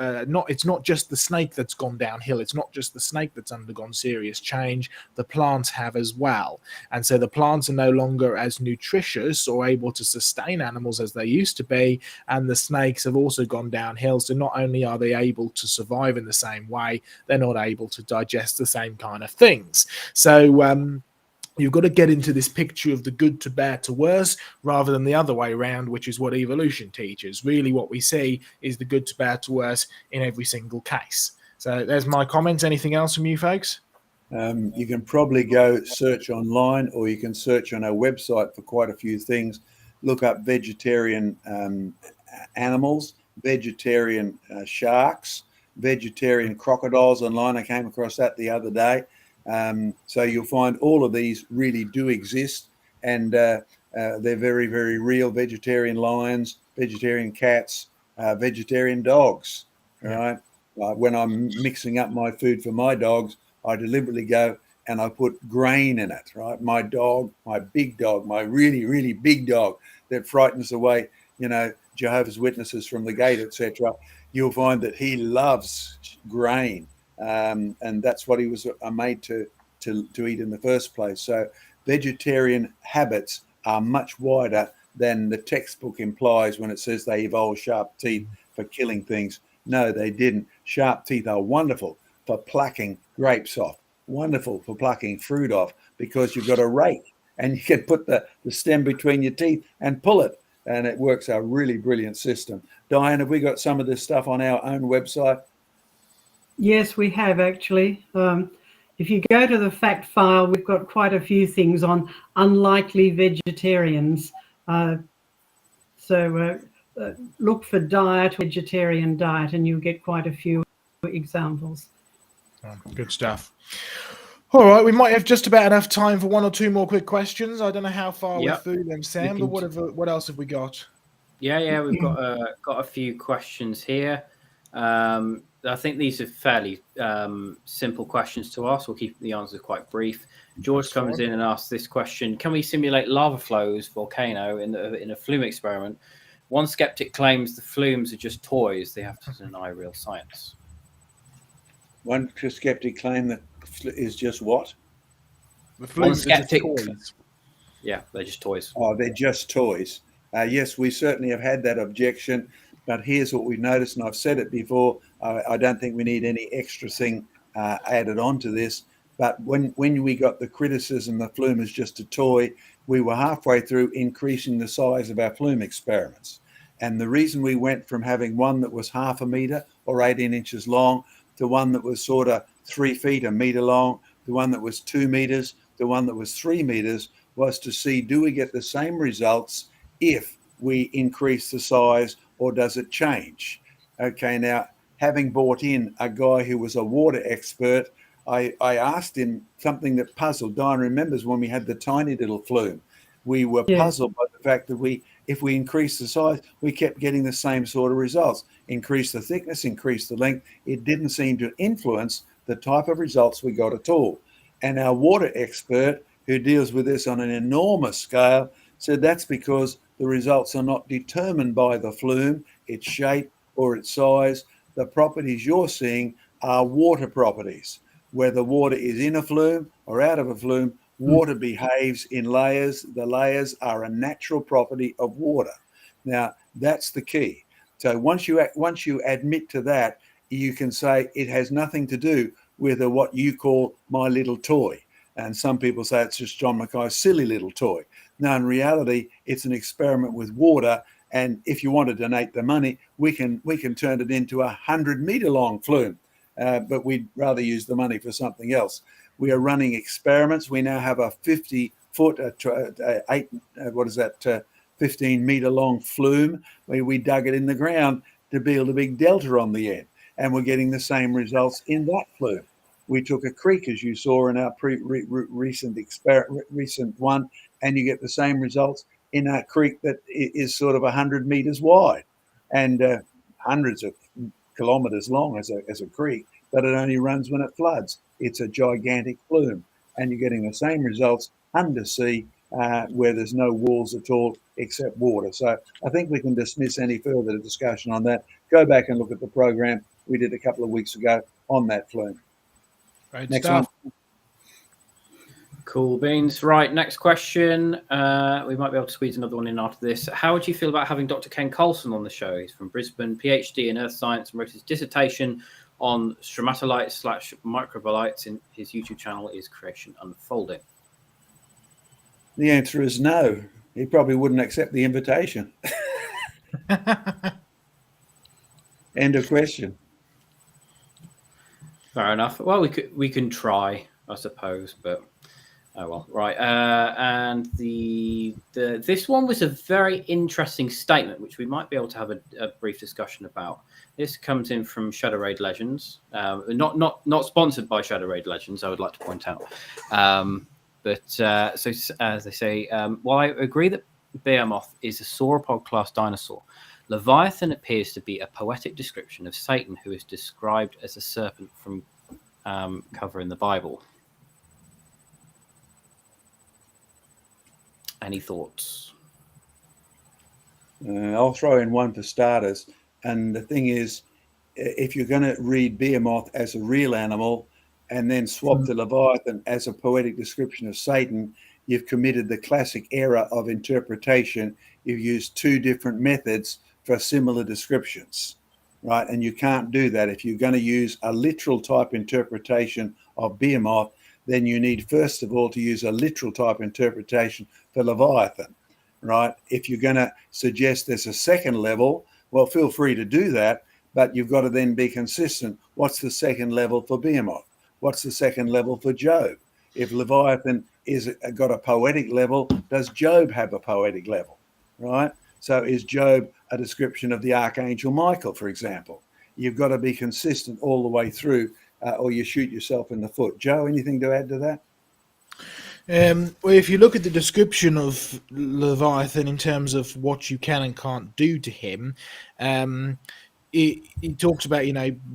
it's not just the snake that's gone downhill, it's not just the snake that's undergone serious change, the plants have as well. And so the plants are no longer as nutritious or able to sustain animals as they used to be, and the snakes have also gone downhill. So not only are they able to survive in the same way, they're not able to digest the same kind of things. So you've got to get into this picture of the good to bad to worse rather than the other way around, which is what evolution teaches. Really what we see is the good to bad to worse in every single case. So there's my comments. Anything else from you folks? You can probably go search online, or you can search on our website for quite a few things. Look up vegetarian animals, vegetarian sharks, vegetarian crocodiles online. I came across that the other day. So you'll find all of these really do exist, and they're very, very real. Vegetarian lions, vegetarian cats, vegetarian dogs, right? When I'm mixing up my food for my dogs, I deliberately go and I put grain in it, right? My dog, my big dog, my really, really big dog that frightens away, Jehovah's Witnesses from the gate, etc. You'll find that he loves grain, and that's what he was made to eat in the first place. So vegetarian habits are much wider than the textbook implies when it says they evolved sharp teeth for killing things. No, they didn't. Sharp teeth are wonderful for plucking grapes off, wonderful for plucking fruit off, because you've got a rake and you can put the stem between your teeth and pull it. And it works a really brilliant system. Diane, have we got some of this stuff on our own website? Yes, we have actually. If you go to the fact file, we've got quite a few things on unlikely vegetarians. So look for vegetarian diet, and you'll get quite a few examples. Good stuff. All right, we might have just about enough time for one or two more quick questions. I don't know how far we're through them, Sam, but what else have we got? Yeah, we've got a few questions here. I think these are fairly simple questions to ask. We'll keep the answers quite brief. George comes in and asks this question: can we simulate lava flows, volcano, in a flume experiment? One skeptic claims the flumes are just toys. They have to deny real science. One skeptic claim that is just what? The flumes are just toys. Yeah, they're just toys. Oh, they're just toys. Yes, we certainly have had that objection, but here's what we've noticed, and I've said it before. I don't think we need any extra thing added on to this. But when we got the criticism the flume is just a toy, we were halfway through increasing the size of our flume experiments. And the reason we went from having one that was 0.5 meter or 18 inches long to one that was sort of 3 feet, a meter long, the one that was 2 meters, the one that was 3 meters, was to see, do we get the same results if we increase the size, or does it change? Okay, now, having brought in a guy who was a water expert, I asked him something that puzzled. Diane remembers when we had the tiny little flume. We were puzzled by the fact that if we increased the size, we kept getting the same sort of results. Increase the thickness, increase the length. It didn't seem to influence the type of results we got at all. And our water expert, who deals with this on an enormous scale, said that's because the results are not determined by the flume, its shape, or its size. The properties you're seeing are water properties. Whether water is in a flume or out of a flume, water behaves in layers. The layers are a natural property of water. Now, that's the key. So once you admit to that, you can say it has nothing to do with what you call my little toy. And some people say it's just John Mackay's silly little toy. Now, in reality, it's an experiment with water. And if you want to donate the money, we can turn it into a 100-meter long flume. But we'd rather use the money for something else. We are running experiments. We now have a 50-foot, 15-meter long flume where we dug it in the ground to build a big delta on the end. And we're getting the same results in that flume. We took a creek, as you saw in our recent one, and you get the same results in a creek that is sort of 100 meters wide and hundreds of kilometers long as a creek, but it only runs when it floods. It's a gigantic flume, and you're getting the same results undersea where there's no walls at all except water. So I think we can dismiss any further discussion on that. Go back and look at the program we did a couple of weeks ago on that flume. Great Next stuff. one. Cool beans. Right, next question. We might be able to squeeze another one in after this. How would you feel about having Dr. Ken Colson on the show? He's from Brisbane, PhD in earth science, and wrote his dissertation on stromatolites/microbialites. In his YouTube channel is Creation Unfolding. The answer is no. He probably wouldn't accept the invitation. End of question. Fair enough. Well, we can try, I suppose, but oh well. Right. And this one was a very interesting statement, which we might be able to have a brief discussion about. This comes in from Shadow Raid Legends, not sponsored by Shadow Raid Legends, I would like to point out. But as they say, while I agree that Behemoth is a sauropod class dinosaur, Leviathan appears to be a poetic description of Satan, who is described as a serpent from cover in the Bible. Any thoughts? I'll throw in one for starters. And the thing is, if you're going to read Behemoth as a real animal and then swap the Leviathan as a poetic description of Satan, you've committed the classic error of interpretation. You've used two different methods for similar descriptions, right? And you can't do that. If you're going to use a literal type interpretation of Behemoth, then you need, first of all, to use a literal type interpretation for Leviathan, right? If you're going to suggest there's a second level, well, feel free to do that, but you've got to then be consistent. What's the second level for Behemoth? What's the second level for Job? If Leviathan is got a poetic level, does Job have a poetic level, right? So is Job a description of the Archangel Michael, for example? You've got to be consistent all the way through, or you shoot yourself in the foot. Joe, anything to add to that? Well, if you look at the description of Leviathan in terms of what you can and can't do to him, it talks about,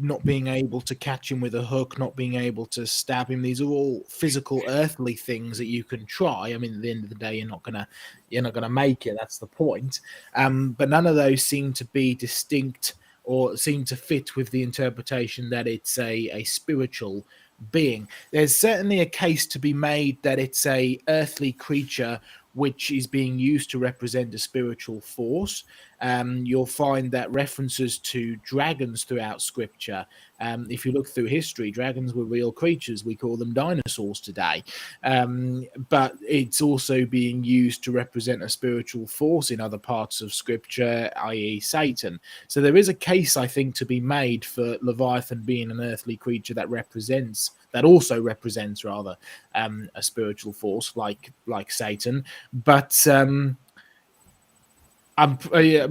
not being able to catch him with a hook, not being able to stab him. These are all physical, earthly things that you can try. I mean, at the end of the day, you're not gonna make it. That's the point. But none of those seem to be distinct or seem to fit with the interpretation that it's a spiritual being. There's certainly a case to be made that it's a earthly creature which is being used to represent a spiritual force. You'll find that references to dragons throughout scripture. If you look through history, dragons were real creatures. We call them dinosaurs today. But it's also being used to represent a spiritual force in other parts of scripture, i.e. Satan. So there is a case, I think, to be made for Leviathan being an earthly creature that also represents a spiritual force like Satan. But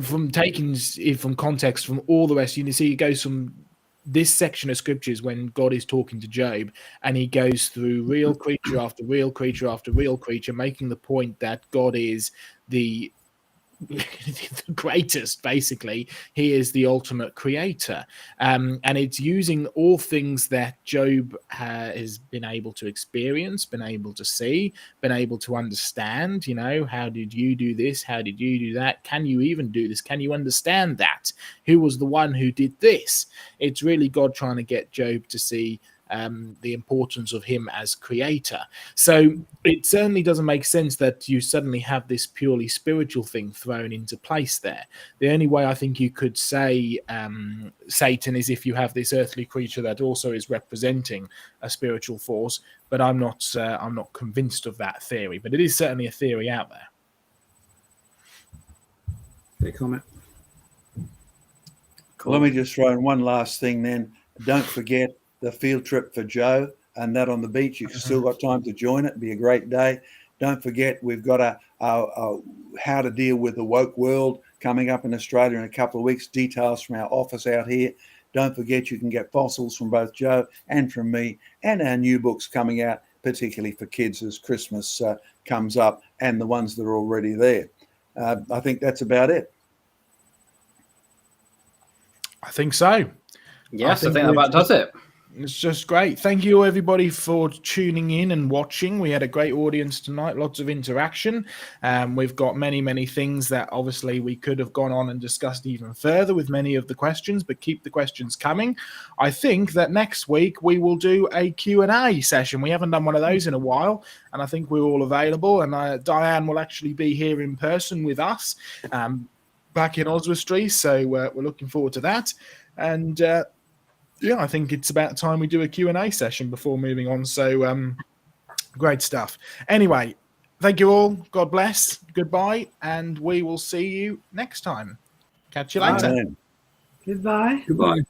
from taking it from context from all the rest, you see it goes from this section of scriptures when God is talking to Job, and he goes through real creature after real creature after real creature, making the point that God is the greatest. Basically, he is the ultimate creator, and it's using all things that Job has been able to experience, been able to see, been able to understand. How did you do this? How did you do that? Can you even do this? Can you understand that? Who was the one who did this? It's really God trying to get Job to see the importance of him as creator. So it certainly doesn't make sense that you suddenly have this purely spiritual thing thrown into place there. The only way I think you could say Satan is if you have this earthly creature that also is representing a spiritual force, but I'm not convinced of that theory. But it is certainly a theory out there. Fair comment. Cool. Let me just throw in one last thing then. Don't forget the field trip for Joe, and that on the beach. You've still got time to join it. It'll be a great day. Don't forget, we've got a how to deal with the woke world coming up in Australia in a couple of weeks. Details from our office out here. Don't forget, you can get fossils from both Joe and from me, and our new books coming out, particularly for kids as Christmas comes up, and the ones that are already there. I think that's about it. I think so. Yes, I think that about does it. It's just great. Thank you, everybody, for tuning in and watching. We had a great audience tonight, lots of interaction. We've got many, many things that obviously we could have gone on and discussed even further with many of the questions, but keep the questions coming. I think that next week we will do a Q&A session. We haven't done one of those in a while, and I think we're all available. And Diane will actually be here in person with us back in Oswestry, so we're looking forward to that. And I think it's about time we do a Q&A session before moving on. So great stuff. Anyway, thank you all. God bless. Goodbye. And we will see you next time. Catch you later. Amen. Goodbye. Goodbye.